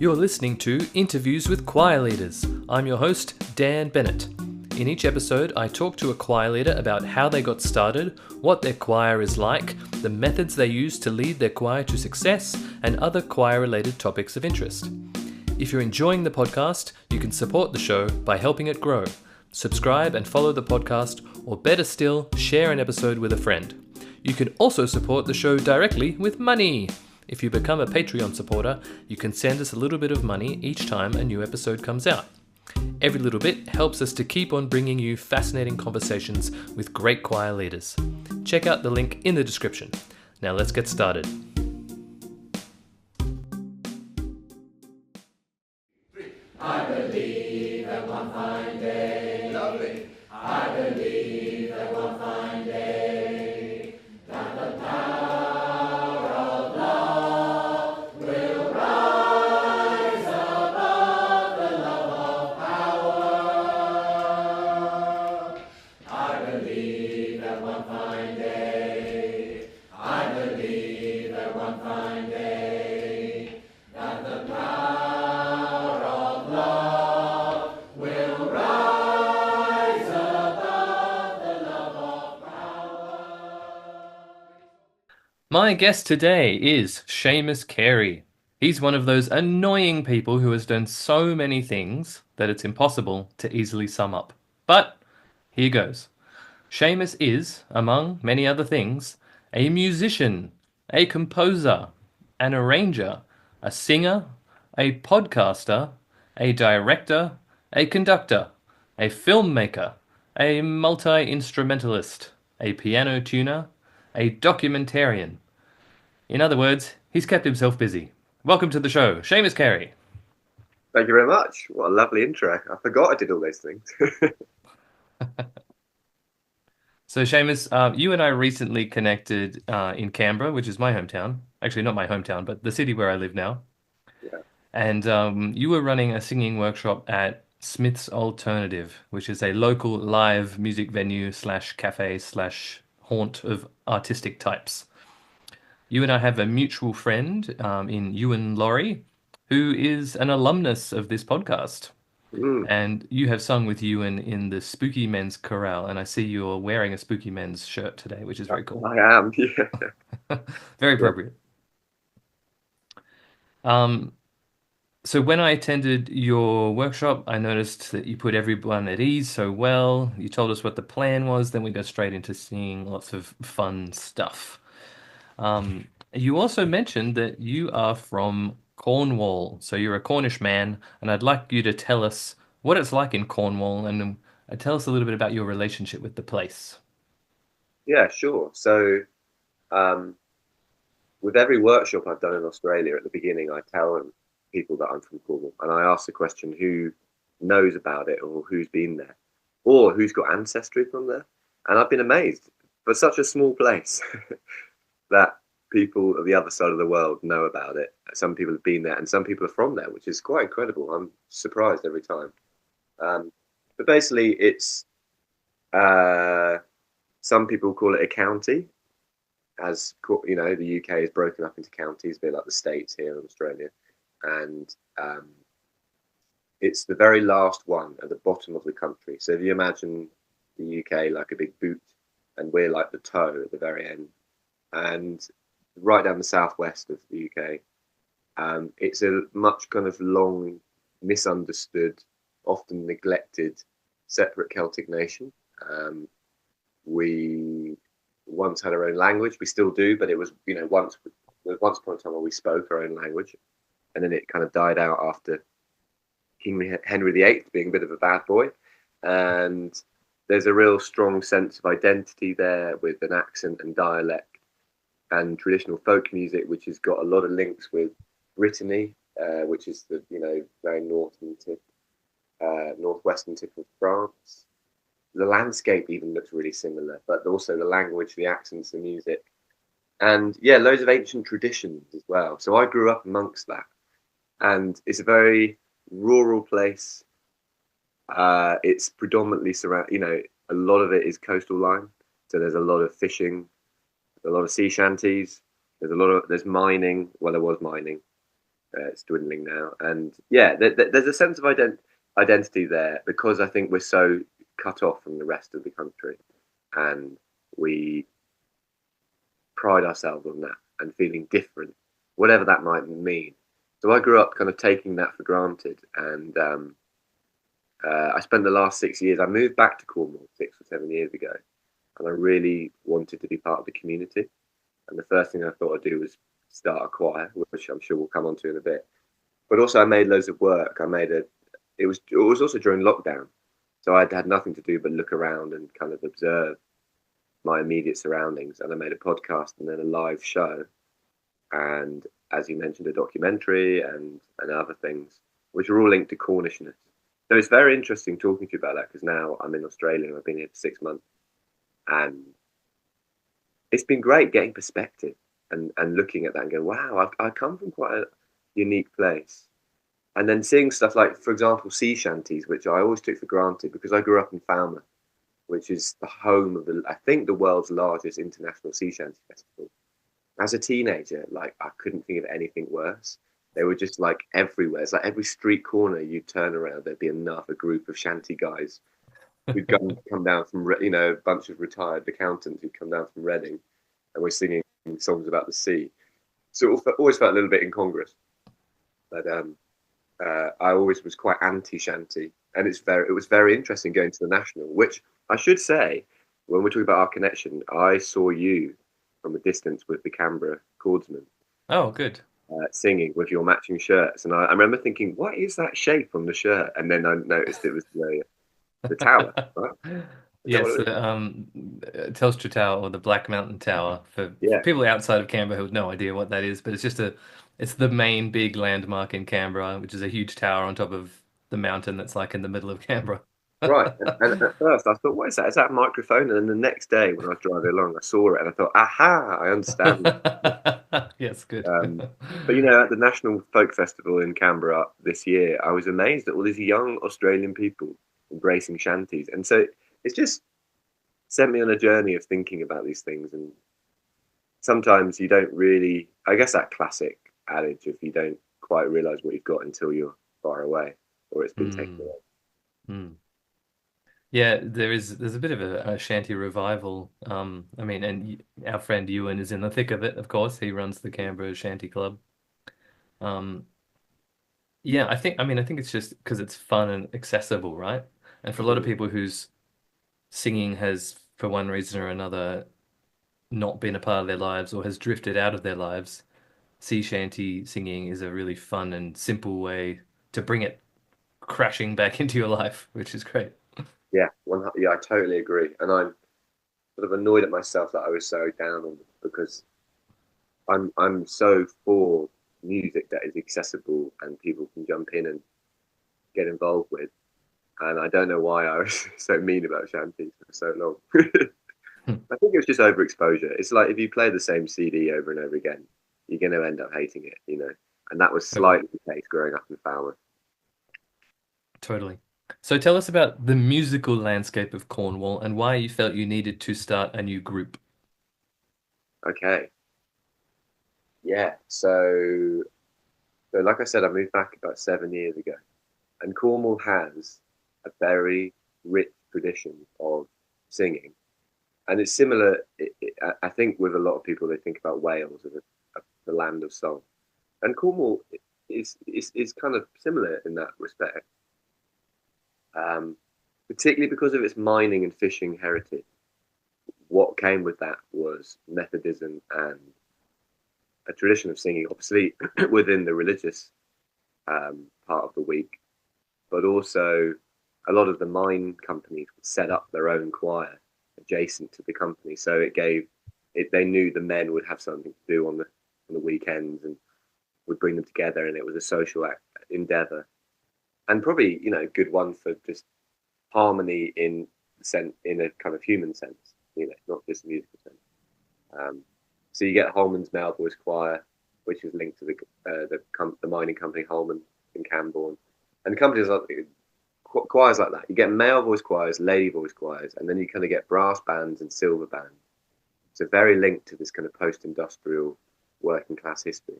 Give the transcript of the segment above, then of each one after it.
You're listening to Interviews with Choir Leaders. I'm your host, Dan Bennett. In each episode, I talk to a choir leader about how they got started, what their choir is like, the methods they use to lead their choir to success, and other choir-related topics of interest. If you're enjoying the podcast, you can support the show by helping it grow. Subscribe and follow the podcast, or better still, share an episode with a friend. You can also support the show directly with money. If you become a Patreon supporter, you can send us a little bit of money each time a new episode comes out. Every little bit helps us to keep on bringing you fascinating conversations with great choir leaders. Check out the link in the description. Now let's get started. I believe that one fine day. Lovely. I believe that one fine day that the power of love will rise above the love of power. I believe that one fine day. I believe that one fine day that the power of love will rise above the love of power. My guest today is Seamas Carey. He's one of those annoying people who has done so many things that it's impossible to easily sum up. But here goes. Seamas is, among many other things, a musician, a composer, an arranger, a singer, a podcaster, a director, a conductor, a filmmaker, a multi-instrumentalist, a piano tuner, a documentarian. In other words, he's kept himself busy. Welcome to the show, Seamas Carey. Thank you very much. What a lovely intro. I forgot I did all those things. So Seamas, you and I recently connected in Canberra, which is my hometown. Actually, not my hometown, but the city where I live now. Yeah. And you were running a singing workshop at Smith's Alternative, which is a local live music venue / cafe / haunt of artistic types. You and I have a mutual friend in Ewan Laurie, who is an alumnus of this podcast. And you have sung with Ewan in the Spooky Men's Chorale, and I see you're wearing a Spooky Men's shirt today, which is very cool. I am, yeah. Very appropriate. So when I attended your workshop, I noticed that you put everyone at ease so well. You told us what the plan was, then we go straight into seeing lots of fun stuff. You also mentioned that you are from Cornwall, so you're a Cornish man, and I'd like you to tell us what it's like in Cornwall and tell us a little bit about your relationship with the place. Yeah, sure. So with every workshop I've done in Australia, at the beginning, I tell people that I'm from Cornwall, and I ask the question, who knows about it, or who's been there, or who's got ancestry from there. And I've been amazed for such a small place that people at the other side of the world know about it. Some people have been there and some people are from there, which is quite incredible. I'm surprised every time. But basically it's some people call it a county, as you know, the UK is broken up into counties, a bit like the States here in Australia, and it's the very last one at the bottom of the country. So if you imagine the UK like a big boot and we're like the toe at the very end, and right down the southwest of the UK, it's a much kind of long, misunderstood, often neglected, separate Celtic nation. We once had our own language. We still do, but it was, once upon a time where we spoke our own language, and then it kind of died out after King Henry VIII being a bit of a bad boy. And there's a real strong sense of identity there with an accent and dialect and traditional folk music, which has got a lot of links with Brittany, which is the very northwestern tip of France. The landscape even looks really similar, but also the language, the accents, the music, and loads of ancient traditions as well. So I grew up amongst that, and it's a very rural place. It's predominantly a lot of it is coastal line, so there's a lot of fishing, a lot of sea shanties. There's mining. Well, there was mining. It's dwindling now, and yeah, there's a sense of identity there because I think we're so cut off from the rest of the country, and we pride ourselves on that and feeling different, whatever that might mean. So I grew up kind of taking that for granted, and I spent the last 6 years. I moved back to Cornwall 6 or 7 years ago, and I really wanted to be part of the community. And the first thing I thought I'd do was start a choir, which I'm sure we'll come on to in a bit. But also, I made loads of work. It was also during lockdown, so I'd had nothing to do but look around and kind of observe my immediate surroundings. And I made a podcast and then a live show, and as you mentioned, a documentary and other things, which are all linked to Cornishness. So it's very interesting talking to you about that because now I'm in Australia and I've been here for 6 months, and it's been great getting perspective and looking at that and going, wow, I come from quite a unique place. And then seeing stuff like, for example, sea shanties, which I always took for granted because I grew up in Falmouth, which is the home of I think the world's largest international sea shanty festival. As a teenager, like I couldn't think of anything worse. They were just like everywhere. It's like every street corner you turn around, there'd be a group of shanty guys who'd come down from, a bunch of retired accountants who'd come down from Reading, and we're singing songs about the sea. So it always felt a little bit incongruous. But I always was quite anti-shanty, and it was very interesting going to the National, which I should say, when we're talking about our connection, I saw you from a distance with the Canberra chordsman. Oh, good. Singing with your matching shirts, and I remember thinking, what is that shape on the shirt? And then I noticed it was the tower, right? Yes, the Telstra Tower, or the Black Mountain Tower, for people outside of Canberra who have no idea what that is, but it's the main big landmark in Canberra, which is a huge tower on top of the mountain that's like in the middle of Canberra. Right. And at first I thought, what is that? Is that a microphone? And then the next day when I was driving along, I saw it and I thought, aha, I understand. Yes, good. But at the National Folk Festival in Canberra this year, I was amazed at all these young Australian people embracing shanties. And so it's just sent me on a journey of thinking about these things. And sometimes you don't really, I guess that classic adage, if you don't quite realize what you've got until you're far away or it's been taken away. Mm. Yeah, there's a bit of a shanty revival. And our friend Ewan is in the thick of it, of course. He runs the Canberra Shanty Club. Yeah, I think it's just because it's fun and accessible, right? And for a lot of people whose singing has, for one reason or another, not been a part of their lives or has drifted out of their lives, sea shanty singing is a really fun and simple way to bring it crashing back into your life, which is great. Yeah, I totally agree. And I'm sort of annoyed at myself that I was so down on it because I'm so for music that is accessible and people can jump in and get involved with. And I don't know why I was so mean about shanties for so long. I think it was just overexposure. It's like if you play the same CD over and over again, you're going to end up hating it, And that was slightly the case growing up in Falmouth. Totally. So tell us about the musical landscape of Cornwall and why you felt you needed to start a new group. Okay. Yeah. So like I said, I moved back about 7 years ago, and Cornwall has a very rich tradition of singing. And it's similar, I think, with a lot of people, they think about Wales as the land of song. And Cornwall is kind of similar in that respect. Particularly because of its mining and fishing heritage. What came with that was Methodism and a tradition of singing, obviously within the religious part of the week, but also a lot of the mine companies would set up their own choir adjacent to the company, so they knew the men would have something to do on the weekends and would bring them together, and it was a social endeavor. And probably, a good one for just harmony in a kind of human sense, not just musical sense. So you get Holman's Male Voice Choir, which is linked to the mining company Holman in Camborne, and companies like choirs like that. You get male voice choirs, lady voice choirs, and then you kind of get brass bands and silver bands. So very linked to this kind of post-industrial working class history.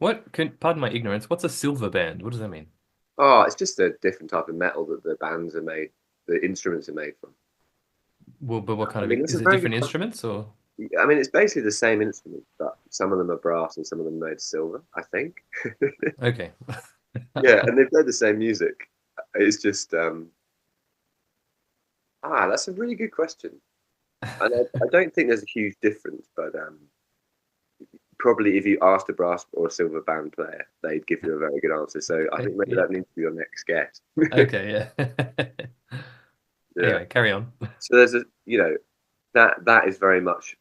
Pardon my ignorance, what's a silver band? What does that mean? Oh, it's just a different type of metal that the bands are made, the instruments are made from. Well, but what I kind of, mean, that's a is it very good different question. instruments or? I mean, it's basically the same instrument, but some of them are brass and some of them are made of silver, I think. Okay. Yeah, and they play the same music. It's just, that's a really good question. And I don't think there's a huge difference, but probably if you asked a brass or a silver band player, they'd give you a very good answer. So I think maybe Yeah. that needs to be your next guest. Okay, yeah. Yeah. Anyway, carry on. So there's that is very much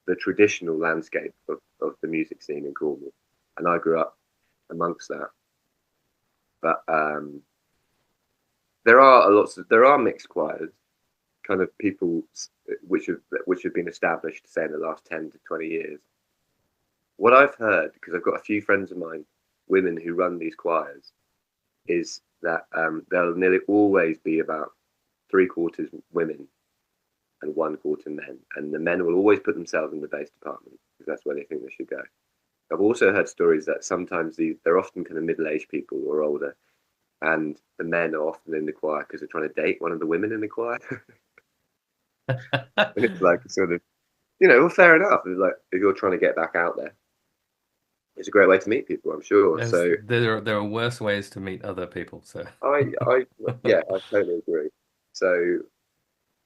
the traditional landscape of the music scene in Cornwall, and I grew up amongst that. But there are mixed choirs, kind of people which have been established, say in the last 10 to 20 years. What I've heard, because I've got a few friends of mine, women who run these choirs, is that there'll nearly always be about 3/4 women and 1/4 men, and the men will always put themselves in the bass department because that's where they think they should go. I've also heard stories that sometimes they're often kind of middle-aged people or older, and the men are often in the choir because they're trying to date one of the women in the choir. And it's like sort of, well, fair enough. It's like if you're trying to get back out there, it's a great way to meet people, I'm sure. So There are worse ways to meet other people, so I yeah, I totally agree. So,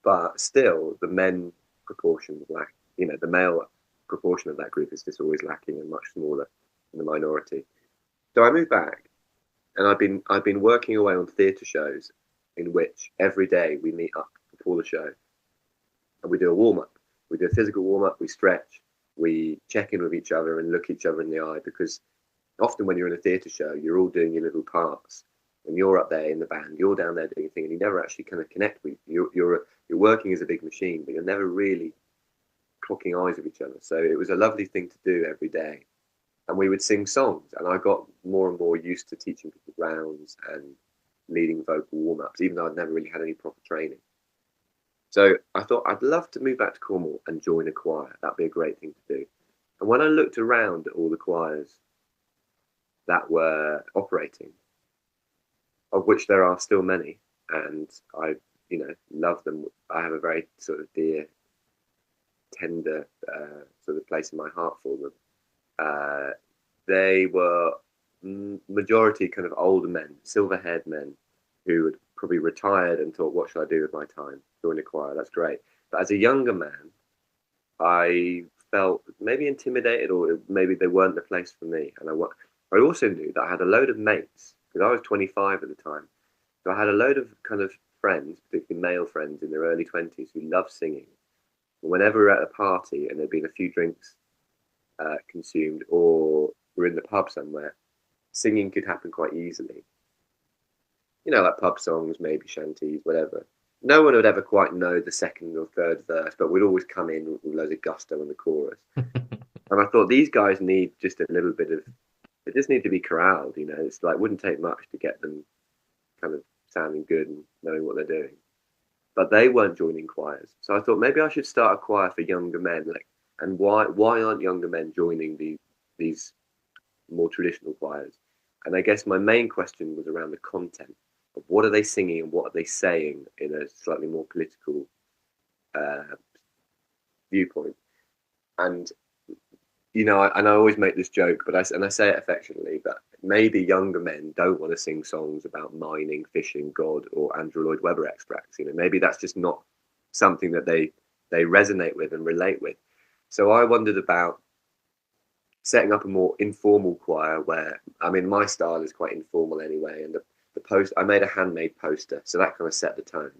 but still, the men proportion lack. The male proportion of that group is just always lacking and much smaller than the minority. So I moved back, and I've been working away on theatre shows, in which every day we meet up before the show, and we do a warm up. We do a physical warm up. We stretch. We check in with each other and look each other in the eye, because often when you're in a theatre show, you're all doing your little parts. When you're up there in the band, you're down there doing a thing, and you never actually kind of connect with. You're working as a big machine, but you're never really clocking eyes with each other. So it was a lovely thing to do every day. And we would sing songs, and I got more and more used to teaching people rounds and leading vocal warm ups, even though I'd never really had any proper training. So I thought I'd love to move back to Cornwall and join a choir. That'd be a great thing to do. And when I looked around at all the choirs that were operating, of which there are still many, and I, love them. I have a very sort of dear, tender sort of place in my heart for them. They were majority kind of older men, silver-haired men, who had probably retired and thought, what should I do with my time? Join a choir, that's great. But as a younger man, I felt maybe intimidated, or maybe they weren't the place for me. And I also knew that I had a load of mates, because I was 25 at the time. So I had a load of kind of friends, particularly male friends in their early 20s, who loved singing. And whenever we were at a party and there'd been a few drinks consumed, or we're in the pub somewhere, singing could happen quite easily. Like pub songs, maybe shanties, whatever. No one would ever quite know the second or third verse, but we'd always come in with loads of gusto in the chorus. And I thought these guys need just a little bit of, they just need to be corralled, It's like, wouldn't take much to get them kind of sounding good and knowing what they're doing. But they weren't joining choirs. So I thought maybe I should start a choir for younger men. And why aren't younger men joining these more traditional choirs? And I guess my main question was around the content of what are they singing and what are they saying in a slightly more political viewpoint. And and I always make this joke, but I say it affectionately, that maybe younger men don't want to sing songs about mining, fishing, God, or Andrew Lloyd Webber extracts. Maybe that's just not something that they resonate with and relate with. So I wondered about setting up a more informal choir where, my style is quite informal anyway, and the post, I made a handmade poster, so that kind of set the tone,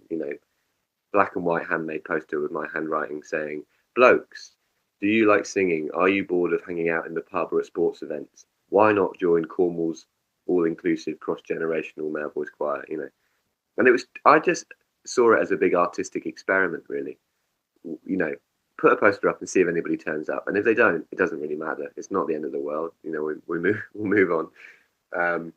black and white handmade poster with my handwriting saying, blokes, do you like singing? Are you bored of hanging out in the pub or at sports events? Why not join Cornwall's all-inclusive cross-generational male voice choir, And I just saw it as a big artistic experiment, really. Put a poster up and see if anybody turns up. And if they don't, it doesn't really matter. It's not the end of the world. We'll move on.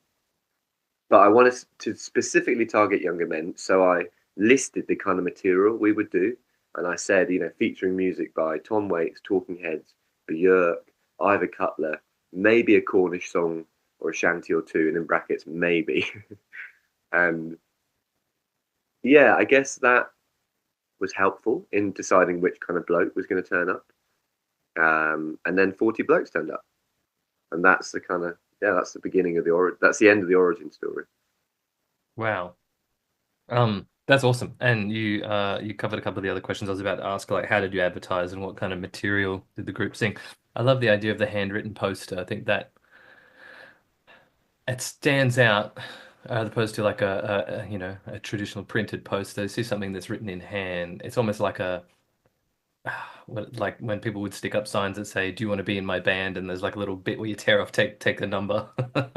But I wanted to specifically target younger men, so I listed the kind of material we would do. And I said, featuring music by Tom Waits, Talking Heads, Björk, Ivor Cutler, maybe a Cornish song or a shanty or two, and in brackets, maybe. And yeah, I guess that was helpful in deciding which kind of bloke was going to turn up. And then 40 blokes turned up. And that's the kind of, that's the beginning of that's the end of the origin story. Wow. That's awesome. And you covered a couple of the other questions I was about to ask, like how did you advertise and what kind of material did the group sing? I love the idea of the handwritten poster. I think that it stands out as opposed to like a traditional printed poster. You see something that's written in hand. It's almost like like when people would stick up signs that say, "Do you want to be in my band?" And there's like a little bit where you tear off, take the number. Yeah,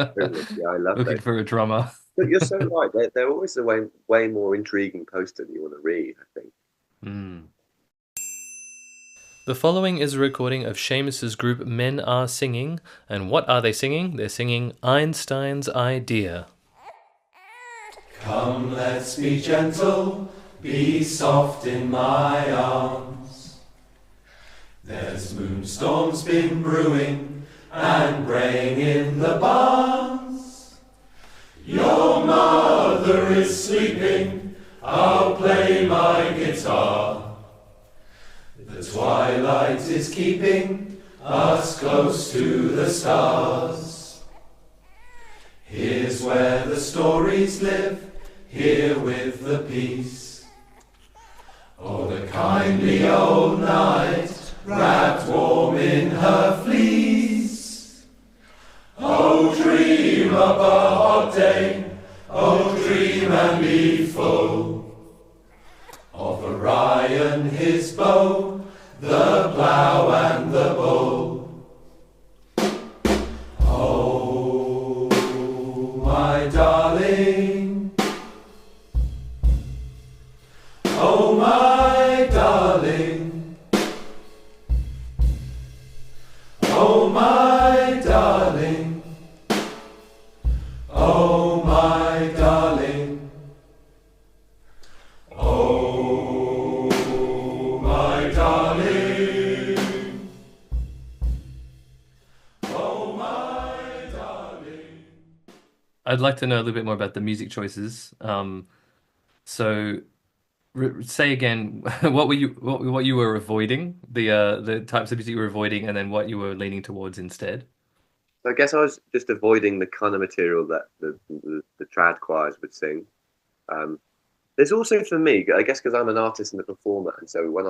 I love Looking that. for a drummer. But you're so right. They're always a way more intriguing poster than you want to read, I think. Mm. The following is a recording of Seamas's group Men Are Singing. And what are they singing? They're singing Einstein's Idea. Come, let's be gentle, be soft in my arms. There's moonstorms been brewing and braying in the barns. Your mother is sleeping, I'll play my guitar. The twilight is keeping us close to the stars. Here's where the stories live, here with the peace. Oh, the kindly old night, wrapped warm in her fleece. Oh, dream up a hot day, oh, dream and be full of Orion, his bow, the plough and the bull. Oh, my darling, oh, my darling, oh, my darling, oh, my darling, oh, my darling, oh, my darling. I'd like to know a little bit more about the music choices. So say again, what you were avoiding, the types of music you were avoiding, and then what you were leaning towards instead. So I guess I was just avoiding the kind of material that the trad choirs would sing. There's also for me, I guess, because I'm an artist and a performer, and so when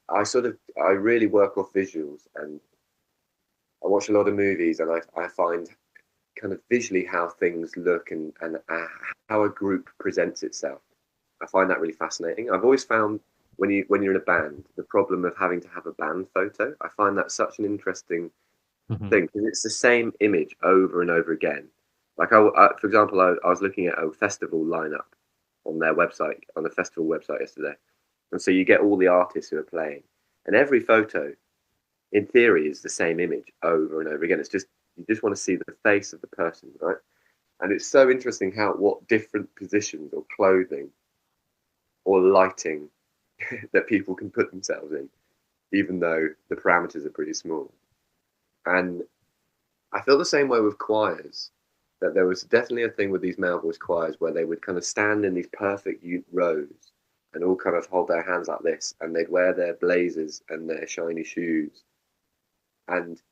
I really work off visuals, and I watch a lot of movies, and I find kind of visually how things look and how a group presents itself. I find that really fascinating. I've always found when you're in a band, the problem of having to have a band photo. I find that such an interesting thing because it's the same image over and over again. Like for example, I was looking at a festival lineup on their website, on the festival website yesterday, and so you get all the artists who are playing, and every photo, in theory, is the same image over and over again. It's just you just want to see the face of the person, right? And it's so interesting what different positions or clothing or lighting that people can put themselves in, even though the parameters are pretty small. And I feel the same way with choirs, that there was definitely a thing with these male voice choirs where they would kind of stand in these perfect rows and all kind of hold their hands like this, and they'd wear their blazers and their shiny shoes. And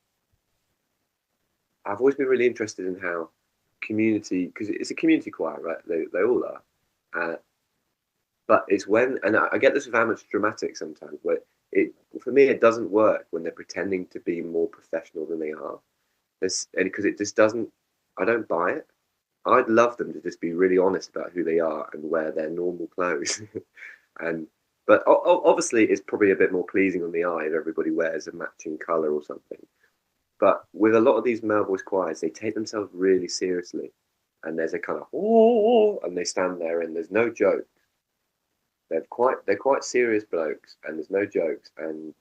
I've always been really interested in how community, because it's a community choir, right? They all are. But it's and I get this with amateur dramatics sometimes, where for me, it doesn't work when they're pretending to be more professional than they are. Because it just doesn't, I don't buy it. I'd love them to just be really honest about who they are and wear their normal clothes. But obviously, it's probably a bit more pleasing on the eye if everybody wears a matching color or something. But with a lot of these male voice choirs, they take themselves really seriously, and there's a kind of and they stand there, and there's no joke. They're quite serious blokes, and there's no jokes, and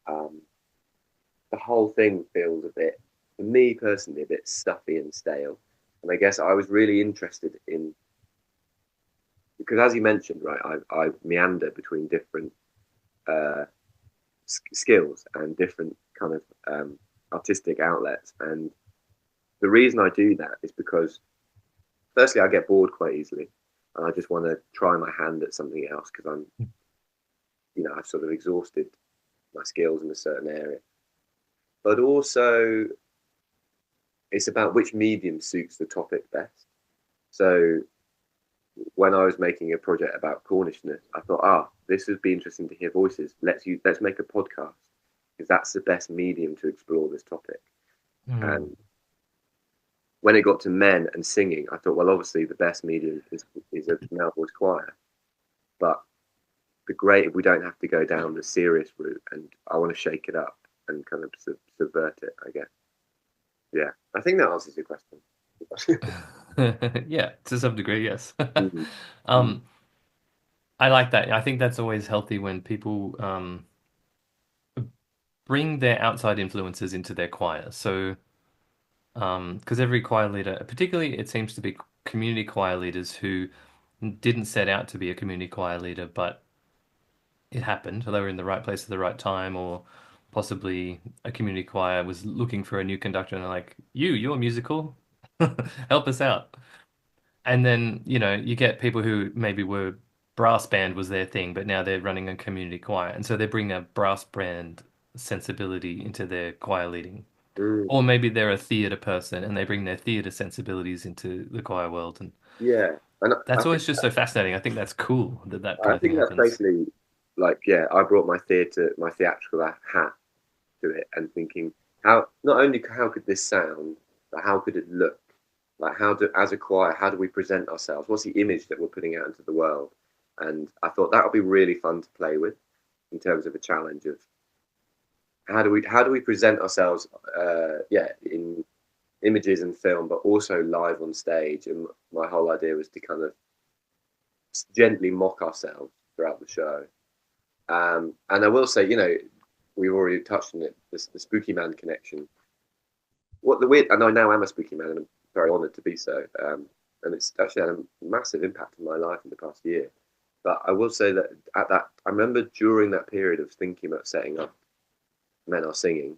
the whole thing feels a bit, for me personally, a bit stuffy and stale. And I guess I was really interested in, because as you mentioned, right, I meander between different skills and different kind of artistic outlets. And the reason I do that is because, firstly, I get bored quite easily, and I just want to try my hand at something else because I've sort of exhausted my skills in a certain area. But also, it's about which medium suits the topic best. So when I was making a project about Cornishness, I thought, this would be interesting to hear voices. Let's make a podcast because that's the best medium to explore this topic. Mm. And when it got to men and singing, I thought, well, obviously the best medium is a male voice choir, but the great if we don't have to go down the serious route, and I want to shake it up and kind of subvert it, I guess. Yeah, I think that answers your question. Yeah, to some degree, yes. Mhm. Um, I like that. I think that's always healthy when people bring their outside influences into their choir. So, because every choir leader, particularly it seems to be community choir leaders who didn't set out to be a community choir leader, but it happened. They were in the right place at the right time, or possibly a community choir was looking for a new conductor and they're like, you're musical, help us out. And then, you get people who maybe were brass band was their thing, but now they're running a community choir. And so they bring a brass band sensibility into their choir leading. Mm, Or maybe they're a theatre person and they bring their theatre sensibilities into the choir world. And yeah, and that's always just so fascinating. I think that's cool that that kind I of thing think that's happens. basically like, yeah, I brought my theatrical hat to it, and thinking how not only how could this sound, but how could it look? Like as a choir, how do we present ourselves? What's the image that we're putting out into the world? And I thought that would be really fun to play with in terms of a challenge of how do we present ourselves, in images and film, but also live on stage. And my whole idea was to kind of gently mock ourselves throughout the show. And I will say, we've already touched on it, the Spooky Man connection. What the weird, and I now am a Spooky Man, and I'm very honoured to be so. And it's actually had a massive impact on my life in the past year. But I will say that I remember during that period of thinking about setting up Men Are Singing,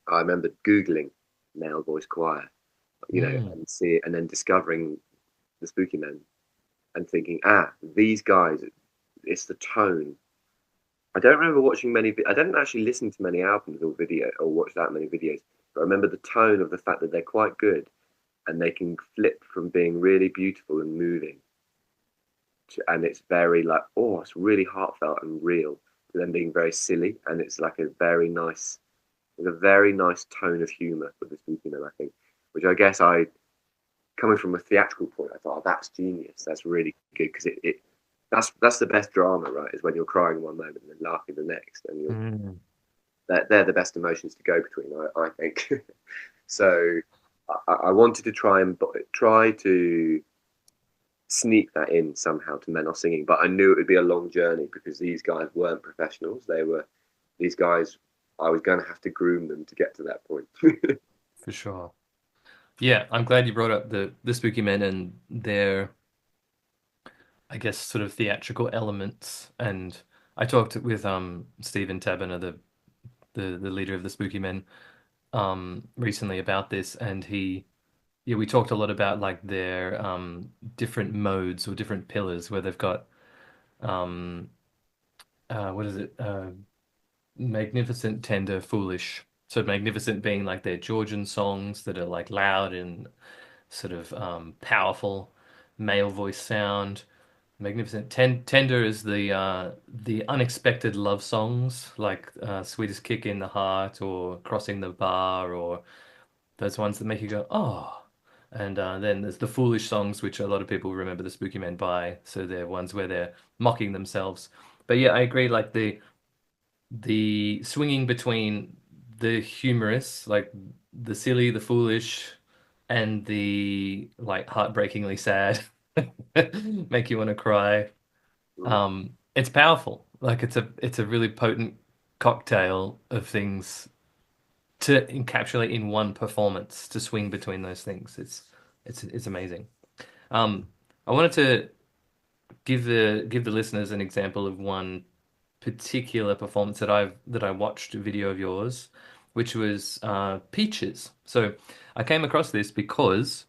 I remember Googling male voice choir, Mm. and then discovering the Spooky Men and thinking, these guys, it's the tone. I don't remember watching many. I didn't actually listen to many albums or video or watch that many videos. But I remember the tone of the fact that they're quite good and they can flip from being really beautiful and moving and it's very like, it's really heartfelt and real, to them being very silly, and it's like there's a very nice tone of humour with the speaking of, I think, which I guess coming from a theatrical point, I thought, that's genius, that's really good, because that's the best drama, right? Is when you're crying one moment and then laughing the next, and Mm. they're the best emotions to go between, I think. So I wanted to try to sneak that in somehow to Men Are Singing, but I knew it would be a long journey because these guys weren't professionals. These guys, I was going to have to groom them to get to that point. For sure. Yeah, I'm glad you brought up the Spooky Men and their, I guess, sort of theatrical elements. And I talked with Stephen Taberner, the leader of the Spooky Men, recently about this, and we talked a lot about like their different modes or different pillars where they've got um what is it? Magnificent, tender, foolish. So magnificent being like their Georgian songs that are like loud and sort of powerful male voice sound. Magnificent tender is the unexpected love songs like Sweetest Kick in the Heart or Crossing the Bar or those ones that make you go oh. And then there's the foolish songs, which a lot of people remember the Spooky Men by. So they're ones where they're mocking themselves. But yeah, I agree. Like the swinging between the humorous, like the silly, the foolish, and the like heartbreakingly sad, make you want to cry. It's powerful. Like it's a really potent cocktail of things to encapsulate in one performance to swing between those things. It's amazing. Um, I wanted to give the listeners an example of one particular performance that I watched a video of yours. which was Peaches. So I came across this because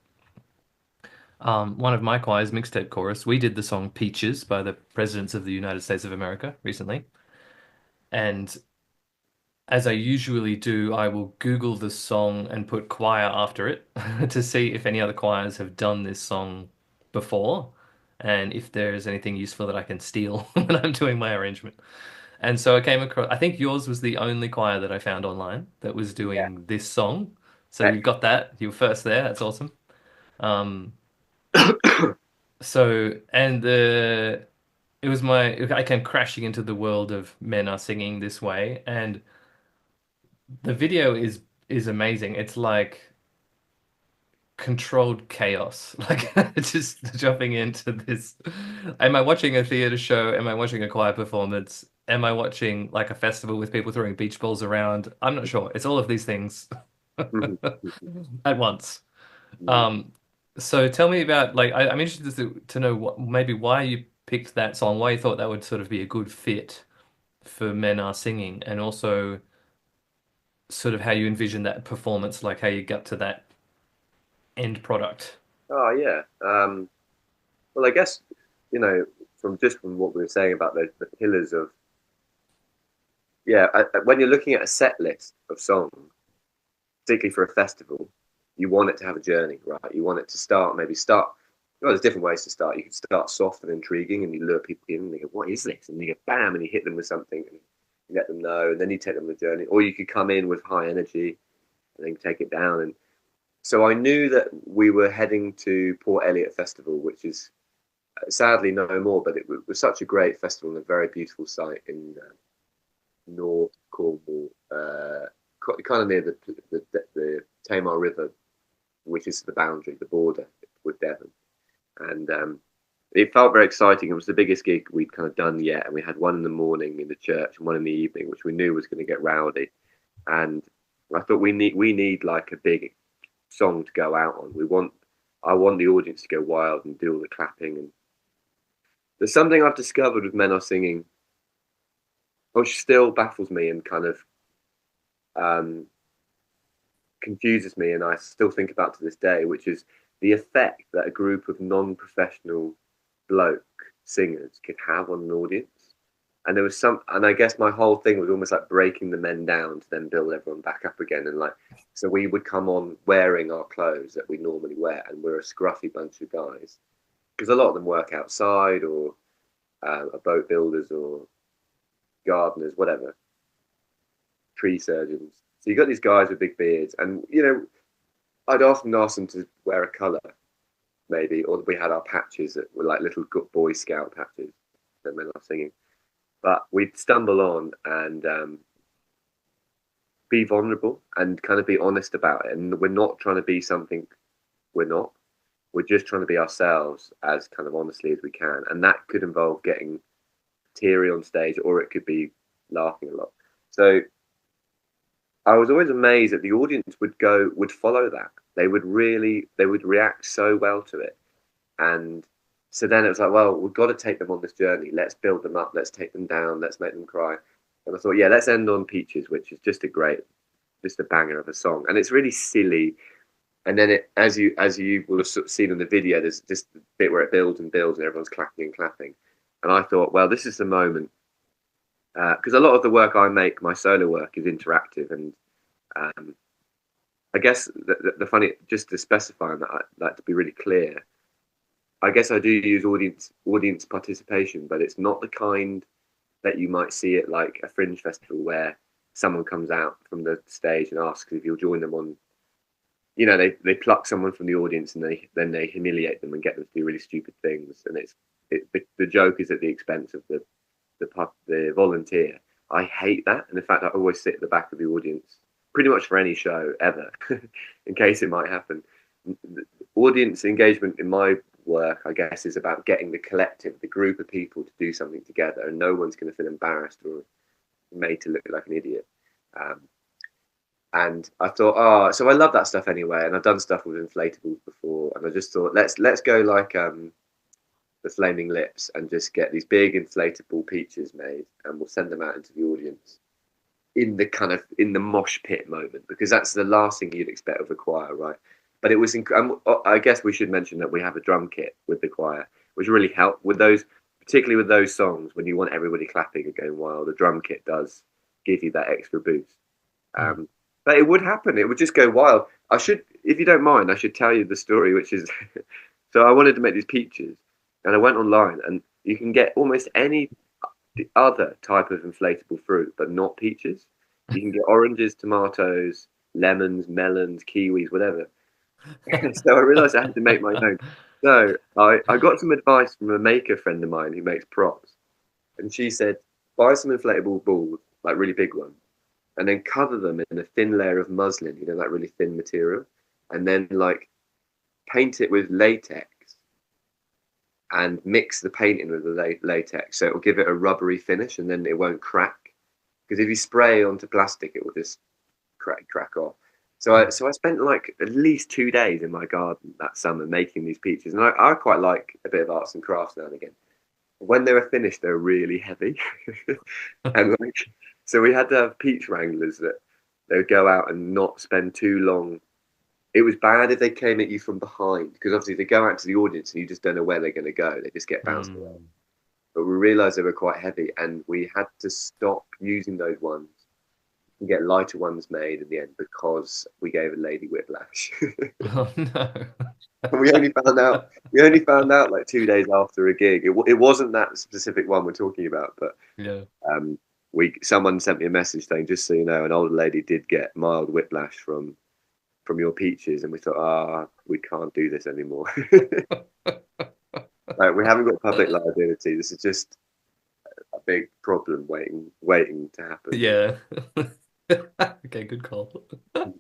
one of my choirs, Mixtape Chorus, we did the song Peaches by the Presidents of the United States of America recently. And as I usually do, I will Google the song and put choir after it to see if any other choirs have done this song before and if there's anything useful that I can steal when I'm doing my arrangement. And so I came across, I think yours was the only choir that I found online that was Yeah. doing this song. So you Excellent. got that. You were first there. That's awesome. Um, and it was I came crashing into the world of men are singing this way. And the video is amazing. It's like controlled chaos. Like just jumping into this. Am I watching a theater show? Am I watching a choir performance? Am I watching like a festival with people throwing beach balls around? I'm not sure. It's all of these things at once. Um, so tell me about like I'm interested to know what maybe why you picked that song, why you thought that would sort of be a good fit for Men Are Singing, and also sort of how you envision that performance, like how you got to that end product. Oh yeah. Well, I guess you know from what we were saying about the pillars of when you're looking at a set list of songs, particularly for a festival, you want it to have a journey, right? You want it to start. Well, there's different ways to start. You can start soft and intriguing, and you lure people in, and they go, "What is this?" And you go, "Bam!" and you hit them with something, and you let them know, and then you take them on the journey. Or you could come in with high energy, and then take it down. And so I knew that we were heading to Port Eliot Festival, which is sadly no more, but it was such a great festival and a very beautiful site in North Cornwall, kind of near the Tamar River, which is the boundary, the border with Devon. And it felt very exciting. It was the biggest gig we'd kind of done yet, and we had one in the morning in the church and one in the evening, which we knew was going to get rowdy. And I thought we need like a big song to go out on. I want the audience to go wild and do all the clapping. And there's something I've discovered with Men Are Singing, which still baffles me and kind of confuses me, and I still think about to this day, which is the effect that a group of non-professional bloke singers could have on an audience. And I guess my whole thing was almost like breaking the men down to then build everyone back up again. And like, so we would come on wearing our clothes that we normally wear, and we're a scruffy bunch of guys, because a lot of them work outside or are boat builders or gardeners, whatever, tree surgeons. So you got these guys with big beards, and I'd often ask them to wear a colour, maybe, or we had our patches that were like little Boy Scout patches that Men Are Singing. But we'd stumble on and be vulnerable and kind of be honest about it. And we're not trying to be something we're not. We're just trying to be ourselves as kind of honestly as we can. And that could involve getting teary on stage, or it could be laughing a lot. So I was always amazed that the audience would follow that. They would react so well to it. And so then it was like, well, we've got to take them on this journey. Let's build them up. Let's take them down. Let's make them cry. And I thought, yeah, let's end on Peaches, which is just a banger of a song. And it's really silly. And then as you will have sort of seen in the video, there's just a bit where it builds and builds and everyone's clapping and clapping. And I thought, well, this is the moment. Because a lot of the work I make, my solo work, is interactive. And I guess the funny, just to specify on that, I'd like to be really clear, I guess I do use audience participation, but it's not the kind that you might see at like a fringe festival where someone comes out from the stage and asks if you'll join them on, they pluck someone from the audience and then they humiliate them and get them to do really stupid things. And the joke is at the expense of the volunteer. I hate that. And in fact, I always sit at the back of the audience pretty much for any show ever, in case it might happen. The audience engagement in my work, I guess, is about getting the collective, the group of people to do something together, and no one's going to feel embarrassed or made to look like an idiot. And I thought, so I love that stuff anyway, and I've done stuff with inflatables before, and I just thought, let's go like the Flaming Lips and just get these big inflatable peaches made, and we'll send them out into the audience. in the mosh pit moment, because that's the last thing you'd expect of a choir, right? But it was, I guess we should mention that we have a drum kit with the choir, which really helped with those, particularly with those songs when you want everybody clapping and going wild. The drum kit does give you that extra boost. But it would happen. It would just go wild. I should, if you don't mind, I should tell you the story, which is, so I wanted to make these peaches, and I went online, and you can get almost any other type of inflatable fruit, but not peaches. You can get oranges, tomatoes, lemons, melons, kiwis, whatever. So I realised I had to make my own. So I got some advice from a maker friend of mine who makes props, and she said, buy some inflatable balls, like really big ones, and then cover them in a thin layer of muslin, you know, like really thin material, and then like paint it with latex and mix the paint in with the latex, so it will give it a rubbery finish, and then it won't crack. Because if you spray onto plastic, it will just crack off. So I spent like at least 2 days in my garden that summer making these peaches, and I quite like a bit of arts and crafts now and again. When they were finished, they were really heavy, and like, so we had to have peach wranglers that they would go out and not spend too long. It was bad if they came at you from behind, because obviously they go out to the audience and you just don't know where they're going to go. They just get bounced around. But we realised they were quite heavy, and we had to stop using those ones and get lighter ones made in the end, because we gave a lady whiplash. Oh no! And we only found out like 2 days after a gig. It wasn't that specific one we're talking about, but Yeah. Someone sent me a message saying, just so you know, an older lady did get mild whiplash from your peaches, and we thought, we can't do this anymore. Like, we haven't got public liability. This is just a big problem waiting to happen. Yeah. Okay, good call. But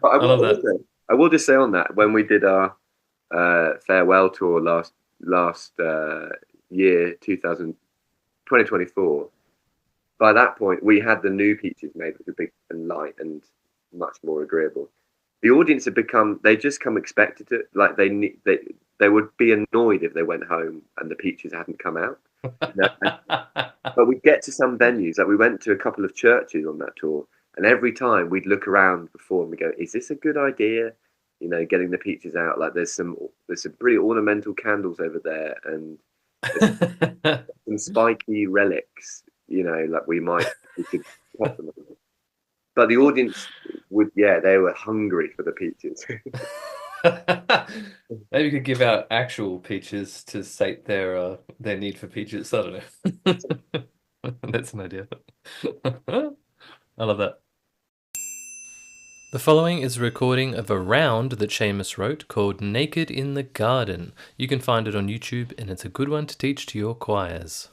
I love that. I will just say on that, when we did our farewell tour last year, 2024, by that point we had the new peaches made, which were big and light and much more agreeable. The audience had they just come expected to, like they would be annoyed if they went home and the peaches hadn't come out. But we'd get to some venues, like we went to a couple of churches on that tour, and every time we'd look around before and we go, is this a good idea? You know, getting the peaches out. Like there's some pretty ornamental candles over there, and some spiky relics, you know, like we could pop them. But the audience they were hungry for the peaches. Maybe you could give out actual peaches to sate their need for peaches. I don't know. That's an idea. I love that. The following is a recording of a round that Seamas wrote called Naked in the Garden. You can find it on YouTube, and it's a good one to teach to your choirs.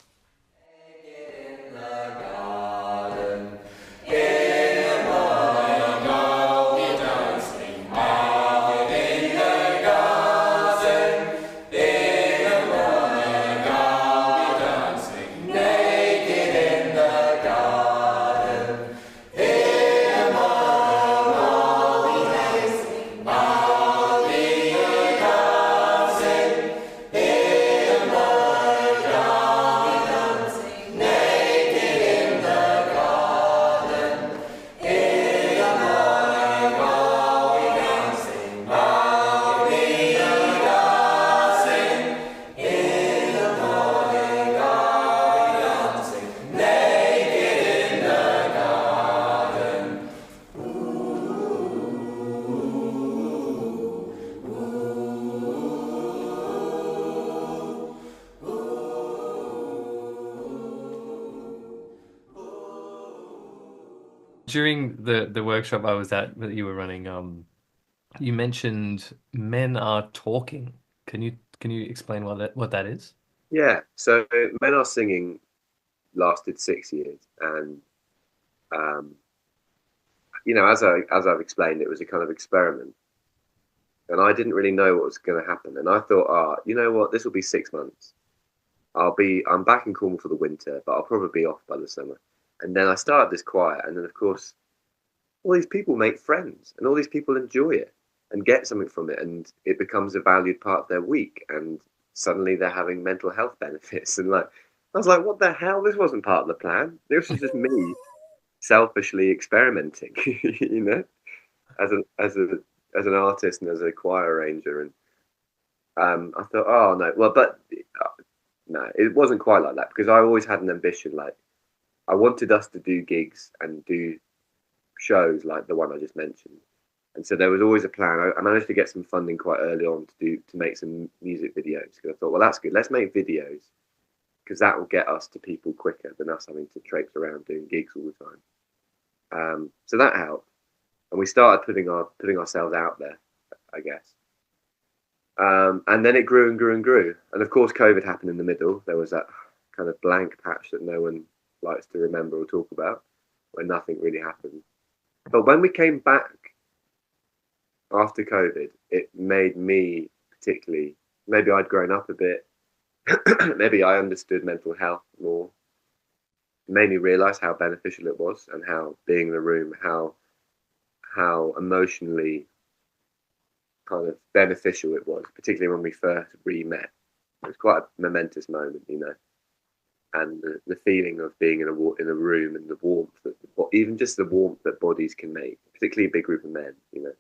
During the workshop I was at that you were running, you mentioned men are talking. Can you explain what that is? Yeah, so Men Are Singing lasted 6 years, and you know, as I've explained, it was a kind of experiment, and I didn't really know what was going to happen, and I thought, you know what, this will be 6 months. I'm back in Cornwall for the winter, but I'll probably be off by the summer. And then I started this choir, and then of course, all these people make friends, and all these people enjoy it and get something from it, and it becomes a valued part of their week, and suddenly they're having mental health benefits. And like, I was like, what the hell? This wasn't part of the plan. This was just me selfishly experimenting, you know, as an artist and as a choir arranger. And I thought, oh no, well, but no, it wasn't quite like that, because I always had an ambition. Like, I wanted us to do gigs and do shows like the one I just mentioned. And so there was always a plan. I managed to get some funding quite early on to make some music videos, because I thought, well, that's good. Let's make videos, because that will get us to people quicker than us having to traipse around doing gigs all the time. So that helped, and we started putting ourselves out there, I guess. And then it grew and grew and grew. And of course, COVID happened in the middle. There was that kind of blank patch that no one likes to remember or talk about, where nothing really happened. But when we came back after COVID, it made me particularly, maybe I'd grown up a bit, maybe I understood mental health more. It made me realize how beneficial it was, and how being in the room, how emotionally kind of beneficial it was, particularly when we first re-met. It was quite a momentous moment, you know, and the feeling of being in a room, and the warmth, even just the warmth that bodies can make, particularly a big group of men, you know,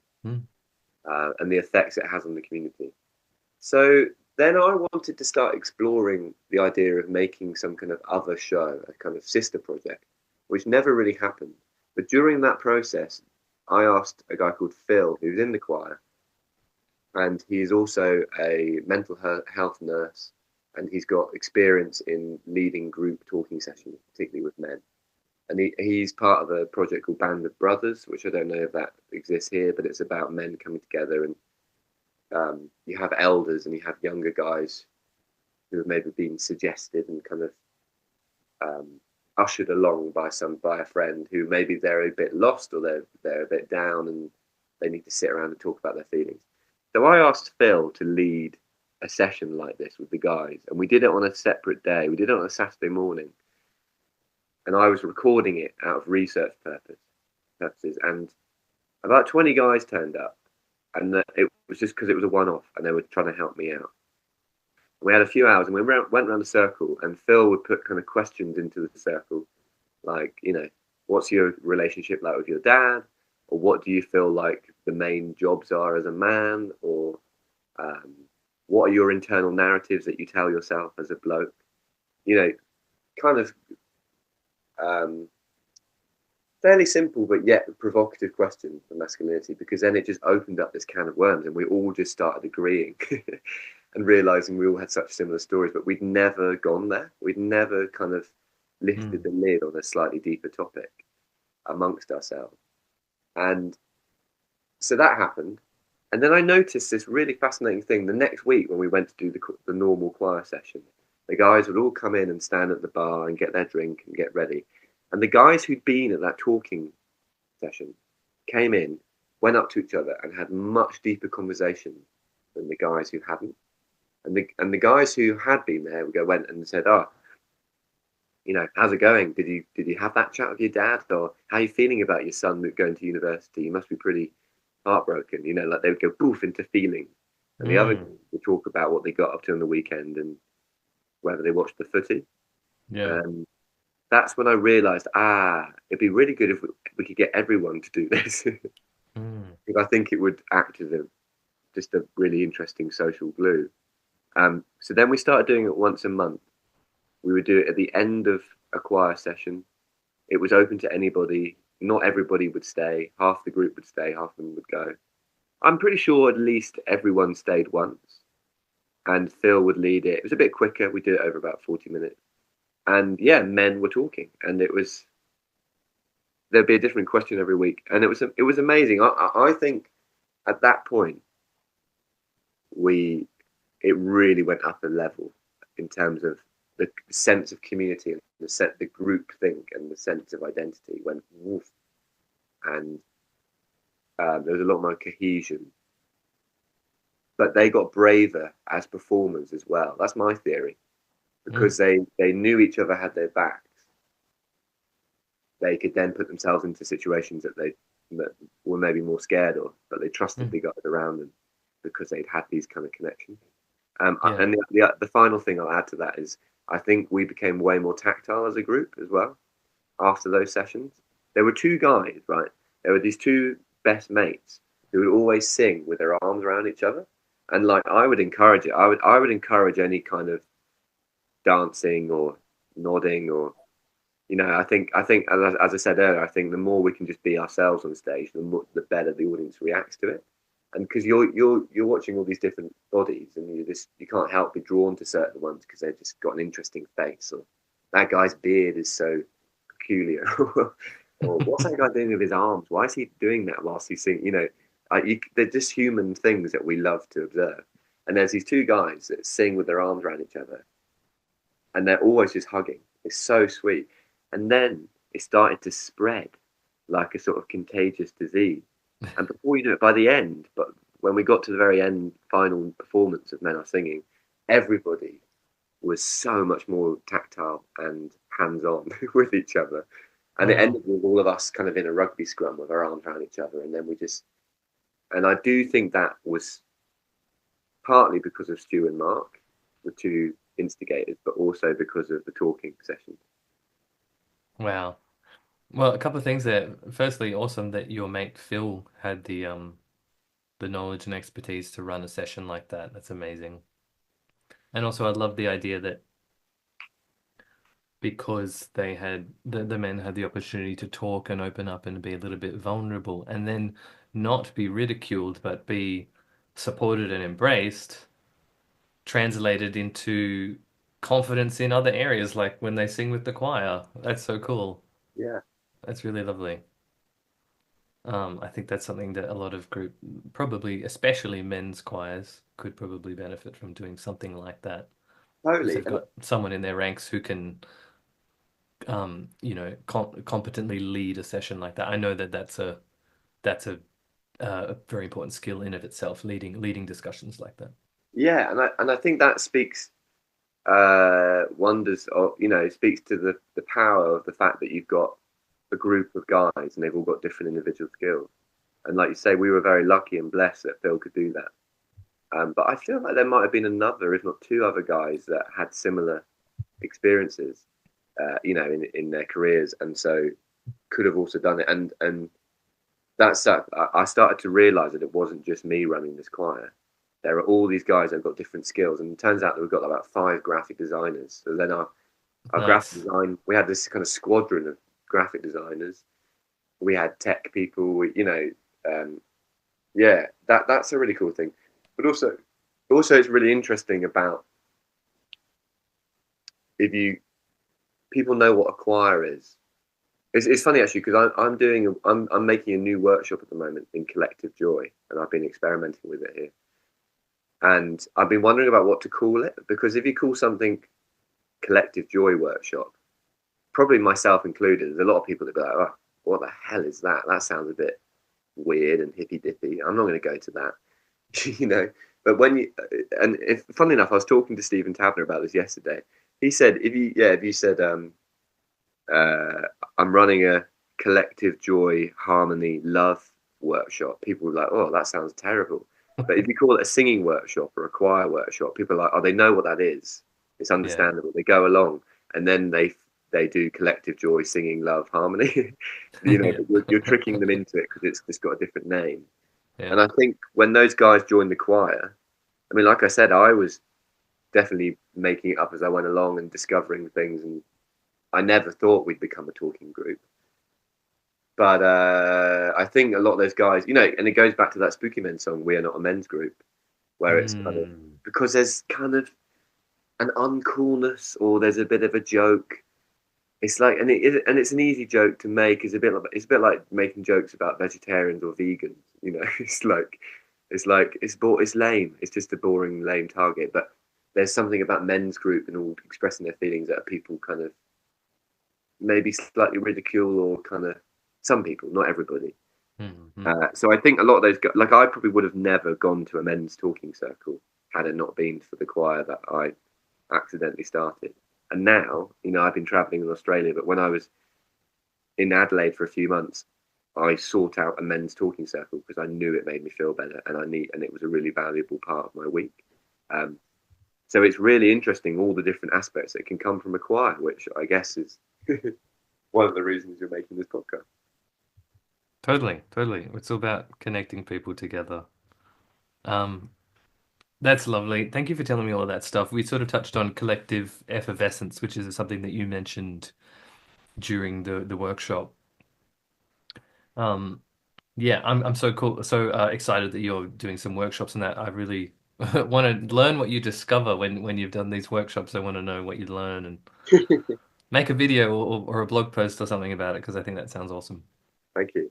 and the effects it has on the community. So then I wanted to start exploring the idea of making some kind of other show, a kind of sister project, which never really happened. But during that process, I asked a guy called Phil, who's in the choir, and he's also a mental health nurse, and he's got experience in leading group talking sessions, particularly with men. And he's part of a project called Band of Brothers, which I don't know if that exists here, but it's about men coming together, and you have elders and you have younger guys who have maybe been suggested and kind of ushered along by a friend who maybe they're a bit lost, or they're a bit down, and they need to sit around and talk about their feelings. So I asked Phil to lead a session like this with the guys, and we did it on a separate day. We did it on a Saturday morning, and I was recording it out of research purposes, and about 20 guys turned up, and it was just because it was a one-off, and they were trying to help me out. We had a few hours, and we went around a circle, and Phil would put kind of questions into the circle, like, you know, what's your relationship like with your dad? Or what do you feel like the main jobs are as a man? Or what are your internal narratives that you tell yourself as a bloke? You know, kind of fairly simple, but yet provocative question for masculinity, because then it just opened up this can of worms, and we all just started agreeing and realizing we all had such similar stories, but we'd never gone there. We'd never kind of lifted the lid on a slightly deeper topic amongst ourselves. And so that happened. And then I noticed this really fascinating thing. The next week, when we went to do the normal choir session, the guys would all come in and stand at the bar and get their drink and get ready. And the guys who'd been at that talking session came in, went up to each other, and had much deeper conversations than the guys who hadn't. And the guys who had been there went and said, "Oh, you know, how's it going? Did you have that chat with your dad? Or how are you feeling about your son going to university? You must be pretty heartbroken." You know, like they would go poof into feeling. And the other would talk about what they got up to on the weekend and whether they watched the footy. Yeah. That's when I realised, it'd be really good if we could get everyone to do this. Because I think it would act as just a really interesting social glue. So then we started doing it once a month. We would do it at the end of a choir session. It was open to anybody. Not everybody would stay. Half the group would stay, half of them would go. I'm pretty sure at least everyone stayed once. And Phil would lead it. It was a bit quicker. We did it over about 40 minutes. And yeah, men were talking. And there'd be a different question every week. And it was amazing. I think at that point, it really went up a level in terms of the sense of community and the group think and the sense of identity went woof. And there was a lot more cohesion. But they got braver as performers as well. That's my theory. Because they knew each other had their backs. They could then put themselves into situations that were maybe more scared of, but they trusted the guys around them because they'd had these kind of connections. And the final thing I'll add to that is I think we became way more tactile as a group as well after those sessions. there were two guys, right? There were these two best mates who would always sing with their arms around each other, and like I would encourage it. I would encourage any kind of dancing or nodding or I think as I said earlier, I think the more we can just be ourselves on stage, the better the audience reacts to it. And because you're watching all these different bodies, and you can't help be drawn to certain ones because they've just got an interesting face, or that guy's beard is so peculiar, or what's that guy doing with his arms? Why is he doing that whilst he's singing? They're just human things that we love to observe. And there's these two guys that sing with their arms around each other, and they're always just hugging. It's so sweet. And then it started to spread like a sort of contagious disease. And before you know it, by the end, but when we got to the very end, final performance of Men Are Singing, everybody was so much more tactile and hands-on with each other. And it ended with all of us kind of in a rugby scrum with our arms around each other. And then and I do think that was partly because of Stu and Mark, the two instigators, but also because of the talking sessions. Wow. Well, a couple of things there. Firstly, awesome that your mate Phil had the knowledge and expertise to run a session like that. That's amazing. And also, I love the idea that because they had the men had the opportunity to talk and open up and be a little bit vulnerable, and then not be ridiculed, but be supported and embraced, translated into confidence in other areas, like when they sing with the choir. That's so cool. Yeah. That's really lovely. I think that's something that a lot of probably especially men's choirs, could probably benefit from doing something like that. Because Totally. they've got someone in their ranks who can, competently lead a session like that. I know that that's a very important skill in of itself, leading discussions like that. Yeah, and I think that speaks wonders of, speaks to the power of the fact that you've got a group of guys and they've all got different individual skills. And like you say, we were very lucky and blessed that Phil could do that. But I feel like there might have been another, if not two other guys that had similar experiences, in their careers, and so could have also done it. And that's I started to realise that it wasn't just me running this choir. There are all these guys that have got different skills, and it turns out that we've got about 5 graphic designers. So then our Nice. graphic design, we had this kind of squadron of graphic designers. We had tech people, that's a really cool thing. But also it's really interesting about people know what a choir is. It's funny actually, because I'm making a new workshop at the moment in collective joy, and I've been experimenting with it here. And I've been wondering about what to call it, because if you call something collective joy workshop, probably myself included, there's a lot of people that be like, oh, what the hell is that? That sounds a bit weird and hippy dippy. I'm not going to go to that, But funnily enough, I was talking to Stephen Taverner about this yesterday. He said, if you said, I'm running a collective joy, harmony, love workshop, people were like, oh, that sounds terrible. But if you call it a singing workshop or a choir workshop, people are like, oh, they know what that is. It's understandable. Yeah. They go along, and then they do collective joy, singing, love, harmony. You're tricking them into it because it's just got a different name. Yeah. And I think when those guys joined the choir, I mean, like I said, I was definitely making it up as I went along and discovering things, and I never thought we'd become a talking group. But I think a lot of those guys, and it goes back to that Spooky Men song, "We Are Not a Men's Group," where it's kind of, because there's kind of an uncoolness, or there's a bit of a joke. It's like, and it's an easy joke to make. It's a bit like making jokes about vegetarians or vegans. It's lame. It's just a boring, lame target. But there's something about men's group and all expressing their feelings that people kind of maybe slightly ridicule, or kind of, some people, not everybody. Mm-hmm. So I think a lot of those guys, like I probably would have never gone to a men's talking circle had it not been for the choir that I accidentally started. And now, I've been traveling in Australia, but when I was in Adelaide for a few months, I sought out a men's talking circle because I knew it made me feel better, and it was a really valuable part of my week. So it's really interesting, all the different aspects that can come from a choir, which I guess is one of the reasons you're making this podcast. Totally, totally. It's all about connecting people together. Um, that's lovely. Thank you for telling me all of that stuff. We sort of touched on collective effervescence, which is something that you mentioned during the workshop. Um, yeah, I'm so cool, so excited that you're doing some workshops and that. I really want to learn what you discover when you've done these workshops. I want to know what you learn and make a video or a blog post or something about it because I think that sounds awesome. Thank you.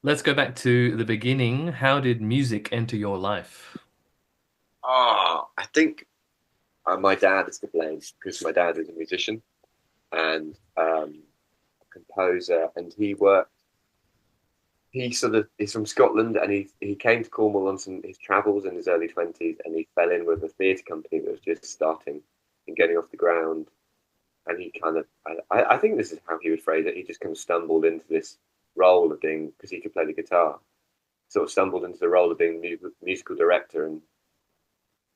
Let's go back to the beginning. How did music enter your life? I think my dad is to blame because my dad is a musician and composer, and he sort of is from Scotland, and he came to Cornwall on his travels in his early 20s, and he fell in with a theatre company that was just starting and getting off the ground. And he kind of, I think this is how he would phrase it. He just kind of stumbled into this role of being, because he could play the guitar, sort of stumbled into the role of being musical director and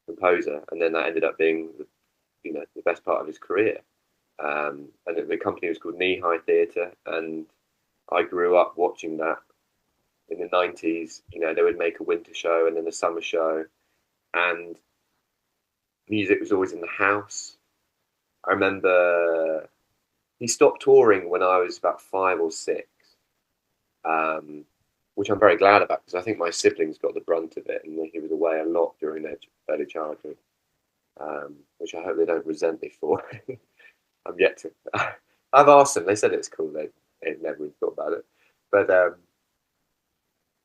composer, and then that ended up being the best part of his career. And the company was called Knee High Theatre, and I grew up watching that in the 90s. They would make a winter show and then a summer show, and music was always in the house. I remember he stopped touring when I was about 5 or 6, which I'm very glad about because I think my siblings got the brunt of it, and he was away a lot during their early childhood, which I hope they don't resent me for. I'm yet to. I've asked them. They said it's cool. They've never really thought about it, but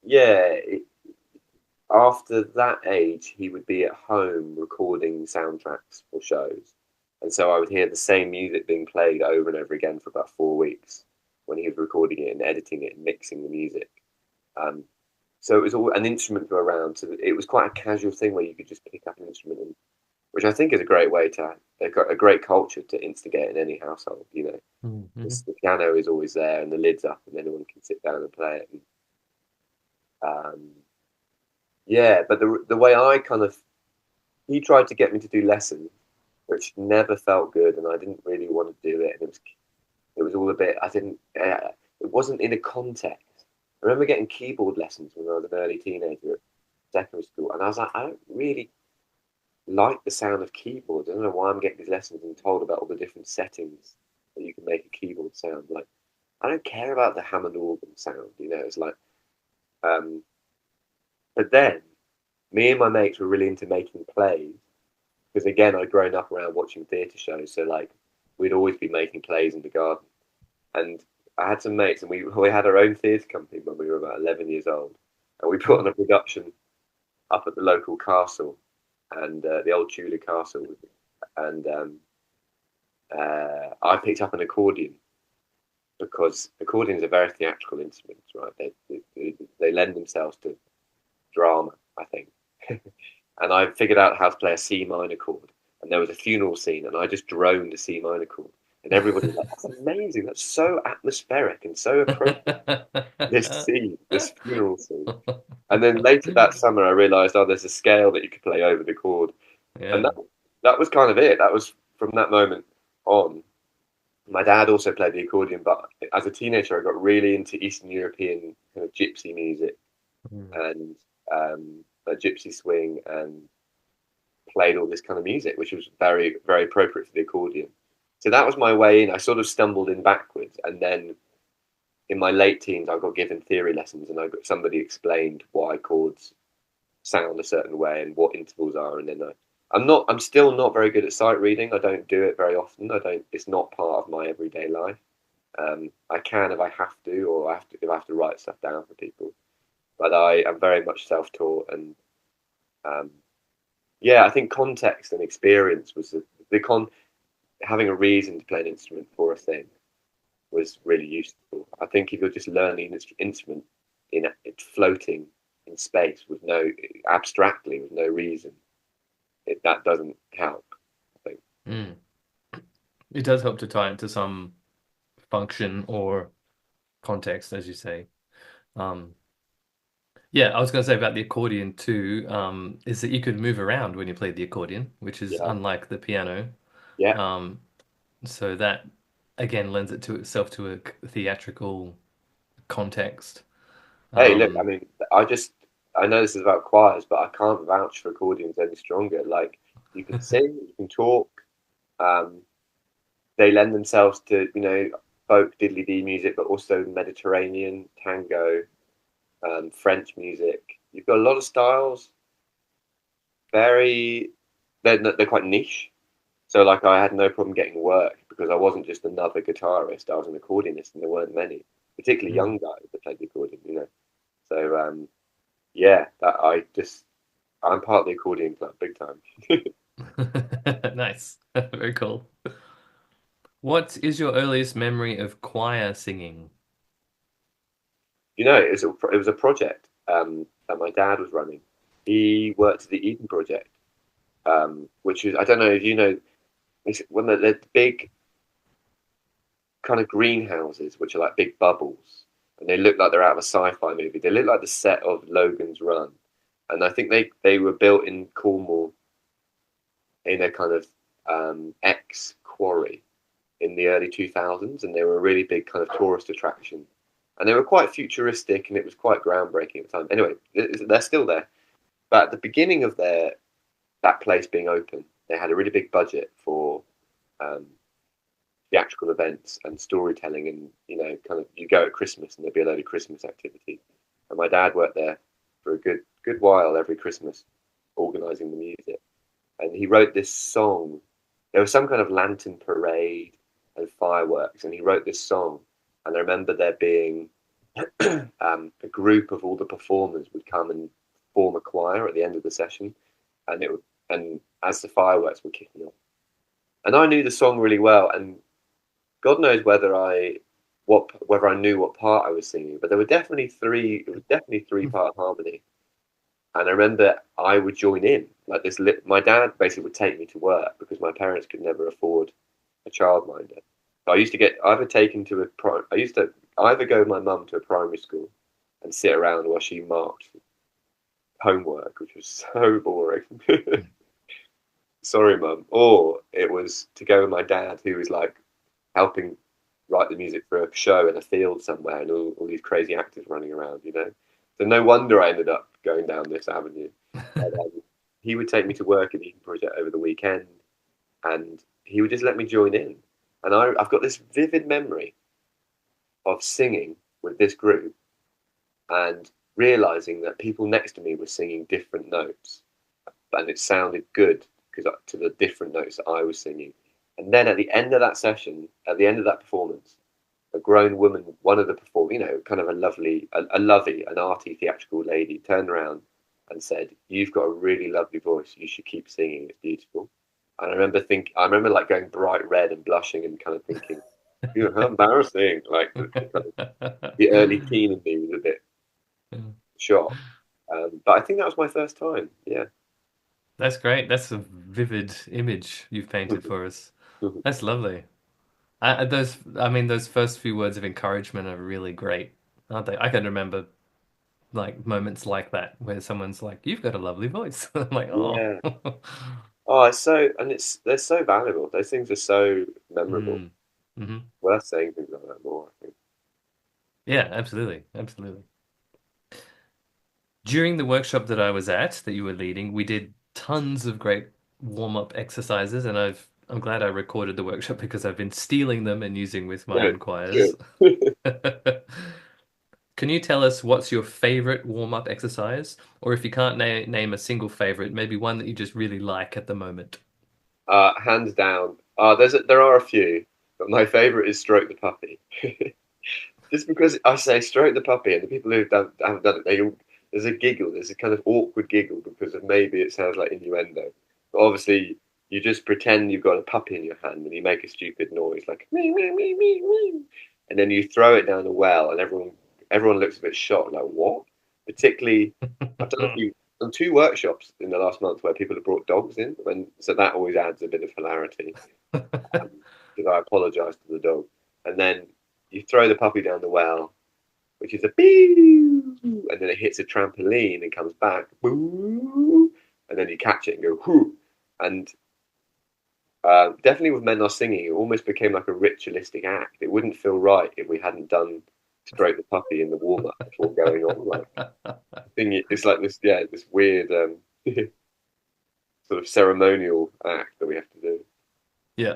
yeah. After that age, he would be at home recording soundtracks for shows, and so I would hear the same music being played over and over again for about 4 weeks when he was recording it and editing it and mixing the music. So it was all an instrument go around. So it was quite a casual thing where you could just pick up an instrument, which I think is a great way to a great culture to instigate in any household. Mhm. The piano is always there and the lid's up, and anyone can sit down and play it. And, yeah, but the way he tried to get me to do lessons, which never felt good, and I didn't really want to do it. And it was all a bit. I didn't. It wasn't in a context. I remember getting keyboard lessons when I was an early teenager at secondary school, and I was like, I don't really like the sound of keyboards. I don't know why I'm getting these lessons and told about all the different settings that you can make a keyboard sound. Like, I don't care about the Hammond organ sound. It's like, but then me and my mates were really into making plays because again, I'd grown up around watching theatre shows, so like we'd always be making plays in the garden. And I had some mates, and we had our own theatre company when we were about 11 years old, and we put on a production up at the local castle, and the old Tudor castle, and I picked up an accordion because accordions are very theatrical instruments, right? They lend themselves to drama, I think. And I figured out how to play a C minor chord, and there was a funeral scene, and I just droned a C minor chord, and everybody was like, "That's amazing! That's so atmospheric and so appropriate." This funeral scene, and then later that summer, I realised, oh, there's a scale that you could play over the chord, and Yeah. that was kind of it. That was from that moment on. My dad also played the accordion, but as a teenager, I got really into Eastern European kind of gypsy music Mm. and gypsy swing, and played all this kind of music, which was very, very appropriate for the accordion. So that was my way in. I sort of stumbled in backwards, and then in my late teens, I got given theory lessons, and somebody explained why chords sound a certain way and what intervals are, and then I'm still not very good at sight reading. I don't do it very often. I don't. It's not part of my everyday life. I can if I have to, or if I have to write stuff down for people. But I am very much self-taught, and um, yeah, I think context and experience was having a reason to play an instrument for a thing was really useful. I think if you're just learning an instrument it's floating in space with no abstractly with no reason, that doesn't help, I think. Mm. It does help to tie it to some function or context, as you say. Um, yeah, I was going to say about the accordion too, is that you could move around when you played the accordion, which is Yeah, unlike the piano. yeah, So that again lends itself to a theatrical context. Hey, look, I Um, mean, I know this is about choirs, but I can't vouch for accordions any stronger. Like, you can sing, you can talk, um, they lend themselves to, folk diddly dee music, but also Mediterranean, tango, French music. You've got a lot of styles, very, they're quite niche. So, like, I had no problem getting work because I wasn't just another guitarist, I was an accordionist, and there weren't many, particularly mm. young guys that played the accordion. So, yeah, I'm part of the accordion club, big time. Nice. Very cool. What is your earliest memory of choir singing? It was a project that my dad was running. He worked at the Eden Project, which is, I don't know if you know, it's one of the big kind of greenhouses, which are like big bubbles, and they look like they're out of a sci-fi movie. They look like the set of Logan's Run, and I think they were built in Cornwall in a kind of ex quarry in the early 2000s, and they were a really big kind of tourist attraction. And they were quite futuristic, and it was quite groundbreaking at the time. Anyway, they're still there. But at the beginning of that place being open, they had a really big budget for um, theatrical events and storytelling, and kind of you go at Christmas, and there'd be a load of Christmas activity. And my dad worked there for a good while every Christmas, organising the music. And he wrote this song. There was some kind of lantern parade and fireworks, and he wrote this song. And I remember there being a group of all the performers would come and form a choir at the end of the session, and as the fireworks were kicking off, and I knew the song really well, and God knows whether I knew what part I was singing, but there were definitely three. It was definitely three-part harmony, and I remember I would join in like this. My dad basically would take me to work because my parents could never afford a childminder. So I used to get either taken to I used to either go with my mum to a primary school and sit around while she marked homework, which was so boring. Sorry, mum. Or it was to go with my dad, who was like helping write the music for a show in a field somewhere, and all these crazy actors running around. So no wonder I ended up going down this avenue. And, he would take me to work at the Eden Project over the weekend, and he would just let me join in. And I've got this vivid memory of singing with this group and realizing that people next to me were singing different notes, and it sounded good because to the different notes that I was singing. And then at the end of that session, at the end of that performance, a grown woman, one of the performers, kind of an arty theatrical lady, turned around and said, "You've got a really lovely voice. You should keep singing. It's beautiful." And I remember like going bright red and blushing and kind of thinking, how embarrassing. Like the early teen in me was a bit shocked. But I think that was my first time. Yeah. That's great. That's a vivid image you've painted for us. That's lovely. Those first few words of encouragement are really great, aren't they? I can remember like moments like that where someone's like, "You've got a lovely voice." I'm like, "Oh." Yeah. Oh, they're so valuable. Those things are so memorable. Mm. Hmm. Worth saying things like that more, I think. Yeah, absolutely, absolutely. During the workshop that I was at, that you were leading, we did tons of great warm-up exercises, and I'm glad I recorded the workshop because I've been stealing them and using with my Good, own choirs. good. Can you tell us what's your favorite warm-up exercise? Or if you can't name a single favorite, maybe one that you just really like at the moment. Hands down. There are a few, but my favourite is stroke the puppy. Just because I say stroke the puppy, and the people who haven't done it, there's a giggle. There's a kind of awkward giggle because of maybe it sounds like innuendo. But obviously, you just pretend you've got a puppy in your hand and you make a stupid noise like me me me me me, and then you throw it down the well, and everyone looks a bit shocked, like what? Particularly, I've done two workshops in the last month where people have brought dogs in, so that always adds a bit of hilarity because I apologise to the dog, and then you throw the puppy down the well, which is a boo, and then it hits a trampoline and comes back, boo, and then you catch it and go whoo, and definitely with Men Are Singing, it almost became like a ritualistic act. It wouldn't feel right if we hadn't done stroke the puppy in the warm up before going on. Like, it's like this, yeah, this weird sort of ceremonial act that we have to do. Yeah,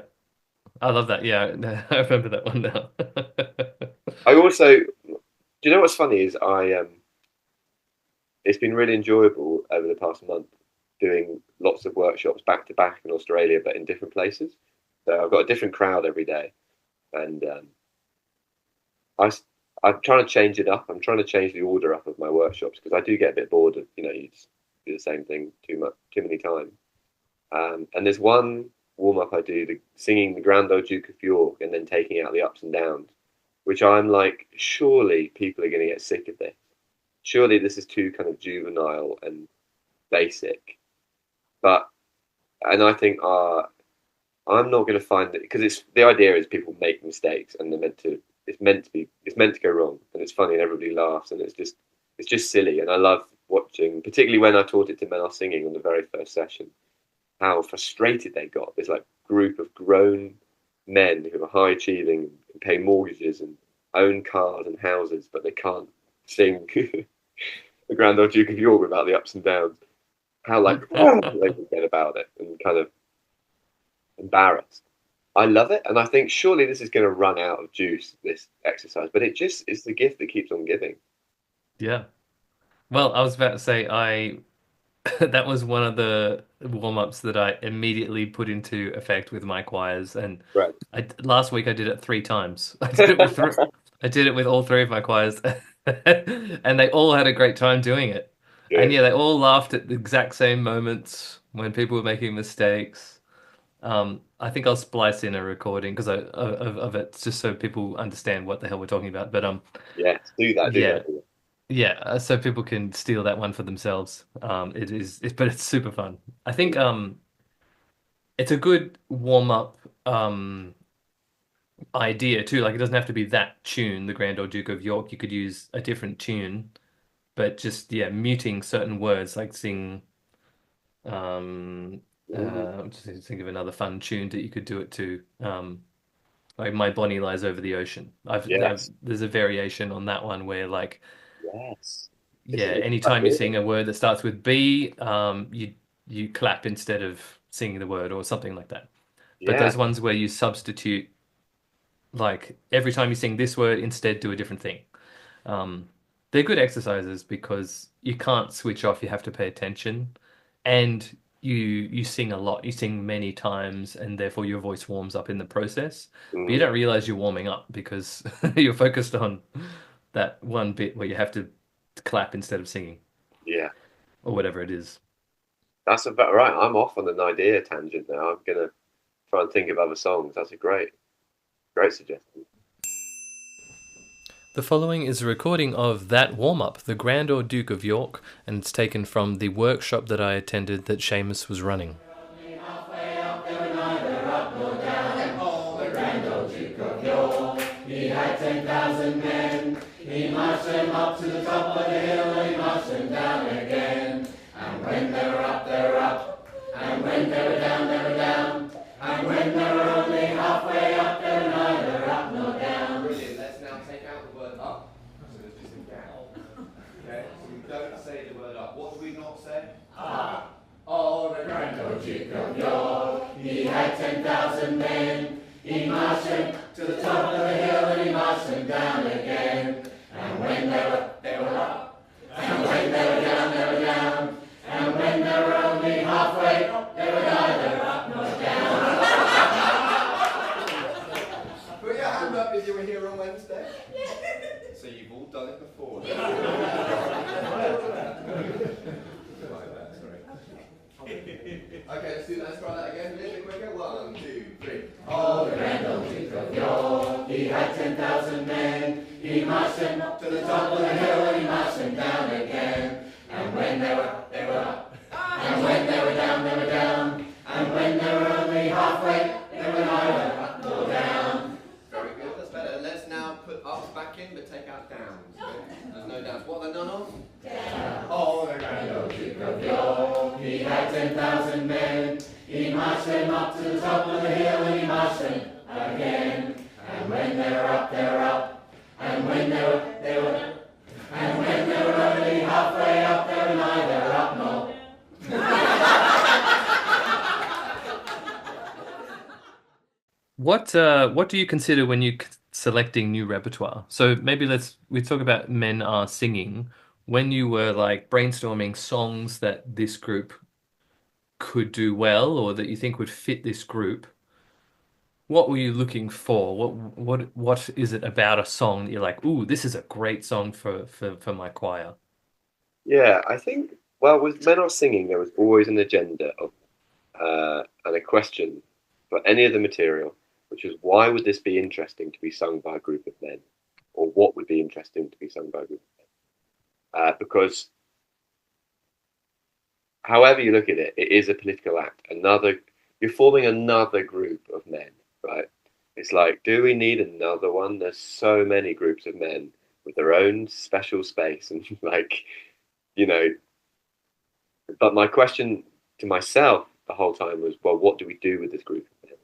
I love that. Yeah, I remember that one now. I also, do you know what's funny is it's been really enjoyable over the past month doing lots of workshops back to back in Australia, but in different places. So I've got a different crowd every day, and I'm trying to change it up. I'm trying to change the order up of my workshops because I do get a bit bored of, you just do the same thing too many times. And there's one warm up I do, singing the Grand Old Duke of York and then taking out the ups and downs, which I'm like, surely people are going to get sick of this. Surely this is too kind of juvenile and basic. And I think I'm not going to find it, because the idea is people make mistakes and it's meant to go wrong, and it's funny and everybody laughs, and it's just silly. And I love watching, particularly when I taught it to Men Are Singing on the very first session, how frustrated they got. This like group of grown men who are high achieving and pay mortgages and own cars and houses, but they can't sing the Grand Old Duke of York without the ups and downs. How like they forget about it and kind of embarrassed. I love it, and I think surely this is going to run out of juice, this exercise, but it just is the gift that keeps on giving. Yeah. Well, I was about to say that was one of the warm-ups that I immediately put into effect with my choirs, and Right. Last week I did it 3 times. I did it with all 3 of my choirs, and they all had a great time doing it. Good. And yeah, they all laughed at the exact same moments when people were making mistakes. I think I'll splice in a recording because of it, just so people understand what the hell we're talking about. But yeah, do that. Yeah, so people can steal that one for themselves. But it's super fun. I think it's a good warm up idea too. Like, it doesn't have to be that tune, the Grand Old Duke of York. You could use a different tune, but just muting certain words, like sing. I'm just think of another fun tune that you could do it to. Like My Bonnie Lies Over the Ocean. There's a variation on that one where like. Yes. Anytime you sing a word that starts with B, you clap instead of singing the word or something like that. But those ones where you substitute, like every time you sing this word, instead do a different thing. They're good exercises because you can't switch off. You have to pay attention, and you sing a lot. You sing many times, and therefore your voice warms up in the process. But you don't realize you're warming up because you're focused on that one bit where you have to clap instead of singing. Yeah. Or whatever it is. That's about right. I'm off on an idea tangent now. I'm going to try and think of other songs. That's a great suggestion. The following is a recording of that warm-up, the Grand Old Duke of York, and it's taken from the workshop that I attended that Seamas was running. He had 10,000 men. He marched them up to the top of the hill, and he marched them down again. And when they were up, they were up. And when they were down, they were down. And when they were only halfway up, they were neither up nor down. Brilliant. Let's now take out the word up. So there's just a down. Okay, so we don't say the word up. What do we not say? Up. Oh, the Grand Old Duke of York. He had 10,000 men. He marched them to the top of the hill, and he marched them down again. And when they were up. And when they were down, they were down. And when they were only halfway up, they were neither up nor down. Put your hand up if you were here on Wednesday. So you've all done it before. Okay, let's try that again. A little bit quicker. 1, 2, 3. Oh, the Grand Old Duke of York, he had 10,000 men. He marched them up to the top of the hill, and he marched them down again. And when they were up, they were up. And when they were down, they were down. And when they were only halfway, they were neither up nor down. Very good, that's better. Let's now put ups back in, but take out downs. Okay? There's no downs. What are there none of? Down. Oh, the Grand Old Duke of York, he had 10,000 men. He marched them up to the top of the hill, and he marched them again. And when they were up, they were up. And when they were only halfway up, they were neither up nor. What do you consider when you selecting new repertoire? So maybe we talk about Men Are Singing. When you were like brainstorming songs that this group could do well or that you think would fit this group, what were you looking for? What is it about a song that you're like, ooh, this is a great song for my choir? Yeah, I think, well, with Men Are Singing, there was always an agenda of and a question for any of the material, which is why would this be interesting to be sung by a group of men? Or what would be interesting to be sung by a group of men? Because however you look at it, it is a political act. You're forming another group of men, right? It's like, do we need another one? There's so many groups of men with their own special space and like, you know, but my question to myself the whole time was, well, what do we do with this group of men?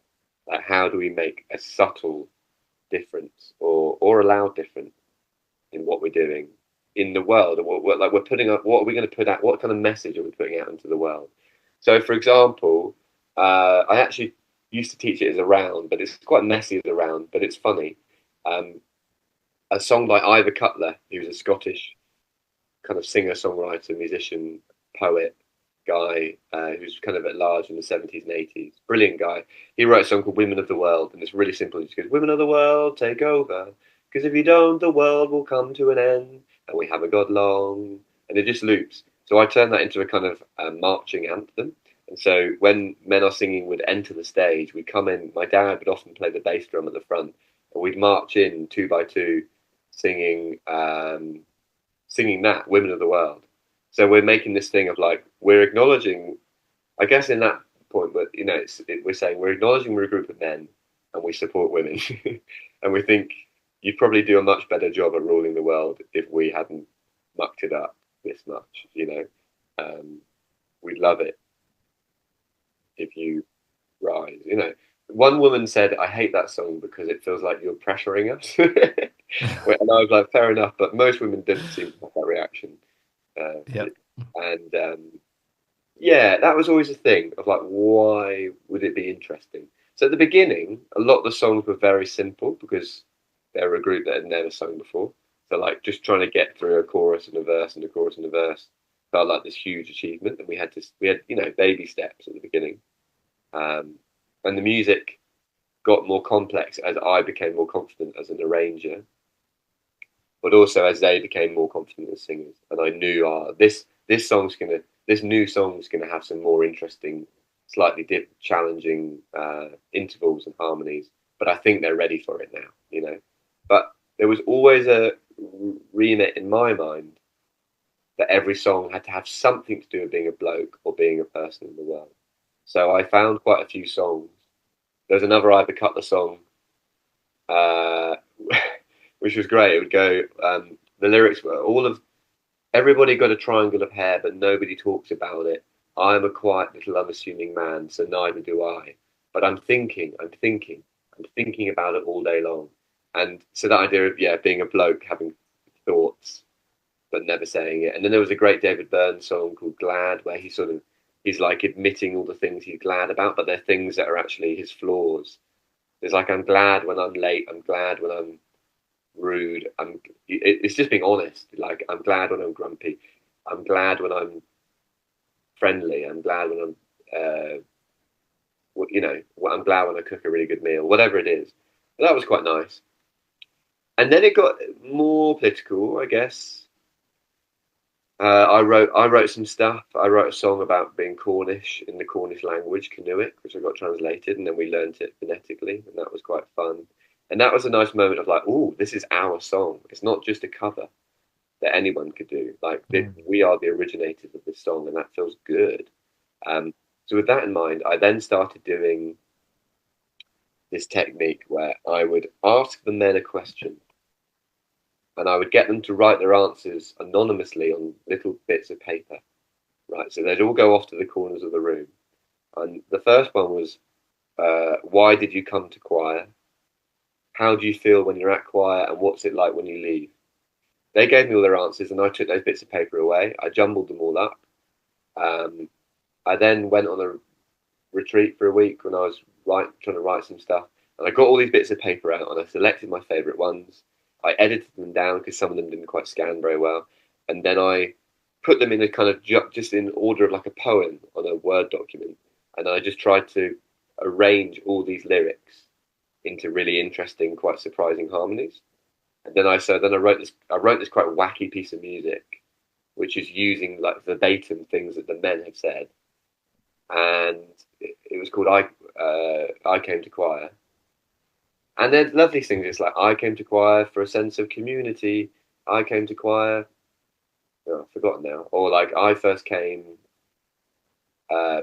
Like, how do we make a subtle difference or a loud difference in what we're doing in the world? Or like we're putting up, what are we going to put out? What kind of message are we putting out into the world? So, for example, I actually used to teach it as a round, but it's quite messy as a round, but it's funny. A song by Ivor Cutler, who's a Scottish kind of singer, songwriter, musician, poet guy who's kind of at large in the 70s and 80s. Brilliant guy. He wrote a song called Women of the World, and it's really simple. He just goes, Women of the world, take over. Because if you don't, the world will come to an end, and we haven't got long. And it just loops. So I turned that into a kind of marching anthem. And so when Men Are Singing would enter the stage, we'd come in. My dad would often play the bass drum at the front, and we'd march in two by two, singing that Women of the World. So we're making this thing of like we're acknowledging, I guess, in that point, but we're saying we're acknowledging we're a group of men and we support women, and we think you'd probably do a much better job at ruling the world if we hadn't mucked it up this much. We'd love it if you rise. One woman said, "I hate that song because it feels like you're pressuring us," and I was like, "Fair enough," but most women didn't seem to have that reaction. Yeah. And yeah, that was always a thing of like, why would it be interesting? So at the beginning, a lot of the songs were very simple because they were a group that had never sung before. So like just trying to get through a chorus and a verse and a chorus and a verse felt like this huge achievement, and we had baby steps at the beginning, and the music got more complex as I became more confident as an arranger, but also as they became more confident as singers. And I knew this new song's gonna have some more interesting, slightly challenging intervals and harmonies. But I think they're ready for it now, But there was always a remit in my mind that every song had to have something to do with being a bloke or being a person in the world. So I found quite a few songs. There's another Ivor Cutler song, which was great. It would go, the lyrics were everybody got a triangle of hair, but nobody talks about it. I'm a quiet little unassuming man, so neither do I. But I'm thinking about it all day long. And so that idea of, being a bloke, having thoughts, but never saying it. And then there was a great David Byrne song called Glad, where he's like admitting all the things he's glad about, but they're things that are actually his flaws. There's like, I'm glad when I'm late, I'm glad when I'm rude. It's just being honest. Like, I'm glad when I'm grumpy. I'm glad when I'm friendly. I'm glad when I'm, I'm glad when I cook a really good meal, whatever it is. But that was quite nice. And then it got more political, I guess. I wrote some stuff. I wrote a song about being Cornish in the Cornish language, Canuic, which I got translated, and then we learnt it phonetically, and that was quite fun. And that was a nice moment of like, oh, this is our song. It's not just a cover that anyone could do. Like, we are the originators of this song, and that feels good. So with that in mind, I then started doing this technique where I would ask the men a question, and I would get them to write their answers anonymously on little bits of paper, right? So they'd all go off to the corners of the room. And the first one was, why did you come to choir? how do you feel when you're at choir, and what's it like when you leave? They gave me all their answers, and I took those bits of paper away. I jumbled them all up. Um, I then went on a retreat for a week when I was trying to write some stuff, and I got all these bits of paper out, and I selected my favourite ones. I edited them down because some of them didn't quite scan very well, and then I put them in a kind of just in order of like a poem on a Word document, and I just tried to arrange all these lyrics into really interesting, quite surprising harmonies. And then I wrote this. I wrote this quite wacky piece of music, which is using like verbatim things that the men have said, and it was called I Came to Choir. And there's lovely things. It's like I came to choir for a sense of community. I came to choir. Oh, I've forgotten now. Or like I first came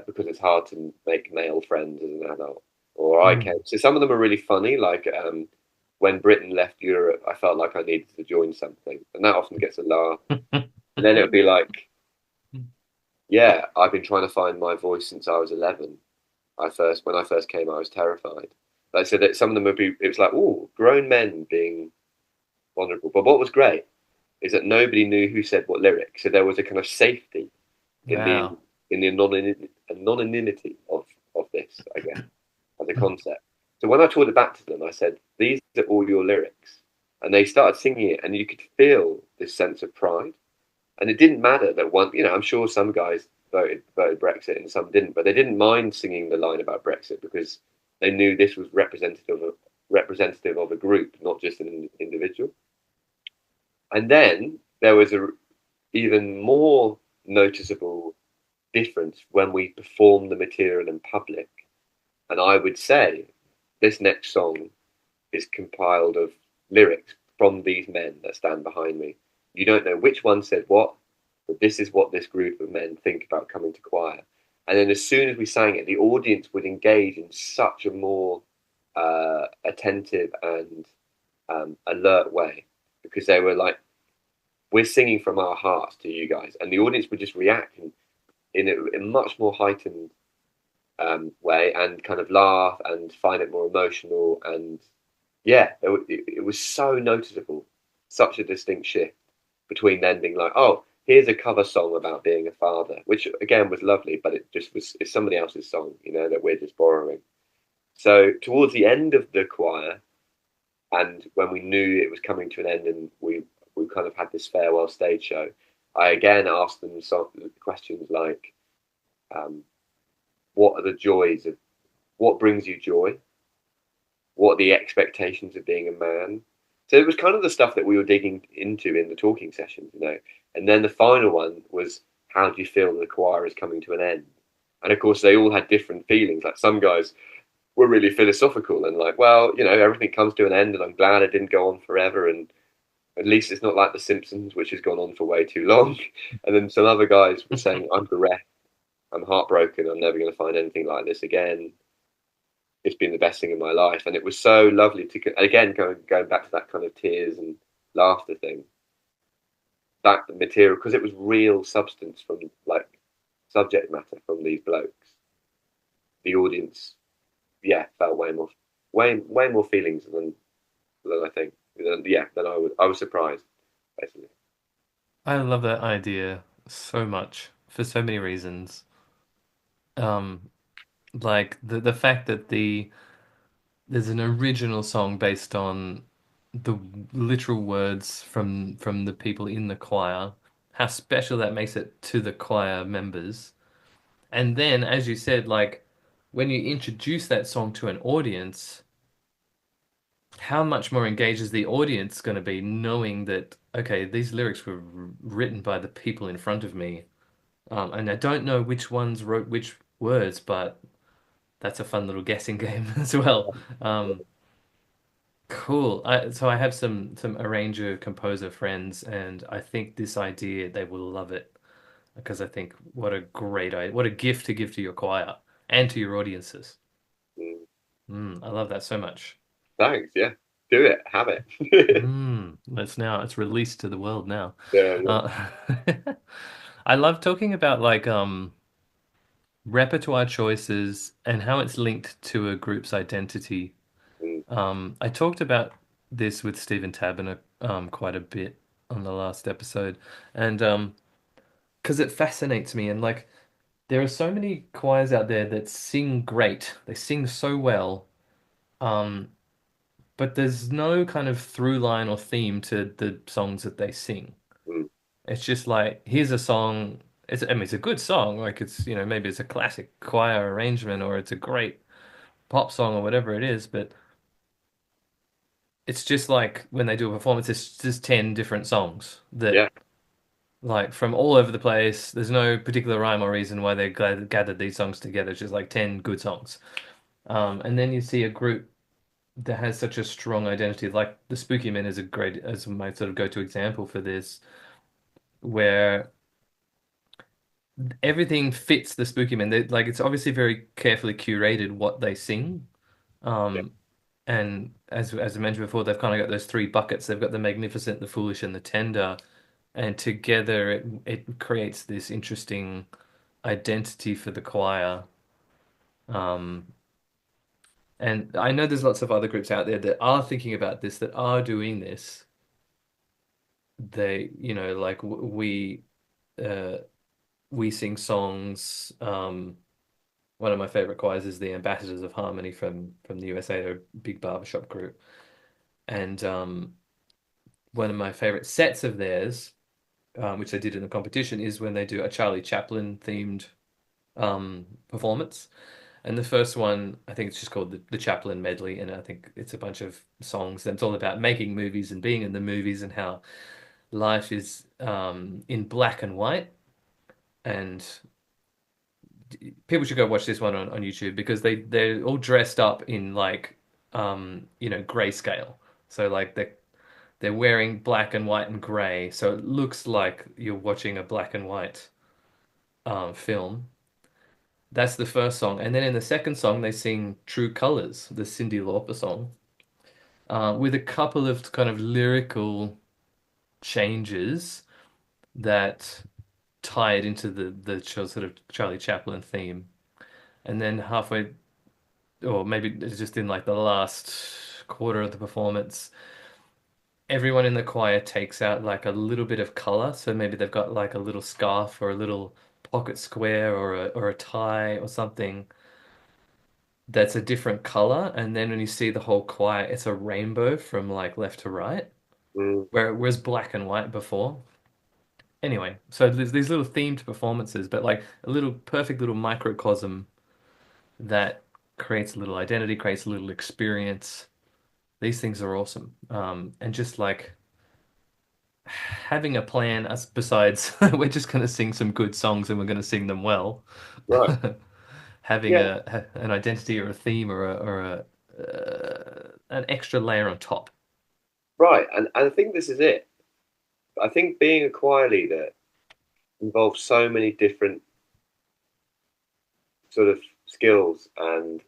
because it's hard to make male friends as an adult. Or I came. So some of them are really funny. Like when Britain left Europe, I felt like I needed to join something, and that often gets a laugh. And then it would be like, yeah, I've been trying to find my voice since I was 11. When I first came, I was terrified. Like, so that some of them would be, it was like, oh, grown men being vulnerable. But what was great is that nobody knew who said what lyric. So there was a kind of safety in Wow. the anonymity of this, I guess, as a concept. So when I taught it back to them, I said, these are all your lyrics. And they started singing it, and you could feel this sense of pride. And it didn't matter that one, I'm sure some guys voted Brexit and some didn't, but they didn't mind singing the line about Brexit because they knew this was representative of a group, not just an individual. And then there was a even more noticeable difference when we performed the material in public. And I would say this next song is compiled of lyrics from these men that stand behind me. You don't know which one said what, but this is what this group of men think about coming to choir. And then as soon as we sang it, the audience would engage in such a more attentive and alert way, because they were like, we're singing from our hearts to you guys. And the audience would just react in a much more heightened way, and kind of laugh and find it more emotional. And yeah, it was so noticeable, such a distinct shift between them being like, oh, here's a cover song about being a father, which again was lovely, but it's somebody else's song, that we're just borrowing. So towards the end of the choir, and when we knew it was coming to an end, and we kind of had this farewell stage show, I again asked them some questions like, what are the joys of, what brings you joy? What are the expectations of being a man? So it was kind of the stuff that we were digging into in the talking sessions, And then the final one was, how do you feel the choir is coming to an end? And of course, they all had different feelings. Like some guys were really philosophical and like, well, everything comes to an end, and I'm glad it didn't go on forever. And at least it's not like The Simpsons, which has gone on for way too long. And then some other guys were saying, I'm bereft, I'm heartbroken, I'm never going to find anything like this again. It's been the best thing in my life. And it was so lovely to, again, going back to that kind of tears and laughter thing, that material, because it was real substance from like subject matter from these blokes. The audience, yeah, felt way more feelings than I think. Than I was surprised, basically. I love that idea so much for so many reasons. Um, like the fact that there's an original song based on the literal words from the people in the choir, how special that makes it to the choir members. And then, as you said, like when you introduce that song to an audience, how much more engaged is the audience going to be knowing that, okay, these lyrics were written by the people in front of me. And I don't know which ones wrote which words, but that's a fun little guessing game as well. Cool. So I have some arranger composer friends, and I think this idea they will love it because I think what a great idea, what a gift to give to your choir and to your audiences. Mm. I love that so much. Thanks. Yeah, do it. Have it. It's released to the world now. Yeah, yeah. Uh, I love talking about like repertoire choices and how it's linked to a group's identity. Mm. I talked about this with Stephen Taberner quite a bit on the last episode, and because it fascinates me, and like there are so many choirs out there that sing great, they sing so well, um, but there's no kind of through line or theme to the songs that they sing. Mm. It's just like here's a song. I mean, it's a good song. Like it's maybe it's a classic choir arrangement or it's a great pop song or whatever it is, but it's just like when they do a performance, it's just 10 different songs that Yeah. like from all over the place. There's no particular rhyme or reason why they gathered these songs together. It's just like 10 good songs. And then you see a group that has such a strong identity. Like the Spooky Men is a great, as my sort of go-to example for this, where everything fits the Spooky Men. Like it's obviously very carefully curated what they sing. Yeah. Um, and as I mentioned before, they've kind of got those three buckets. They've got the magnificent, the foolish, and the tender, and together it creates this interesting identity for the choir. Um, and I know there's lots of other groups out there that are thinking about this, that are doing this. They, like uh, we sing songs. One of my favorite choirs is the Ambassadors of Harmony from the USA. They're a big barbershop group, and one of my favorite sets of theirs, which they did in the competition, is when they do a Charlie Chaplin themed performance. And the first one, I think it's just called the Chaplin Medley, and I think it's a bunch of songs. And it's all about making movies and being in the movies and how life is in black and white. And people should go watch this one on YouTube because they're all dressed up in like grayscale. So like they're wearing black and white and gray, so it looks like you're watching a black and white film. That's the first song, and then in the second song they sing "True Colors," the Cyndi Lauper song, with a couple of kind of lyrical changes that tie it into the sort of Charlie Chaplin theme. And then halfway, or maybe it's just in like the last quarter of the performance, everyone in the choir takes out like a little bit of color. So maybe they've got like a little scarf or a little pocket square or a tie or something that's a different color. And then when you see the whole choir, it's a rainbow from like left to right, Mm. where it was black and white before. Anyway, so there's these little themed performances, but like a little perfect little microcosm that creates a little identity, creates a little experience. These things are awesome. And just like having a plan as besides we're just going to sing some good songs and we're going to sing them well. Right. Having Yeah. an identity or a theme or an extra layer on top. Right. And I think this is it. I think being a choir leader involves so many different sort of skills and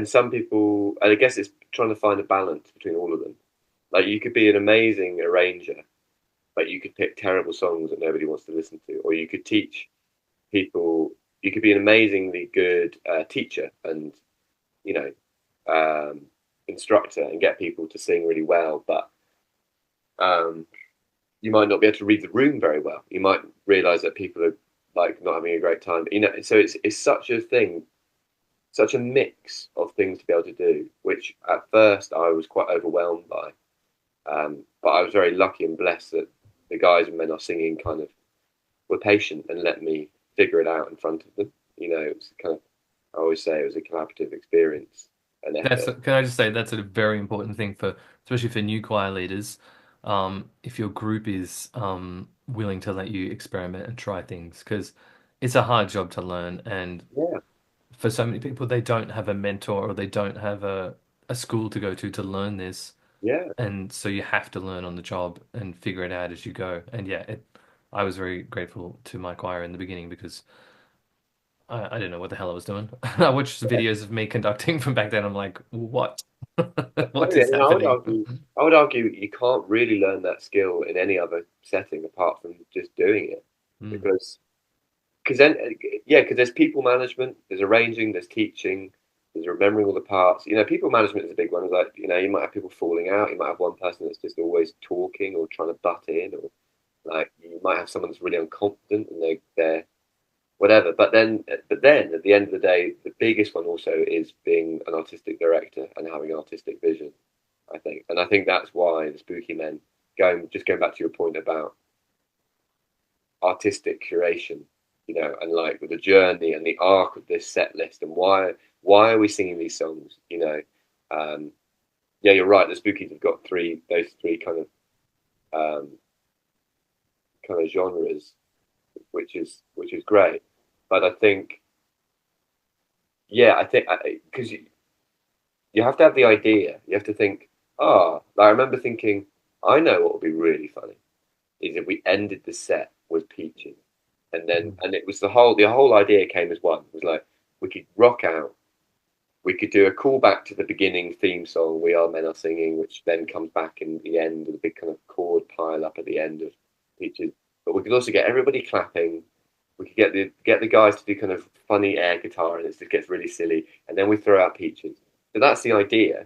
some people, and I guess it's trying to find a balance between all of them. Like you could be an amazing arranger, but you could pick terrible songs that nobody wants to listen to, or you could teach people. You could be an amazingly good teacher and you know instructor and get people to sing really well, but um, you might not be able to read the room very well. You might realize that people are like not having a great time. So it's such a thing, such a mix of things to be able to do, which at first I was quite overwhelmed by. But I was very lucky and blessed that the guys and men are singing kind of were patient and let me figure it out in front of them. It was kind of, I always say it was a collaborative experience and effort. Can I just say that's a very important thing for, especially for new choir leaders. If your group is willing to let you experiment and try things, because it's a hard job to learn, and Yeah, for so many people, they don't have a mentor or they don't have a school to go to learn this, yeah, and so you have to learn on the job and figure it out as you go. And yeah, I was very grateful to my choir in the beginning because I didn't know what the hell I was doing. I watched videos of me conducting from back then. I'm like, what? What absolutely. is And happening? I would argue you can't really learn that skill in any other setting apart from just doing it, Mm. because then yeah, because there's people management, there's arranging, there's teaching, There's remembering all the parts. People management is a big one. It's like, you might have people falling out. You might have one person that's just always talking or trying to butt in, or like you might have someone that's really unconfident and they're whatever. But then at the end of the day, the biggest one also is being an artistic director and having artistic vision, I think. And I think that's why the Spooky Men, going back to your point about artistic curation, and like with the journey and the arc of this set list, and why are we singing these songs? Yeah, you're right. The Spookies have got those three kind of genres, which is great. But I think, yeah, I think because you have to have the idea. You have to think. I remember thinking, I know what would be really funny is if we ended the set with Peaches, and it was the whole idea came as one. It was like we could rock out. We could do a callback to the beginning theme song, "We Are Men Are Singing," which then comes back in the end with a big kind of chord pile up at the end of Peaches. But we could also get everybody clapping. We could get the guys to do kind of funny air guitar, and it just gets really silly. And then we throw out Peaches. So that's the idea,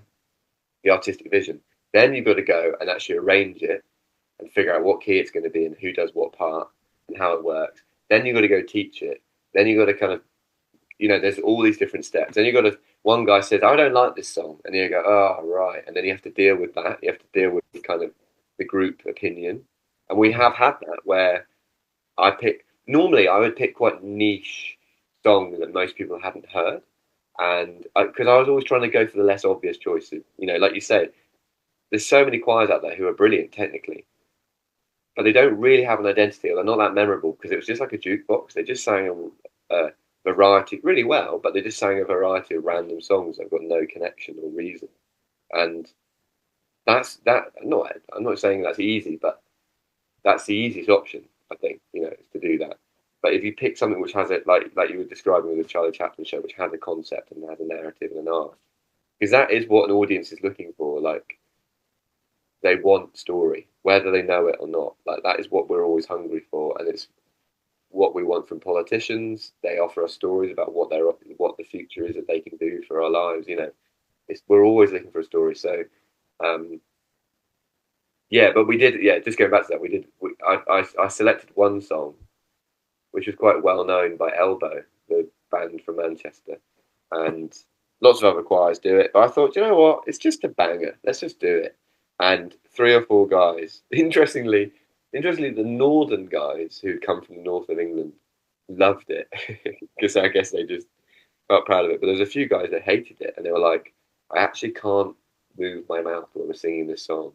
the artistic vision. Then you've got to go and actually arrange it and figure out what key it's going to be and who does what part and how it works. Then you've got to go teach it. Then you've got to kind of, there's all these different steps. Then you've got to, one guy says, I don't like this song. And then you go, oh, right. And then you have to deal with that. You have to deal with kind of the group opinion. And we have had that where normally I would pick quite niche songs that most people hadn't heard. And because I was always trying to go for the less obvious choices. Like you said, there's so many choirs out there who are brilliant technically, but they don't really have an identity, or they're not that memorable because it was just like a jukebox. They just sang a variety really well, but they just sang a variety of random songs that have got no connection or reason. And that's that. I'm not saying that's easy, but that's the easiest option, I think, is to do that. But if you pick something which has it, like you were describing with the Charlie Chaplin show, which has a concept and has a narrative and an arc, because that is what an audience is looking for. Like, they want story, whether they know it or not. Like, that is what we're always hungry for, and it's what we want from politicians. They offer us stories about what the future is that they can do for our lives. We're always looking for a story. So, yeah, but we did. Yeah, just going back to that, we did. I selected one song, which was quite well known by Elbow, the band from Manchester, and lots of other choirs do it. But I thought, you know what? It's just a banger. Let's just do it. And 3 or 4 guys, interestingly, the northern guys who come from the north of England loved it because I guess they just felt proud of it. But there's a few guys that hated it, and they were like, I actually can't move my mouth when we're singing this song.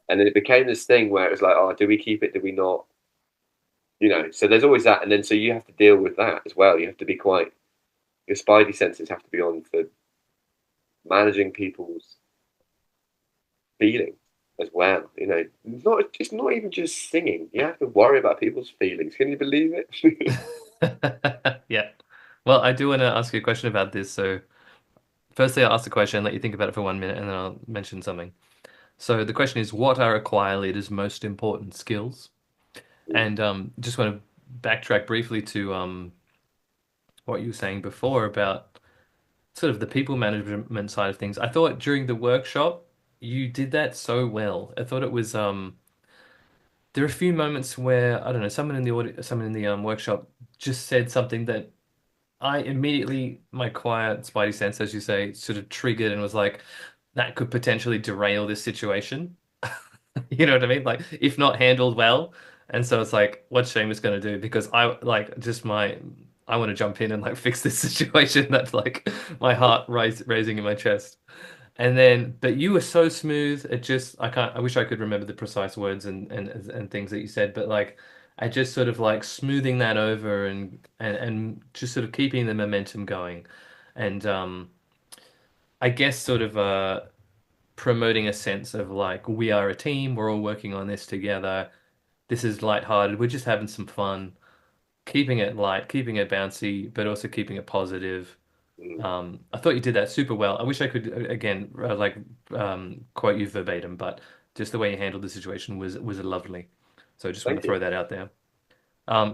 And then it became this thing where it was like, oh, do we keep it? Do we not? So there's always that. And then so you have to deal with that as well. You have to be your spidey senses have to be on for managing people's feelings as well. It's not even just singing. You have to worry about people's feelings. Can you believe it? Yeah. Well, I do want to ask you a question about this. So firstly, I'll ask the question, let you think about it for 1 minute, and then I'll mention something. So the question is, what are a choir leader's most important skills? And just want to backtrack briefly to what you were saying before about sort of the people management side of things. I thought during the workshop you did that so well. I thought it was there are a few moments where I don't know, someone in the workshop just said something that I immediately, my quiet spidey sense, as you say, sort of triggered and was like, that could potentially derail this situation. You know what I mean? Like, if not handled well. And so it's like, what's Seamus going to do? Because I want to jump in and like fix this situation. That's like my heart raising in my chest. But you were so smooth. I wish I could remember the precise words and things that you said, but like, I just sort of like smoothing that over and just sort of keeping the momentum going. And, I guess sort of, promoting a sense of like, we are a team, we're all working on this together. This is lighthearted, we're just having some fun, keeping it light, keeping it bouncy, but also keeping it positive. it? I thought you did that super well. I wish I could again quote you verbatim, but just the way you handled the situation was lovely. So I just want to throw that out there.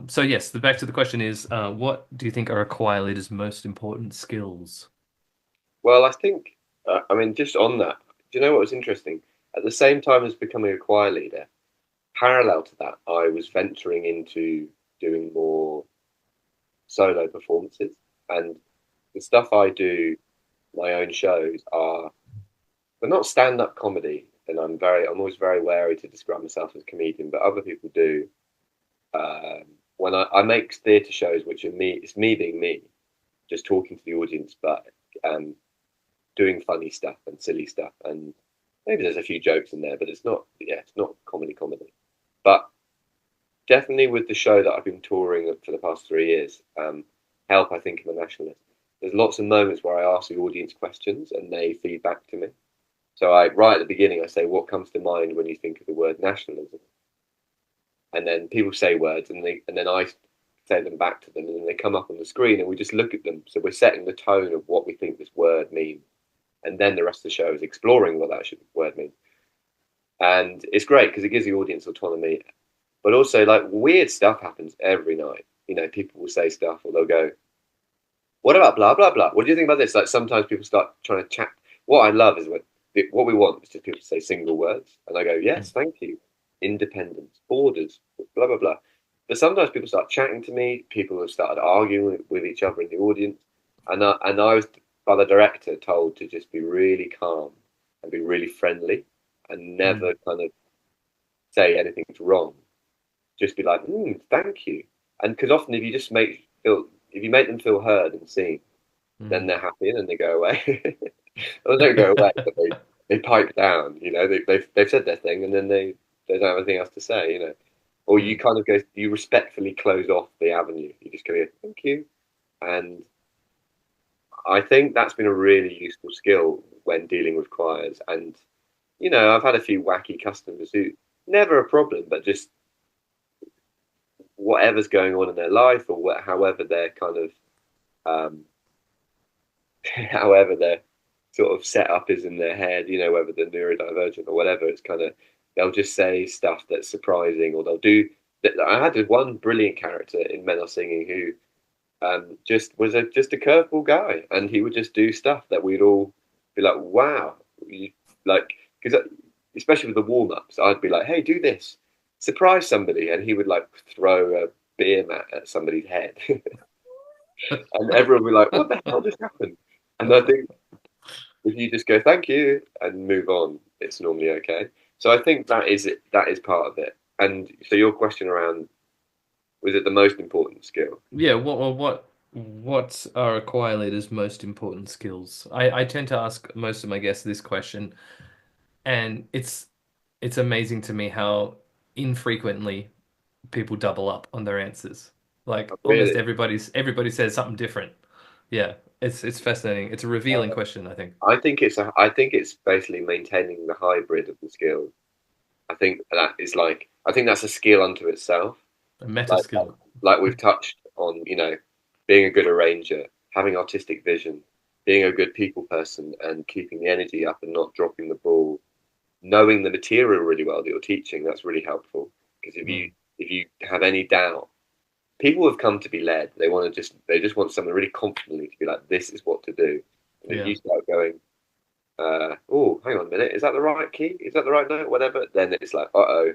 So yes, back to the question is, what do you think are a choir leader's most important skills? Well, I think, I mean, just on that, do you know what was interesting? At the same time as becoming a choir leader, parallel to that, I was venturing into doing more solo performances. And the stuff I do, my own shows, are, they're not stand-up comedy. And I'm always very wary to describe myself as a comedian, but other people do. When I make theatre shows, which are me, it's me being me, just talking to the audience, but um, doing funny stuff and silly stuff, and maybe there's a few jokes in there, but it's not, yeah, it's not comedy. But definitely with the show that I've been touring for the past 3 years, Help, I think, I'm a nationalist. There's lots of moments where I ask the audience questions and they feed back to me. So right at the beginning, I say, "What comes to mind when you think of the word nationalism?" And then people say words, and then I say them back to them, and then they come up on the screen, and we just look at them. So we're setting the tone of what we think this word means, and then the rest of the show is exploring what that word means. And it's great because it gives the audience autonomy, but also like weird stuff happens every night. You know, people will say stuff, or they'll go, "What about blah blah blah? What do you think about this?" Like sometimes people start trying to chat. What I love is what we want is just people to say single words, and I go, "Yes, thank you." Independence, borders, blah blah blah. But sometimes people start chatting to me. People have started arguing with each other in the audience, and I was by the director told to just be really calm and be really friendly and never kind of say anything's wrong. Just be like, "Thank you," and because often if you make them feel heard and seen, then they're happy and then they go away. Well, they don't go away, but they pipe down. You know, they've said their thing, and then they don't have anything else to say. You know, or you kind of you respectfully close off the avenue. You just go, "Thank you," and I think that's been a really useful skill when dealing with choirs. And you know, I've had a few wacky customers who never a problem, but just whatever's going on in their life, or however they're kind of um, however their sort of setup is in their head, you know, whether they're neurodivergent or whatever, it's kind of, they'll just say stuff that's surprising, or they'll do. I had this one brilliant character in Men Are Singing who just was just a curveball guy, and he would just do stuff that we'd all be like, "Wow," like, because especially with the warm ups, I'd be like, "Hey, do this, surprise somebody," and he would like throw a beer mat at somebody's head, and everyone would be like, "What the hell just happened?" And I think if you just go "thank you" and move on, it's normally okay. So I think that is it. That is part of it. And so your question around, was it the most important skill? Yeah, what are a choir leader's most important skills? I tend to ask most of my guests this question, and it's amazing to me how infrequently people double up on their answers. Like almost Really, everybody says something different. Yeah, it's fascinating. It's a revealing question, I think. I think it's basically maintaining the hybrid of the skills. I think that is like, I think that's a skill unto itself. A meta Like skill. like we've touched on, you know, being a good arranger, having artistic vision, being a good people person, and keeping the energy up and not dropping the ball, knowing the material really well that you're teaching. That's really helpful, because if you have any doubt, people have come to be led. They just want someone really confidently to be like, "This is what to do." And if Yeah. you start going, "Oh, hang on a minute, is that the right key? Is that the right note? Whatever," then it's like, "Uh-oh,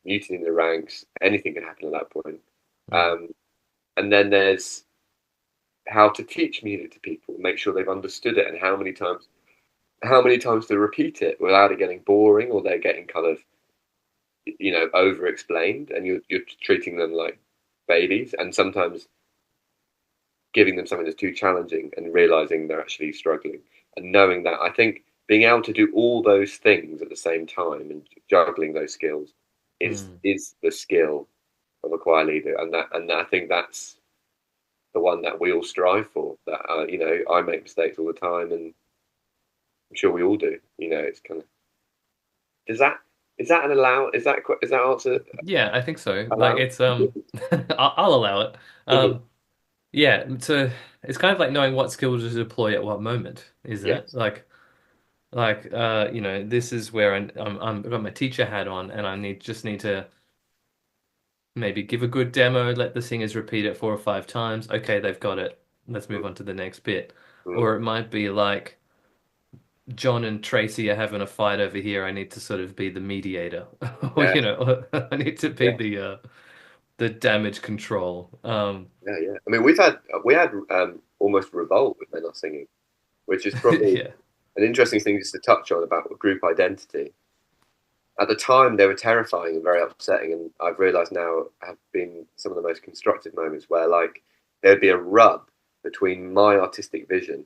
mutiny in the ranks." Anything can happen at that point. Mm. Um, and then there's how to teach music to people, make sure they've understood it, and how many times to repeat it without it getting boring, or they're getting kind of, you know, over explained, and you're treating them like babies, and sometimes giving them something that's too challenging and realizing they're actually struggling, and knowing that. I think being able to do all those things at the same time and juggling those skills is the skill of a choir leader, and I think that's the one that we all strive for. That you know, I make mistakes all the time, and I'm sure we all do. You know, it's kind of, does that is that an allow is that answer Yeah, I think so. Like allowed? it's I'll allow it. Yeah, so it's kind of like knowing what skills to deploy at what moment, isn't it? Yes. You know, this is where I've got my teacher hat on, and I just need to maybe give a good demo, let the singers repeat it 4 or 5 times. Okay, they've got it. Let's move on to the next bit. or it might be like John and Tracy are having a fight over here. I need to sort of be the mediator, or Yeah, I need to be yeah, the damage control. yeah. I mean, we had almost revolt with men not singing, which is probably Yeah. an interesting thing just to touch on about group identity. At the time, they were terrifying and very upsetting, and I've realised now have been some of the most constructive moments where like there'd be a rub between my artistic vision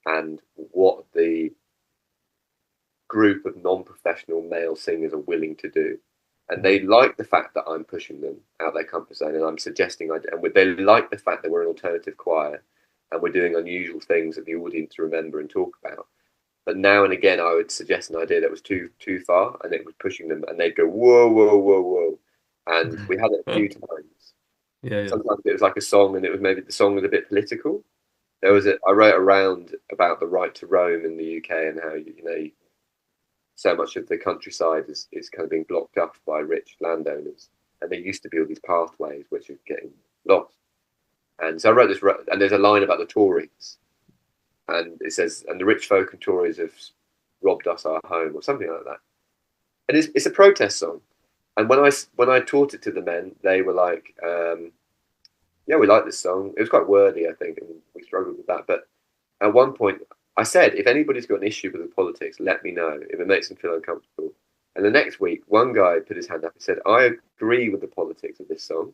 and what the group of non-professional male singers are willing to do. And they like the fact that I'm pushing them out their comfort zone and I'm suggesting and they like the fact that we're an alternative choir and we're doing unusual things that the audience remember and talk about. But now and again, I would suggest an idea that was too far, and it was pushing them, and they'd go whoa, whoa, whoa, whoa, and we had it a few times. Yeah, yeah. Sometimes it was like a song, and it was maybe the song was a bit political. I wrote around about the right to roam in the UK and how so much of the countryside is kind of being blocked up by rich landowners, and there used to be all these pathways which are getting lost. And so I wrote this, and there's a line about the Tories, and it says, "And the rich folk and Tories have robbed us our home," or something like that. And it's a protest song. And when I taught it to the men, they were like, "Yeah, we like this song." It was quite wordy, I think, and we struggled with that. But at one point, I said, "If anybody's got an issue with the politics, let me know if it makes them feel uncomfortable." And the next week, one guy put his hand up and said, "I agree with the politics of this song.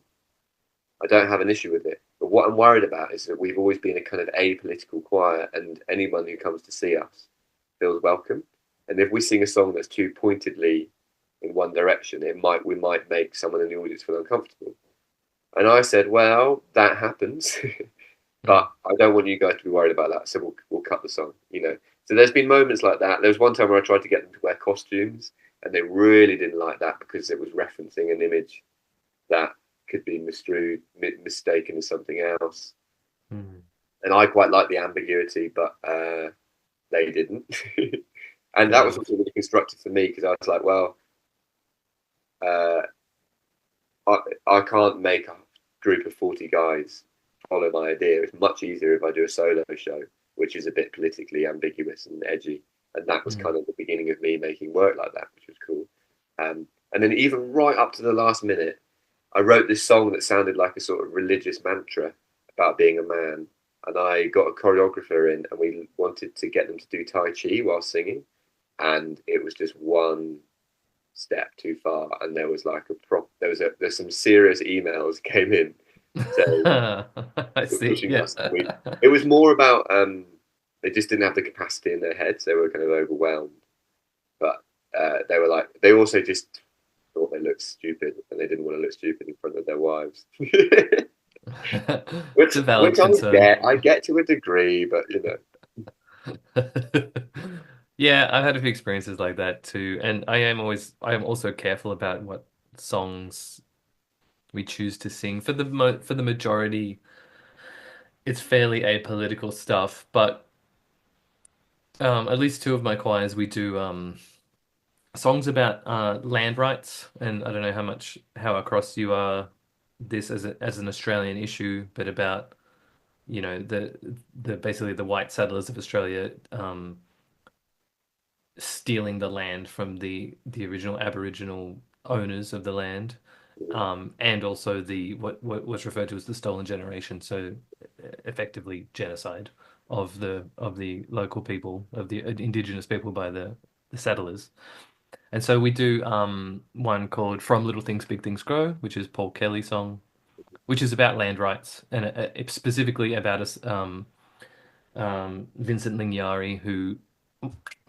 I don't have an issue with it. But what I'm worried about is that we've always been a kind of apolitical choir, and anyone who comes to see us feels welcome. And if we sing a song that's too pointedly in one direction, we might make someone in the audience feel uncomfortable." And I said, "Well, that happens, but I don't want you guys to be worried about that. So we'll cut the song, you know." So there's been moments like that. There was one time where I tried to get them to wear costumes, and they really didn't like that because it was referencing an image that could be mistaken as something else. And I quite like the ambiguity, but they didn't. And that Fair was enough. also really constructive for me because I was like, well, uh, I can't make a group of 40 guys follow my idea. It's much easier if I do a solo show, which is a bit politically ambiguous and edgy. And that was kind of the beginning of me making work like that, which was cool. And then even right up to the last minute, I wrote this song that sounded like a sort of religious mantra about being a man. And I got a choreographer in, and we wanted to get them to do Tai Chi while singing. And it was just one step too far. And there was like there's some serious emails came in. So I were see. pushing Yeah. us. It was more about they just didn't have the capacity in their heads. They were kind of overwhelmed. But they also just thought they looked stupid, and they didn't want to look stupid in front of their wives. It's which a valid which concern. I get to a degree, but you know. Yeah, I've had a few experiences like that too, and I am also careful about what songs we choose to sing. For the majority, it's fairly apolitical stuff, but at least two of my choirs we do songs about land rights, and I don't know how across you are this as an Australian issue, but about the basically the white settlers of Australia stealing the land from the original Aboriginal owners of the land, and also the what was referred to as the stolen generation, so effectively genocide of the local people, of the indigenous people by the settlers. And so we do one called "From Little Things Big Things Grow," which is Paul Kelly's song, which is about land rights, and specifically about us. Vincent Lingiari, who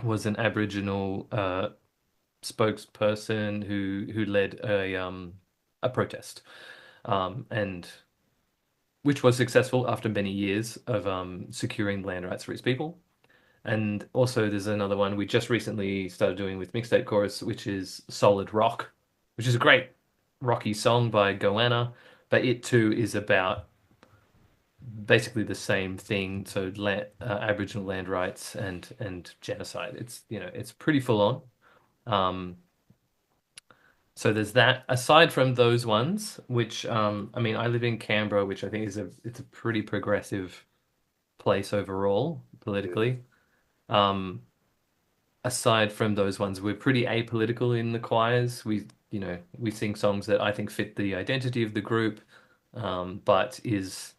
was an Aboriginal spokesperson who led a protest, and which was successful after many years of securing land rights for his people. And also, there's another one we just recently started doing with Mixtape Chorus, which is "Solid Rock," which is a great rocky song by Goanna, but it too is about basically the same thing. So Aboriginal land rights and genocide. It's pretty full on. Um, so there's that. Aside from those ones, which I mean, I live in Canberra, which I think it's a pretty progressive place overall politically. Um, Aside from those ones, we're pretty apolitical in the choirs. We sing songs that I think fit the identity of the group, but is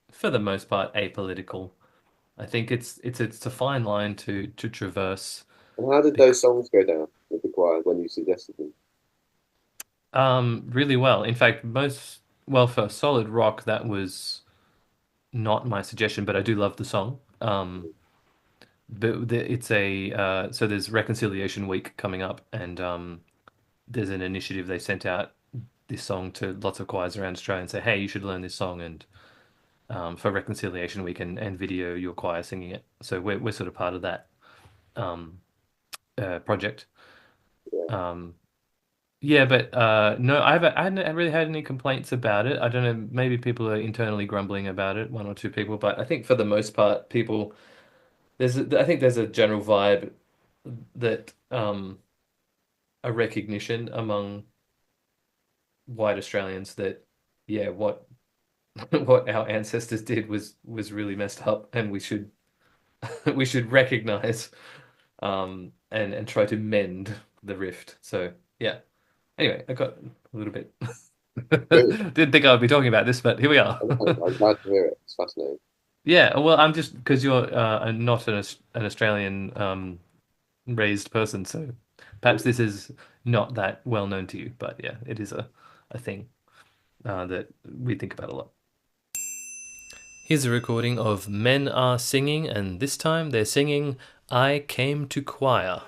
for the most part apolitical. I think it's a fine line to traverse. And how did those songs go down with the choir when you suggested them? Really well. In fact, for solid rock, that was not my suggestion, but I do love the song. But it's a so there's Reconciliation Week coming up, and there's an initiative they sent out this song to lots of choirs around Australia and say, hey, you should learn this song and for Reconciliation Week and video your choir singing it. So we're sort of part of that project. Yeah. Yeah, but no, I hadn't really had any complaints about it. I don't know, maybe people are internally grumbling about it, one or two people, but I think for the most part, I think there's a general vibe that a recognition among white Australians that yeah, what our ancestors did was really messed up, and we should we should recognize and try to mend the rift. So yeah. Anyway, I got a little bit Good. didn't think I would be talking about this, but here we are. I'm glad to hear it. It's fascinating. Yeah, well, I'm just because you're not an Australian raised person, so perhaps this is not that well known to you, but yeah, it is a thing that we think about a lot. Here's a recording of Men Are Singing, and this time they're singing I Came to Choir.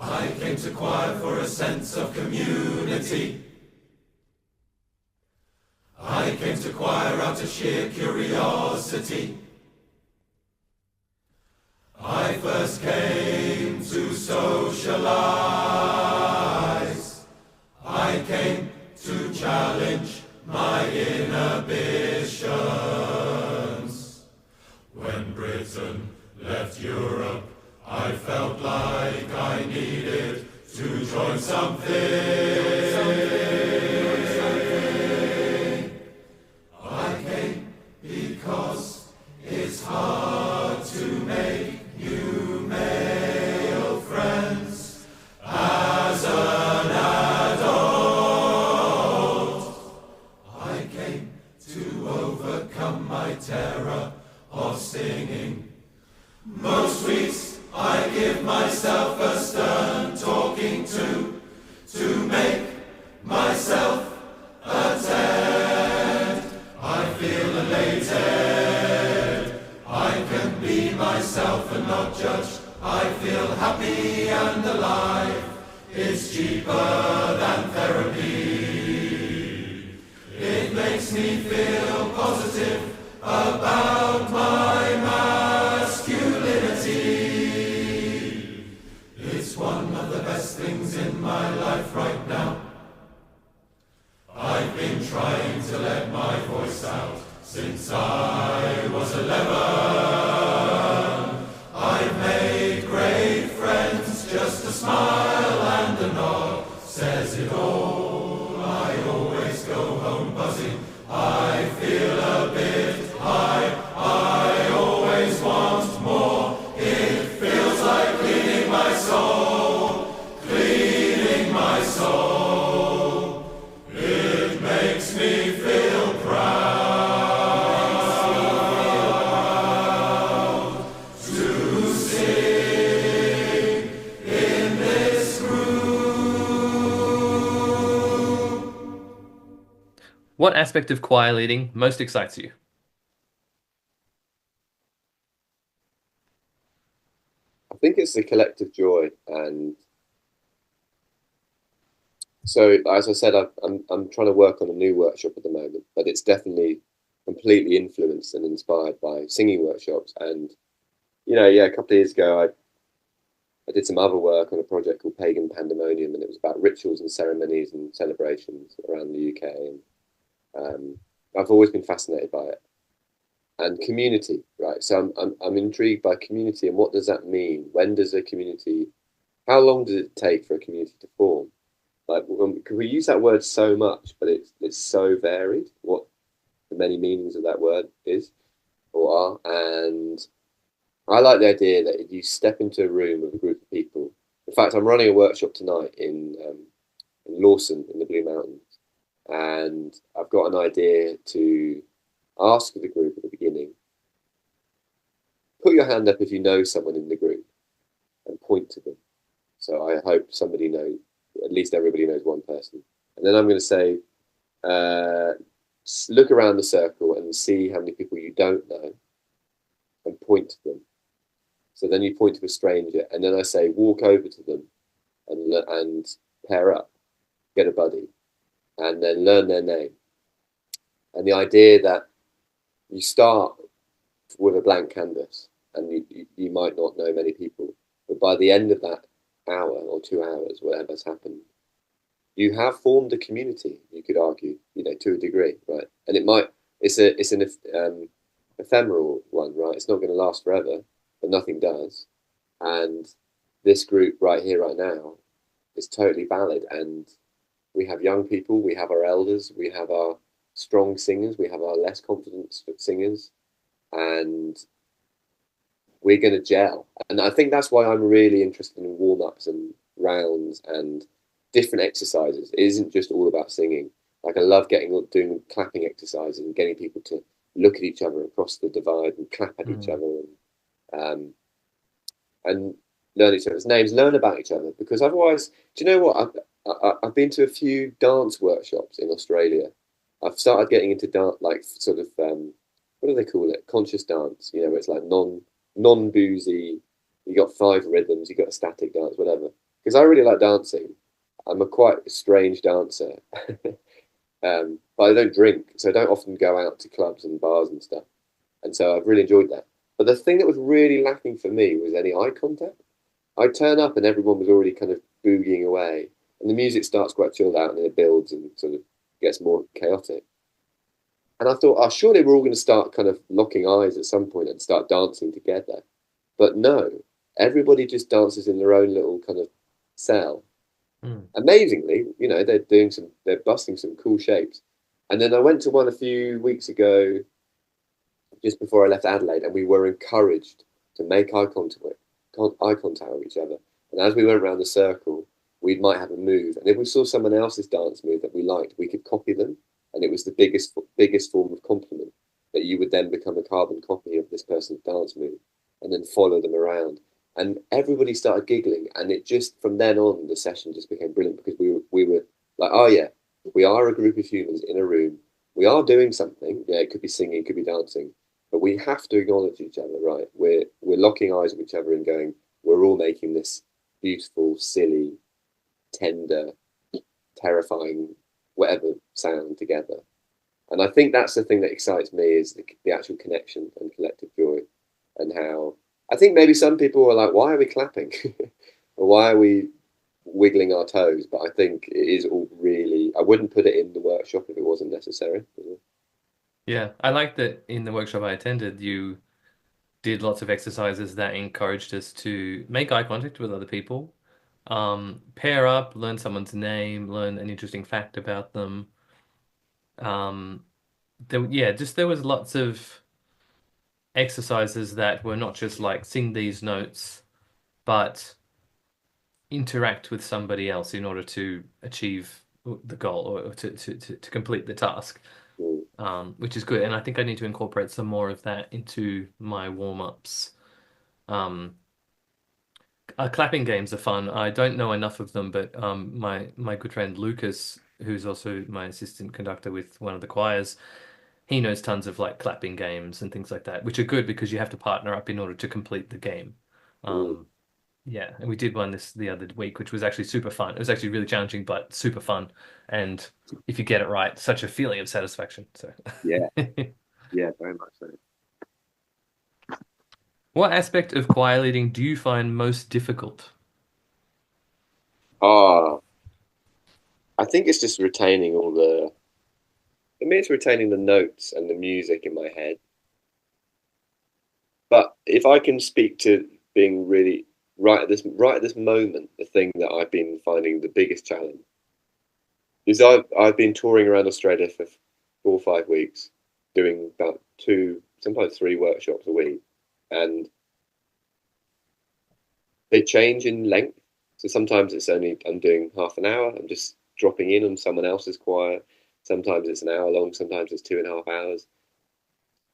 I came to choir for a sense of community. I came to choir out of sheer curiosity. I first came to socialize. I came to challenge my inhibitions. When Britain left Europe, I felt like I needed to join something. I came because it's hard to make new male friends as an adult. I came to overcome my terror of singing. Most weeks I give myself a stern talking to make myself attend. I feel elated, I can be myself and not judged. I feel happy and alive, it's cheaper than therapy. It makes me feel positive about my masculinity. It's one of the best things in my life right now. I've been trying to let my voice out since I was 11. I've made great friends, just a smile and a nod says it all. I always go home buzzing, I feel a bit high, I always want more. It feels like cleaning my soul, cleaning my soul. It makes me feel proud to sing in this group. What aspect of choir leading most excites you? I think it's the collective joy, and so as I said, I'm trying to work on a new workshop at the moment, but it's definitely completely influenced and inspired by singing workshops. And a couple of years ago, I did some other work on a project called Pagan Pandemonium, and it was about rituals and ceremonies and celebrations around the UK. And I've always been fascinated by it. And community, right? So I'm intrigued by community, and what does that mean? When does a community? How long does it take for a community to form? Like, we use that word so much, but it's so varied. many meanings of that word is or are. And I like the idea that if you step into a room with a group of people, in fact, I'm running a workshop tonight in Lawson in the Blue Mountains, and I've got an idea to ask the group at the beginning, put your hand up if you know someone in the group and point to them. So I hope somebody knows, at least everybody knows one person. And then I'm going to say, look around the circle and see how many people you don't know and point to them. So then you point to a stranger, and then I say, walk over to them and pair up, get a buddy, and then learn their name. And the idea that you start with a blank canvas, and you might not know many people, but by the end of that hour or 2 hours, whatever's happened, you have formed a community, you could argue, to a degree, right? And it's an ephemeral one, right? It's not going to last forever, but nothing does. And this group right here, right now, is totally valid. And we have young people, we have our elders, we have our strong singers, we have our less confident singers, and we're going to gel. And I think that's why I'm really interested in warm-ups and rounds and different exercises. It isn't just all about singing. Like, I love doing clapping exercises and getting people to look at each other across the divide and clap at each other, and learn each other's names, learn about each other. Because otherwise, do you know what? I've been to a few dance workshops in Australia. I've started getting into dance, like sort of what do they call it? Conscious dance. Where it's like non-boozy. You got 5 rhythms. You got a static dance, whatever. Because I really like dancing. I'm a quite strange dancer, but I don't drink, so I don't often go out to clubs and bars and stuff. And so I've really enjoyed that. But the thing that was really lacking for me was any eye contact. I'd turn up and everyone was already kind of boogieing away, and the music starts quite chilled out and then it builds and sort of gets more chaotic. And I thought, oh, surely we're all going to start kind of locking eyes at some point and start dancing together. But no, everybody just dances in their own little kind of cell. Amazingly, they're busting some cool shapes. And then I went to one a few weeks ago, just before I left Adelaide, and we were encouraged to make eye contact with each other. And as we went around the circle, we might have a move, and if we saw someone else's dance move that we liked, we could copy them, and it was the biggest form of compliment, that you would then become a carbon copy of this person's dance move, and then follow them around. And everybody started giggling, and it just, from then on, the session just became brilliant, because we were like, oh yeah, we are a group of humans in a room. We are doing something. Yeah, it could be singing, it could be dancing, but we have to acknowledge each other, right? We're locking eyes with each other and going, we're all making this beautiful, silly, tender, terrifying, whatever sound together. And I think that's the thing that excites me, is the actual connection and collective joy, and how I think maybe some people are like, why are we clapping? Or why are we wiggling our toes? But I think it is all really, I wouldn't put it in the workshop if it wasn't necessary. Yeah, I like that in the workshop I attended, you did lots of exercises that encouraged us to make eye contact with other people, pair up, learn someone's name, learn an interesting fact about them. There was lots of exercises that were not just like sing these notes, but interact with somebody else in order to achieve the goal, or to complete the task, which is good. And I think I need to incorporate some more of that into my warm-ups. Clapping games are fun. I don't know enough of them, but my good friend Lucas, who's also my assistant conductor with one of the choirs, he knows tons of like clapping games and things like that, which are good because you have to partner up in order to complete the game. Yeah, and we did one the other week, which was actually super fun. It was actually really challenging, but super fun. And if you get it right, such a feeling of satisfaction. So Yeah, yeah, very much so. What aspect of choir leading do you find most difficult? I think it's just retaining for me, it's retaining the notes and the music in my head. But if I can speak to being really right at this moment, the thing that I've been finding the biggest challenge is I've been touring around Australia for 4 or 5 weeks, doing about 2, sometimes 3 workshops a week, and they change in length. So sometimes it's only I'm doing half an hour. I'm just dropping in on someone else's choir. Sometimes it's an hour long. Sometimes it's 2.5 hours.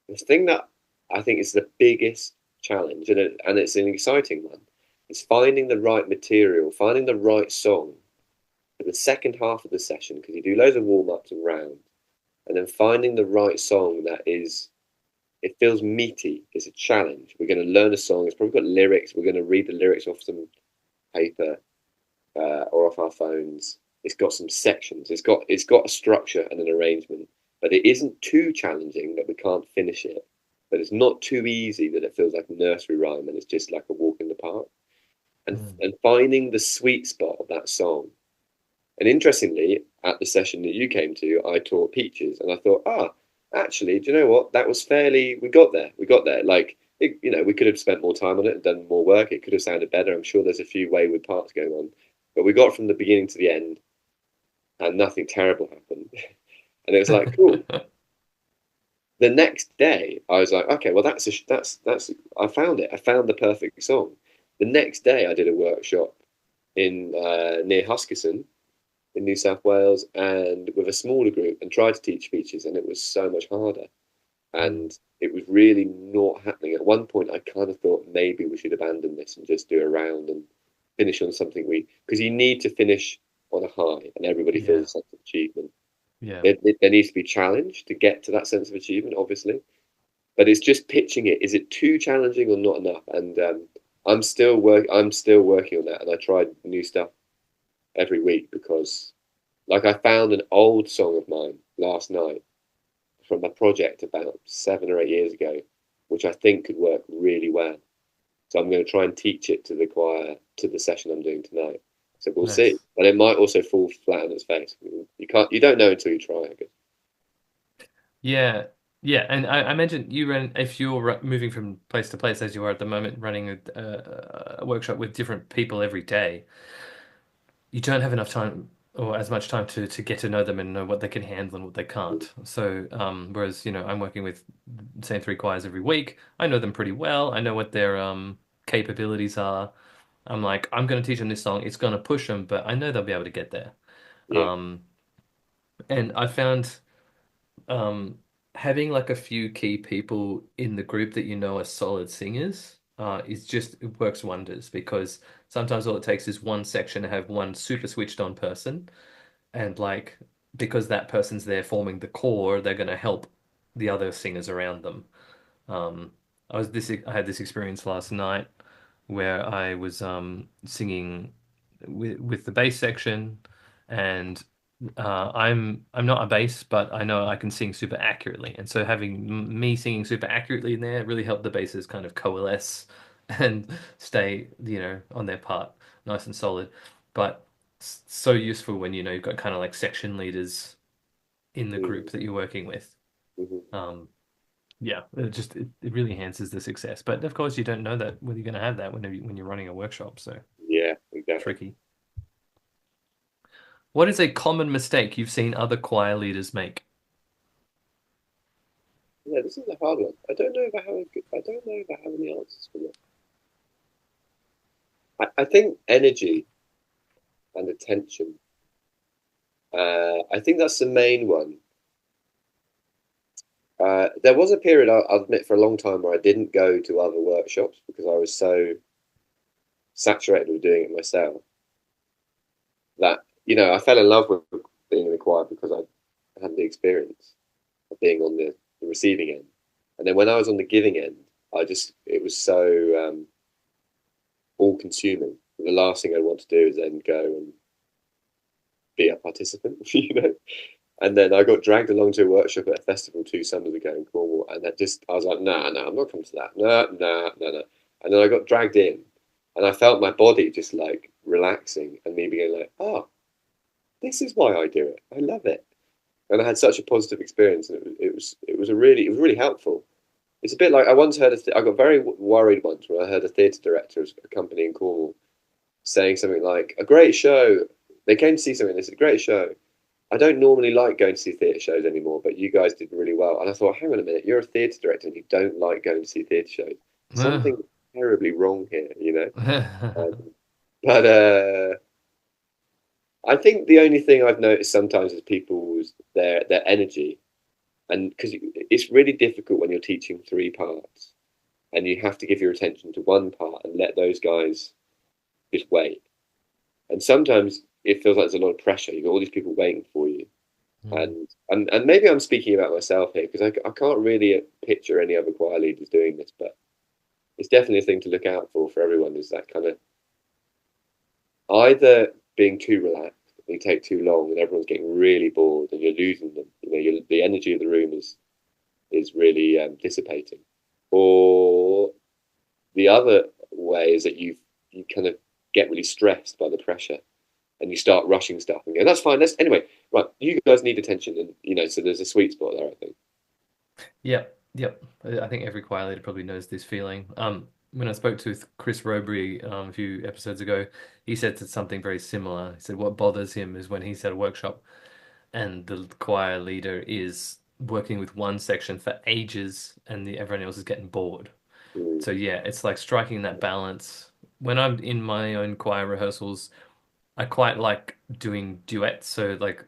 The thing that I think is the biggest challenge, and it's an exciting one, is finding the right material, finding the right song for the second half of the session, because you do loads of warm ups and rounds, and then finding the right song that is, it feels meaty. It's a challenge. We're going to learn a song. It's probably got lyrics. We're going to read the lyrics off some paper or off our phones. It's got some sections. It's got a structure and an arrangement, but it isn't too challenging that we can't finish it. But it's not too easy that it feels like a nursery rhyme and it's just like a walk in the park. And finding the sweet spot of that song. And interestingly, at the session that you came to, I taught Peaches, and I thought, actually, do you know what? That was fairly. We got there. Like, we could have spent more time on it and done more work. It could have sounded better. I'm sure there's a few wayward parts going on, but we got from the beginning to the end, and nothing terrible happened. And it was like, cool. The next day, I was like, okay, well, that's I found it. I found the perfect song. The next day, I did a workshop in near Huskisson in New South Wales, and with a smaller group, and tried to teach features, and it was so much harder. And it was really not happening. At one point, I kind of thought maybe we should abandon this and just do a round and finish on something because you need to finish on a high, and everybody feels a sense of achievement. Yeah. There needs to be challenge to get to that sense of achievement, obviously. But it's just pitching it. Is it too challenging or not enough? And I'm still working on that, and I tried new stuff every week because, like, I found an old song of mine last night from a project about 7 or 8 years ago, which I think could work really well. So I'm going to try and teach it to the choir, to the session I'm doing tonight. So we'll see. But it might also fall flat on its face. You don't know until you try, I guess. Yeah. Yeah, and I imagine if you're moving from place to place as you are at the moment, running a workshop with different people every day, you don't have enough time or as much time to get to know them and know what they can handle and what they can't. So, whereas, I'm working with the same 3 choirs every week, I know them pretty well. I know what their capabilities are. I'm like, I'm going to teach them this song. It's going to push them, but I know they'll be able to get there. Yeah. And I found having like a few key people in the group that are solid singers it works wonders, because sometimes all it takes is one section to have one super switched on person, and like, because that person's there forming the core, they're going to help the other singers around them. I had this experience last night where I was singing with the bass section, and I'm not a bass, but I know I can sing super accurately, and so having me singing super accurately in there really helped the basses kind of coalesce and stay on their part nice and solid. But so useful when you've got kind of like section leaders in the group that you're working with. Yeah, it really enhances the success. But of course, you don't know that whether you're going to have that when you're running a workshop. So yeah, exactly. Tricky. What is a common mistake you've seen other choir leaders make? Yeah, this is a hard one. I don't know if I have any answers for that. I think energy and attention. I think that's the main one. There was a period, I'll admit, for a long time where I didn't go to other workshops because I was so saturated with doing it myself that, I fell in love with being in the choir because I had the experience of being on the receiving end. And then when I was on the giving end, it was so all consuming. The last thing I want to do is then go and be a participant, And then I got dragged along to a workshop at a festival 2 summers ago in Cornwall, and I was like, no, I'm not coming to that. No. And then I got dragged in, and I felt my body just like relaxing, and me being like, oh, this is why I do it. I love it. And I had such a positive experience, and it was really helpful. It's a bit like I once heard I got very worried once when I heard a theatre director of a company in Cornwall saying something like, a great show. They came to see something, they said, great show. I don't normally like going to see theatre shows anymore, but you guys did really well. And I thought, hang on a minute, you're a theatre director and you don't like going to see theatre shows. Something terribly wrong here, you know? But I think the only thing I've noticed sometimes is people's their energy, and because it's really difficult when you're teaching three parts, and you have to give your attention to one part and let those guys just wait. And sometimes it feels like there's a lot of pressure. You've got all these people waiting for you, and maybe I'm speaking about myself here because I can't really picture any other choir leaders doing this, but it's definitely a thing to look out for everyone. Is that kind of either being too relaxed, and you take too long, and everyone's getting really bored, and you're losing them. You know, the energy of the room is really dissipating, or the other way is that you kind of get really stressed by the pressure, and you start rushing stuff and go, "That's fine. Let's anyway." Right, you guys need attention, and you know, so there's a sweet spot there, I think. Yep, yep. I think every choir leader probably knows this feeling. When I spoke to Chris Robury a few episodes ago, he said something very similar. He said what bothers him is when he's at a workshop and the choir leader is working with one section for ages and everyone else is getting bored. So yeah, it's like striking that balance. When I'm in my own choir rehearsals, I quite like doing duets. So like,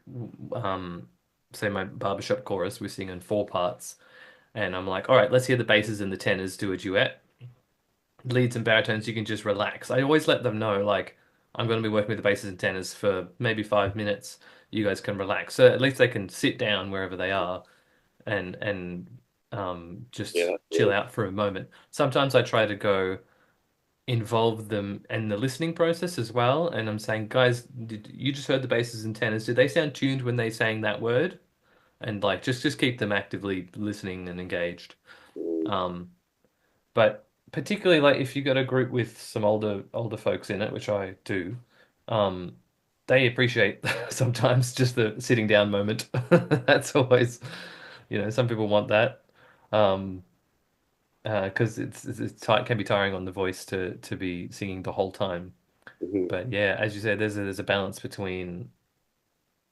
say my barbershop chorus, we sing in four parts, and I'm like, all right, let's hear the basses and the tenors do a duet. Leads and baritones, you can just relax. I always let them know, like, I'm going to be working with the basses and tenors for maybe 5 minutes. You guys can relax. So at least they can sit down wherever they are and just Yeah, chill out for a moment. Sometimes I try to go involve them in the listening process as well. And I'm saying, guys, you just heard the basses and tenors. Did they sound tuned when they sang that word? And like just keep them actively listening and engaged. Um, but particularly like if you got a group with some older folks in it, which I do, um, they appreciate sometimes just the sitting down moment. That's always, some people want that. Um, because can be tiring on the voice to be singing the whole time. mhm. But yeah, as you said, there's a balance between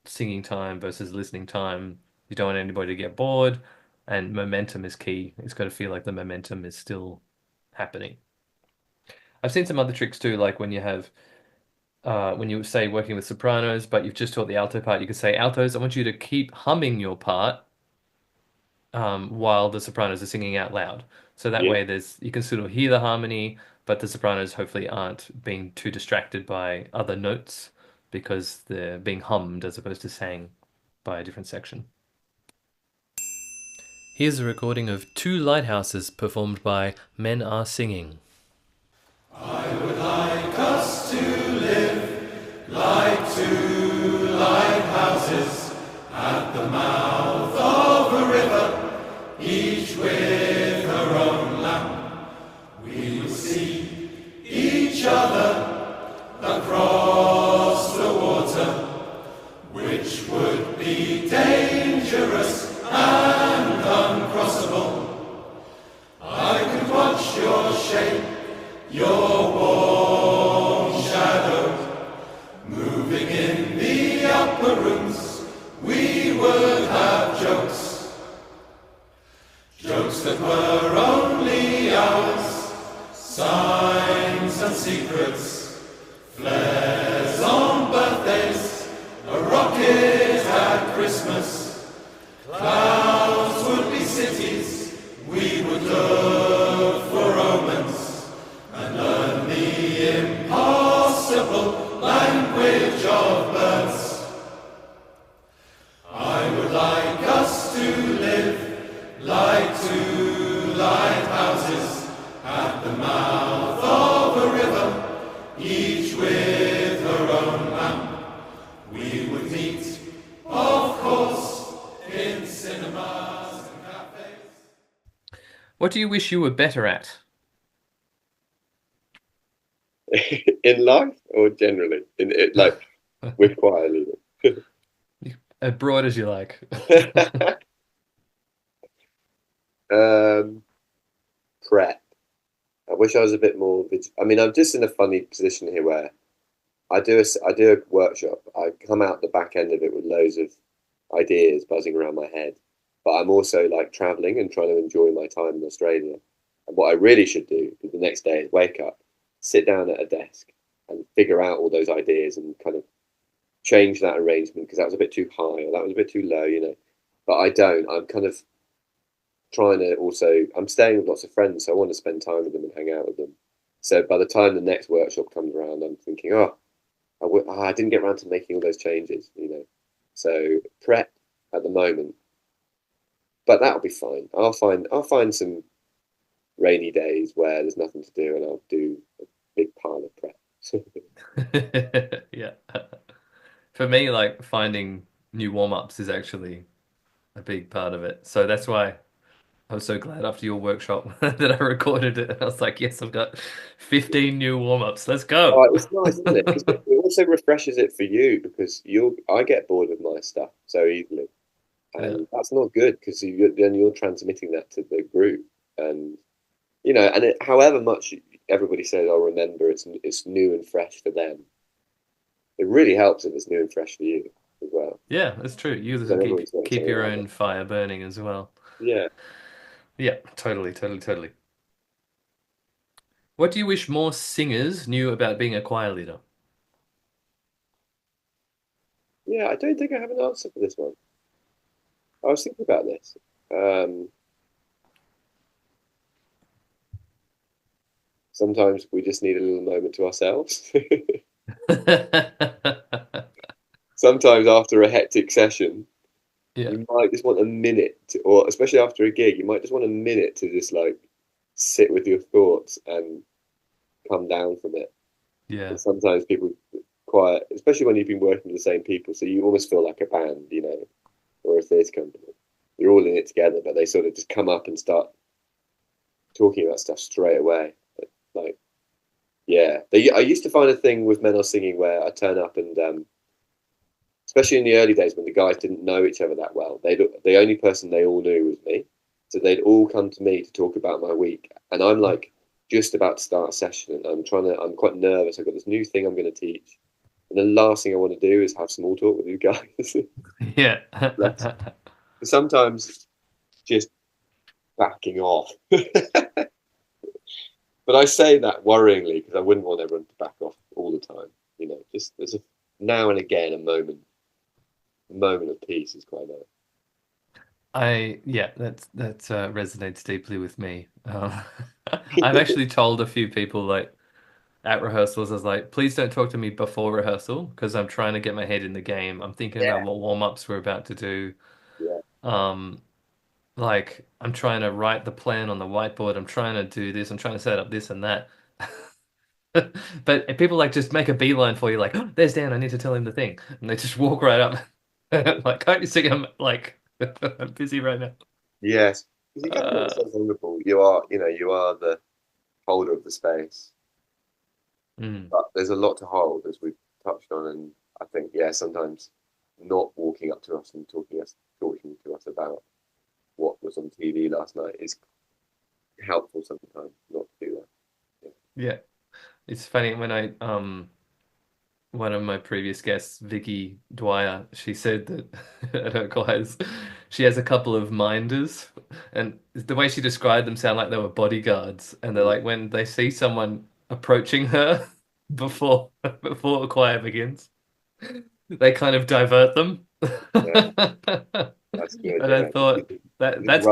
singing time versus listening time. You don't want anybody to get bored, and momentum is key. It's got to feel like the momentum is still happening. I've seen some other tricks too, like when you say working with sopranos, but you've just taught the alto part, you could say, altos, I want you to keep humming your part while the sopranos are singing out loud. So that Yeah. way you can sort of hear the harmony, but the sopranos hopefully aren't being too distracted by other notes because they're being hummed as opposed to sang by a different section. Here's a recording of Two Lighthouses performed by Men Are Singing. I would like us to live like two lighthouses at the mouth of a river, each with her own lamp. We would see each other across the water, which would be dangerous and uncrossable. I could watch your shape, your warm shadow, moving in the upper rooms. We would have jokes that were only ours, signs and secrets, flares on birthdays, a rocket at Christmas. Clouds would be cities, we would look for omens and learn the impossible language of birds. I would like us to live like two lighthouses at the mouth of a river, each with her own lamp. We would meet, of course, in cinemas and cafes. What do you wish you were better at? In life or generally, like with choir leading. As broad as you like. Prep. I wish I was a bit more. I mean, I'm just in a funny position here where I do a workshop. I come out the back end of it with loads of ideas buzzing around my head. But I'm also like traveling and trying to enjoy my time in Australia. And what I really should do the next day is wake up, sit down at a desk, and figure out all those ideas and kind of change that arrangement because that was a bit too high or that was a bit too low, you know. But I don't. I'm kind of trying to also. I'm staying with lots of friends, so I want to spend time with them and hang out with them. So by the time the next workshop comes around, I'm thinking, oh, I didn't get around to making all those changes, you know. So prep at the moment, but that'll be fine. I'll find some rainy days where there's nothing to do, and I'll do a big pile of prep. Yeah. For me, like finding new warm-ups is actually a big part of it. So that's why I was so glad after your workshop that I recorded it. And I was like, yes, I've got 15 new warm-ups. Let's go. It's nice, isn't it? 'Cause it also refreshes it for you because I get bored of my stuff so easily, Yeah. and that's not good because then you're transmitting that to the group, and you know, and however much everybody says, "I'll remember," it's new and fresh for them. It really helps if it's new and fresh for you as well. Yeah, that's true. You Then keep everyone's saying keep something your like that. own fire burning as well. Yeah, Yeah, totally, totally, totally. What do you wish more singers knew about being a choir leader? yeah. I don't think I have an answer for this one. I was thinking about this. Um, Sometimes we just need a little moment to ourselves. Sometimes after a hectic session, Yeah, you might just want a minute to, or especially after a gig, you might just want a minute to just like sit with your thoughts and come down from it. yeah, And sometimes people quiet, especially when you've been working with the same people, so you almost feel like a band, you know, or a theatre company. You're all in it together, but they sort of just come up and start talking about stuff straight away. Like, yeah, I used to find a thing with men I was singing where I turn up and especially in the early days when the guys didn't know each other that well. The only person they all knew was me, so they'd all come to me to talk about my week, and I'm like just about to start a session, and I'm quite nervous. I've got this new thing I'm going to teach, and the last thing I want to do is have small talk with you guys. yeah. Sometimes just backing off, but I say that worryingly because I wouldn't want everyone to back off all the time. You know, just there's a now and again a moment of peace is quite nice. Yeah, that resonates deeply with me. I've actually told a few people like at rehearsals, I was like, please don't talk to me before rehearsal because I'm trying to get my head in the game. I'm thinking about Yeah, what warm-ups we're about to do. yeah. Um, like I'm trying to write the plan on the whiteboard. I'm trying to do this. I'm trying to set up this and that. But people like just make a beeline for you, like, oh, there's Dan, I need to tell him the thing. And they just walk right up. Like, can't you see I'm like I'm busy right now. Yes, because you get to make Uh, yourself vulnerable. You are, you know, you are the holder of the space, mm, but there's a lot to hold, as we've touched on. And I think, yeah, sometimes not walking up to us and talking to us about what was on TV last night is helpful. Sometimes not to do that. yeah. It's funny when I one of my previous guests, Vicky Dwyer, she said that at her class she has a couple of minders, and the way she described them sound like they were bodyguards, and they're Yeah, like when they see someone approaching her before a choir begins, they kind of divert them. yeah, And that's good. I Yeah, thought it just that's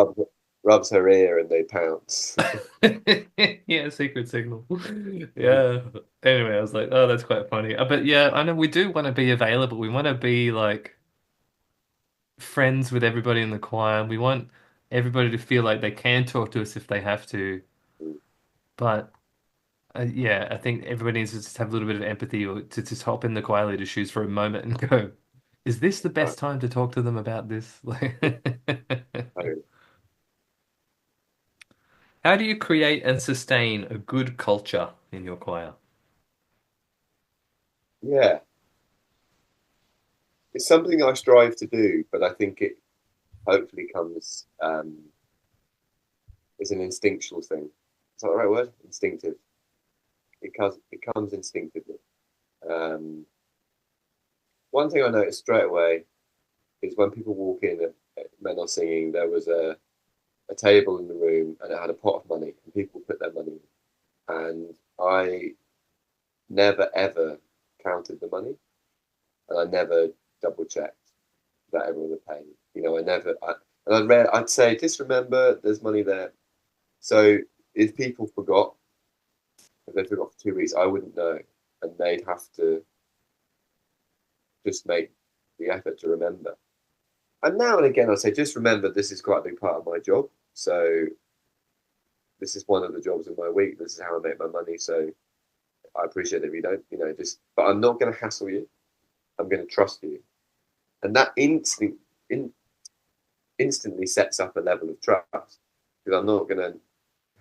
rubs her ear and they pounce. yeah, secret signal. Yeah. Anyway, I was like, oh, that's quite funny. But yeah, I know we do want to be available. We want to be like friends with everybody in the choir. We want everybody to feel like they can talk to us if they have to. But yeah, I think everybody needs to just have a little bit of empathy or to just hop in the choir leader's shoes for a moment and go, is this the Right. best time to talk to them about this? So, How do you create and sustain a good culture in your choir? yeah, it's something I strive to do, but I think it hopefully comes it's an instinctual thing. Is that the right word? Instinctive. It comes instinctively. Um, One thing I noticed straight away is when people walk in at Men Are Singing, there was a table in the room and it had a pot of money and people put their money in. And I never ever counted the money and I never double checked that everyone had paid. You know, I'd say, just remember there's money there. So if people forgot, if they forgot for 2 weeks, I wouldn't know. And they'd have to just make the effort to remember. And now and again, I say, just remember this is quite a big part of my job. So this is one of the jobs of my week. This is how I make my money. So I appreciate it if you don't, but I'm not going to hassle you. I'm going to trust you. And that instantly sets up a level of trust because I'm not going to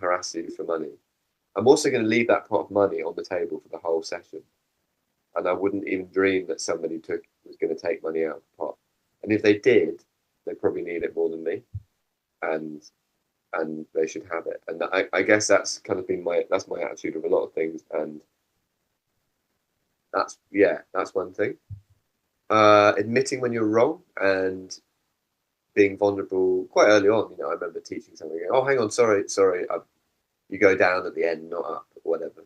harass you for money. I'm also going to leave that pot of money on the table for the whole session. And I wouldn't even dream that somebody was going to take money out of the pot. And if they did, they probably need it more than me. And they should have it. And I guess that's kind of been my attitude of a lot of things. And that's one thing. Admitting when you're wrong and being vulnerable quite early on. I remember teaching something. Oh, hang on, sorry. You go down at the end, not up, or whatever,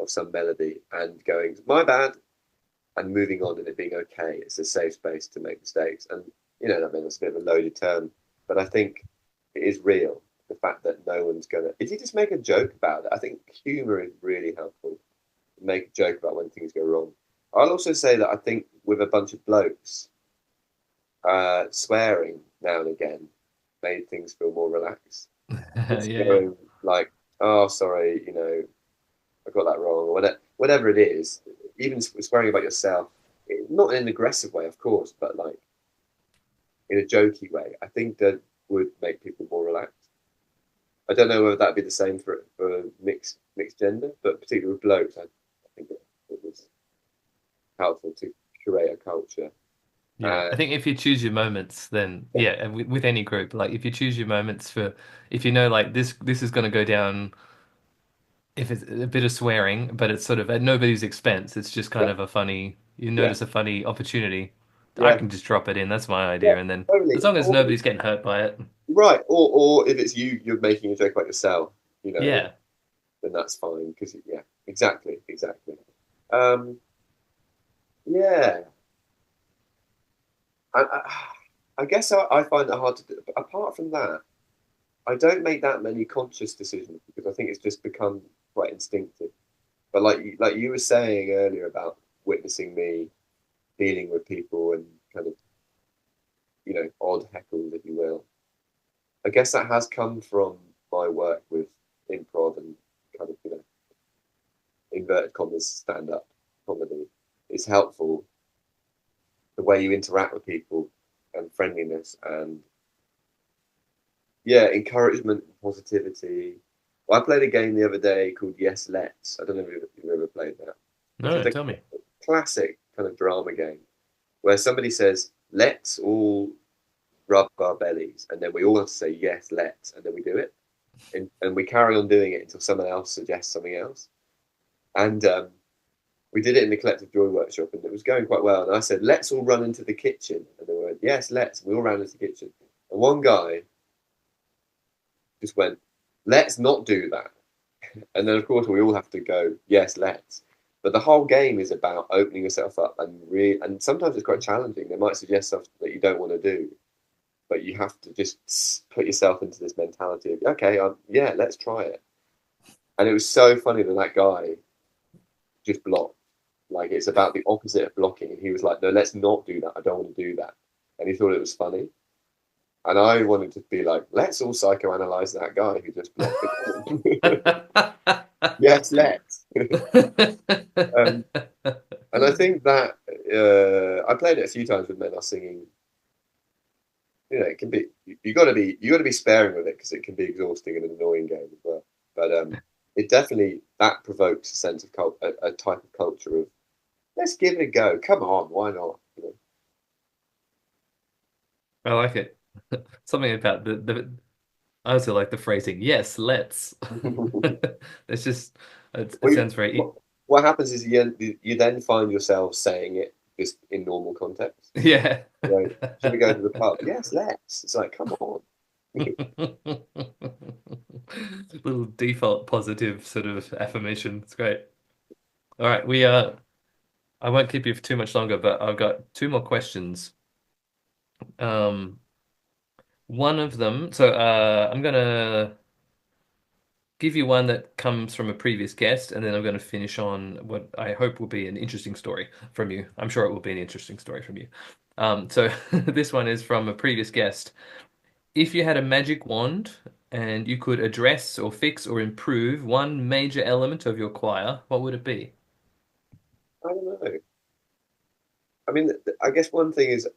of some melody, and going, my bad, and moving on and it being okay. It's a safe space to make mistakes. And, I mean, that's a bit of a loaded term, but I think it is real. The fact that no one's if you just make a joke about it, I think humor is really helpful. Make a joke about when things go wrong. I'll also say that I think with a bunch of blokes, swearing now and again made things feel more relaxed. Yeah. Like, oh, sorry, I got that wrong, or whatever it is. Even swearing about yourself, not in an aggressive way, of course, but like in a jokey way. I think that would make people more relaxed. I don't know whether that'd be the same for mixed gender, but particularly with blokes, I think it was helpful to curate a culture. Yeah, I think if you choose your moments, then and with any group, like if you choose your moments if like this is going to go down, if it's a bit of swearing, but it's sort of at nobody's expense, it's just kind Yeah, of a funny, you yeah, notice a funny opportunity, I yeah, can just drop it in. That's my yeah, idea, and then totally. as long as nobody's getting hurt by it, Right, or if it's you're making a joke about yourself, yeah. then that's fine because exactly. Um, yeah, I guess I find it hard to do. But apart from that, I don't make that many conscious decisions because I think it's just become quite instinctive. But like you were saying earlier about witnessing me dealing with people and kind of odd heckles, if you will. I guess that has come from my work with improv and kind of inverted commas stand up comedy. It's helpful the way you interact with people and friendliness and encouragement and positivity. Well, I played a game the other day called Yes Let's. I don't know if you've ever played that. It's No, just tell me. a classic kind of drama game where somebody says, let's all rub our bellies, and then we all have to say yes, let's, and then we do it, and we carry on doing it until someone else suggests something else. And we did it in the Collective Joy workshop, and it was going quite well. And I said, let's all run into the kitchen, and they went, yes, let's. And we all ran into the kitchen, and one guy just went, let's not do that. And then of course we all have to go, yes, let's. But the whole game is about opening yourself up and sometimes it's quite challenging. They might suggest stuff that you don't want to do, but you have to just put yourself into this mentality of, okay, let's try it. And it was so funny that guy just blocked. Like, it's about the opposite of blocking. And he was like, no, let's not do that. I don't want to do that. And he thought it was funny. And I wanted to be like, let's all psychoanalyze that guy who just blocked it. Yes, let's. And I think that I played it a few times with Men Are Singing. It can be you got to be sparing with it because it can be exhausting and an annoying game as well. But it definitely that provokes a sense of a type of culture of let's give it a go. Come on, why not? I like it. Something about I also like the phrasing, yes, let's. It's just, it We, sounds very. what happens is you then find yourself saying it just in normal context. Yeah. Like, should we go to the pub? Yes, let's. It's like, come on. Little default positive sort of affirmation. It's great. All right, I won't keep you for too much longer, but I've got two more questions. One of them, so I'm gonna give you one that comes from a previous guest, and then I'm going to finish on what I hope will be an interesting story from you. I'm sure it will be an interesting story from you. So this one is from a previous guest. If you had a magic wand and you could address or fix or improve one major element of your choir, what would it be? I don't know. I mean, I guess one thing is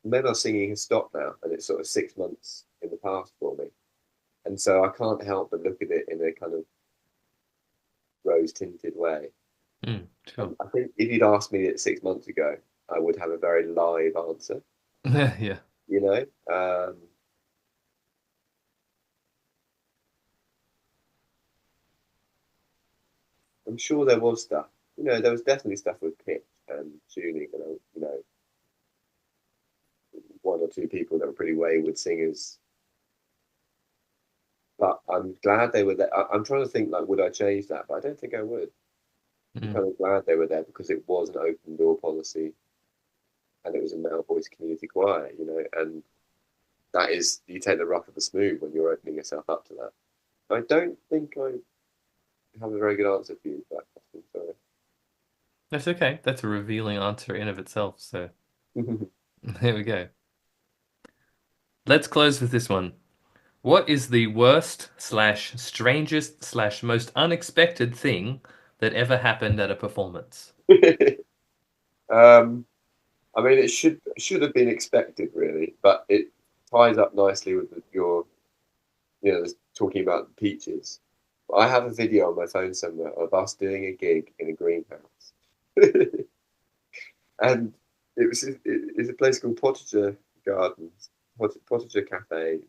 men are singing has stopped now, and it's sort of 6 months in the past for me. And so I can't help but look at it in a kind of rose-tinted way. Sure. I think if you'd asked me it 6 months ago, I would have a very live answer. Yeah. You know, I'm sure there was stuff. You know, there was definitely stuff with pitch and tuning, and you know, one or two people that were pretty wayward singers. But I'm glad they were there. I'm trying to think, like, would I change that? But I don't think I would. I'm kind of glad they were there because it was an open door policy, and it was a male voice community choir, you know, and that is, you take the rough with the smooth when you're opening yourself up to that. I don't think I have a very good answer for you for that question. Sorry. That's okay. That's a revealing answer in of itself. So there we go. Let's close with this one. What is the worst / strangest / most unexpected thing that ever happened at a performance? I mean, it should have been expected, really, but it ties up nicely with your, you know, talking about peaches. I have a video on my phone somewhere of us doing a gig in a greenhouse, and it's a place called Potager Gardens, Potager Cafe,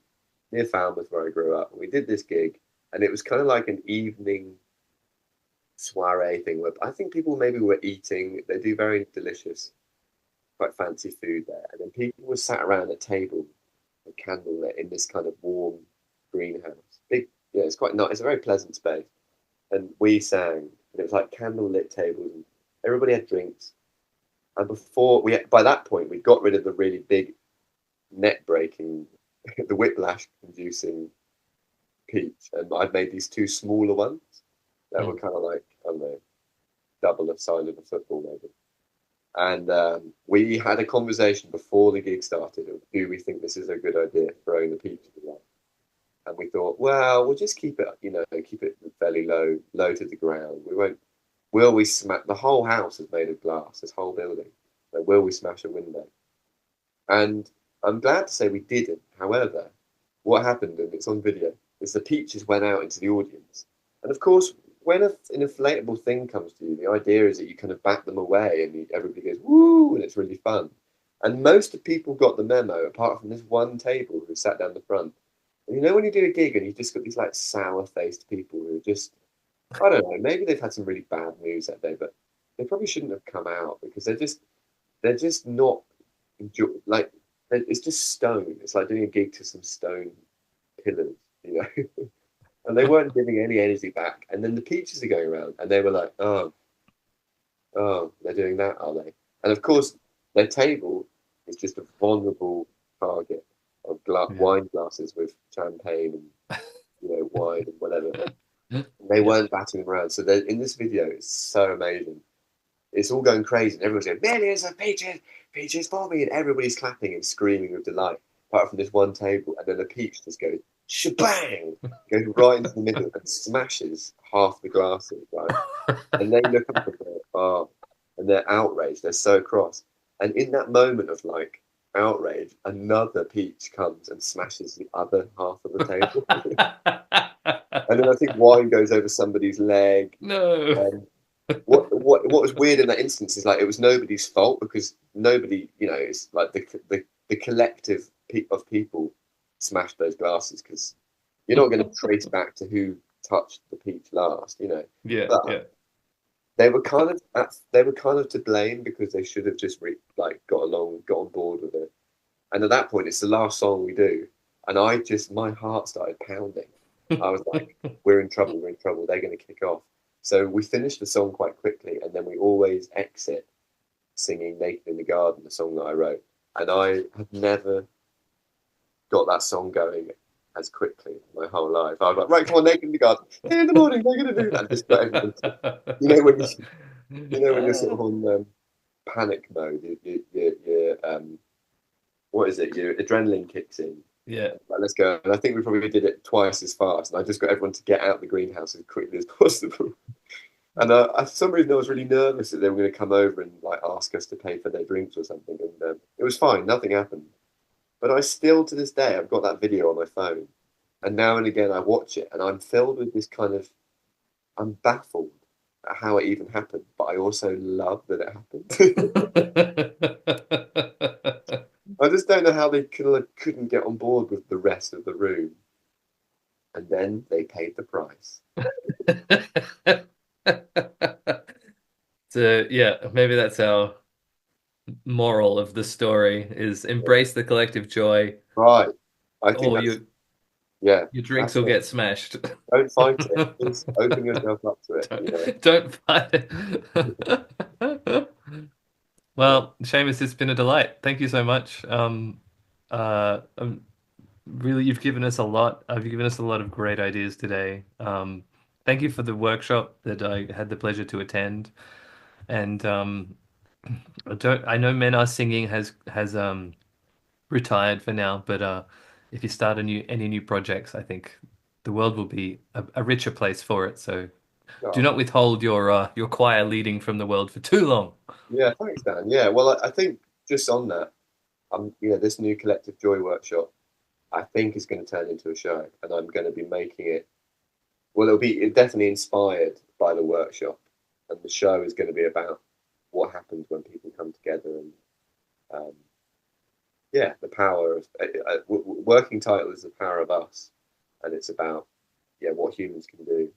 near Falmouth, where I grew up. We did this gig, and it was kind of like an evening soiree thing where I think people maybe were eating. They do very delicious, quite fancy food there, and then people were sat around a table, with candlelit, in this kind of warm greenhouse. Big, yeah, it's quite nice. It's a very pleasant space, and we sang, and it was like candlelit tables, and everybody had drinks. And by that point, we'd got rid of the really big, net breaking, the whiplash inducing peach, and I'd made these two smaller ones that were kind of like, I don't know, double the size of a football maybe. And we had a conversation before the gig started of, do we think this is a good idea, throwing the peach away? And we thought, well, we'll just keep it, you know, keep it fairly low to the ground. Will we smash, the whole house is made of glass, this whole building. So will we smash a window? And I'm glad to say we didn't. However, what happened, and it's on video, is the peaches went out into the audience. And of course, when an inflatable thing comes to you, the idea is that you kind of back them away and everybody goes, woo, and it's really fun. And most of the people got the memo, apart from this one table who sat down the front. And you know when you do a gig and you've just got these like sour-faced people who are just, I don't know, maybe they've had some really bad news that day, but they probably shouldn't have come out because they're just not, like, it's just stone. It's like doing a gig to some stone pillars, you know? And they weren't giving any energy back. And then the peaches are going around, and they were like, oh, they're doing that, are they? And of course, their table is just a vulnerable target of wine glasses with champagne and, you know, wine and whatever. And they weren't batting them around. So in this video, it's so amazing. It's all going crazy, and everyone's going, millions of peaches, peaches for me, and everybody's clapping and screaming with delight, apart from this one table, and then the peach just goes, shabang, goes right into the middle and smashes half the glasses, right? And they look up and go, oh, and they're outraged, they're so cross. And in that moment of like outrage, another peach comes and smashes the other half of the table. And then I think wine goes over somebody's leg. No. And what was weird in that instance is like it was nobody's fault because nobody, you know, it's like the collective of people smashed those glasses because you're not going to trace back to who touched the peach last, you know. Yeah, but yeah. They were kind of to blame because they should have just got on board with it. And at that point, it's the last song we do, and my heart started pounding. I was like, we're in trouble. They're going to kick off. So we finished the song quite quickly, and then we always exit singing "Naked in the Garden," the song that I wrote. And I had never got that song going as quickly my whole life. I was like, right, come on, "Naked in the Garden." Hey, in the morning, they're going to do that. Just got everyone when you're sort of on panic mode, what is it? Your adrenaline kicks in. Yeah. Like, let's go. And I think we probably did it twice as fast. And I just got everyone to get out the greenhouse as quickly as possible. And for some reason, I was really nervous that they were going to come over and ask us to pay for their drinks or something. And it was fine. Nothing happened. But I still, to this day, I've got that video on my phone. And now and again, I watch it. And I'm filled with this I'm baffled at how it even happened. But I also love that it happened. I just don't know how they couldn't get on board with the rest of the room. And then they paid the price. So, yeah, maybe that's our moral of the story is embrace the collective joy. Right. I think your drinks will get smashed. Don't fight it. Just open yourself up to it. Don't fight it. Well, Seamas, it's been a delight. Thank you so much. Really, you've given us a lot. You've given us a lot of great ideas today. Thank you for the workshop that I had the pleasure to attend. And I know Men Are Singing has retired for now, but if you start any new projects, I think the world will be a richer place for it. So do not withhold your choir leading from the world for too long. Yeah, thanks, Dan. Yeah, well, I think just on that, this new Collective Joy workshop, I think is going to turn into a show, and I'm going to be making it. Well, it'll be definitely inspired by the workshop, and the show is going to be about what happens when people come together, and the power of working title is the power of us, and it's about what humans can do,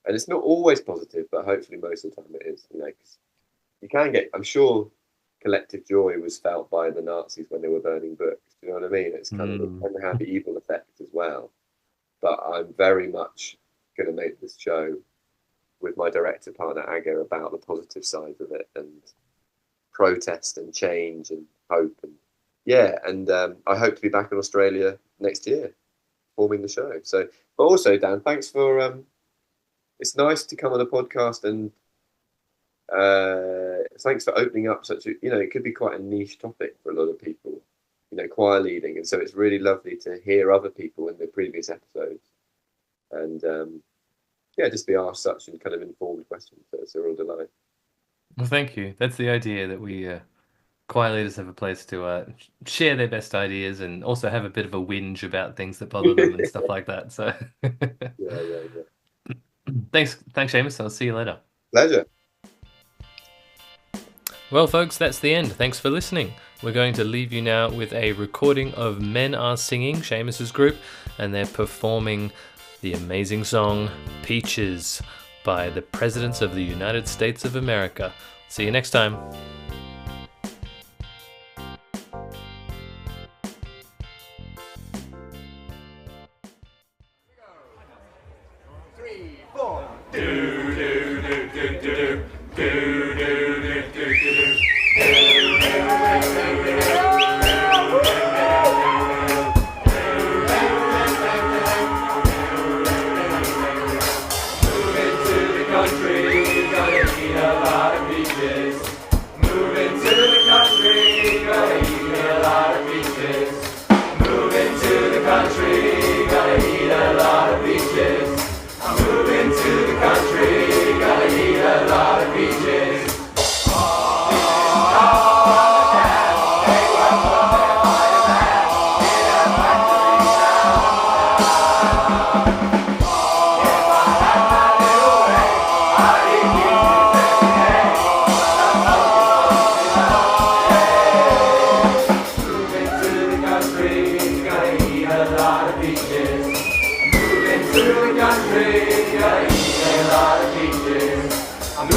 and it's not always positive, but hopefully most of the time it is, 'cause you can get. I'm sure collective joy was felt by the Nazis when they were burning books. Do you know what I mean? It's kind of it can have the evil effect as well. But I'm very much going to make this show with my director partner Aga about the positive side of it and protest and change and hope and I hope to be back in Australia next year performing the show. So, but also Dan, thanks for it's nice to come on a podcast and thanks for opening up such a it could be quite a niche topic for a lot of people, choir leading, and so it's really lovely to hear other people in the previous episodes and just be asked such and kind of informed questions. So it's a real delight. Well, thank you. That's the idea, that we choir leaders have a place to share their best ideas and also have a bit of a whinge about things that bother them and stuff like that. So yeah. Thanks, Seamas. I'll see you later. Pleasure. Well, folks, that's the end. Thanks for listening. We're going to leave you now with a recording of Men Are Singing, Seamas's group, and they're performing the amazing song Peaches by the Presidents of the United States of America. See you next time. 3, 4. I'm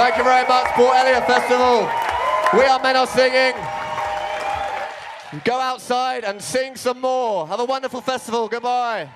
Thank you very much, Port Eliot Festival. We are Men Are Singing. Go outside and sing some more. Have a wonderful festival. Goodbye.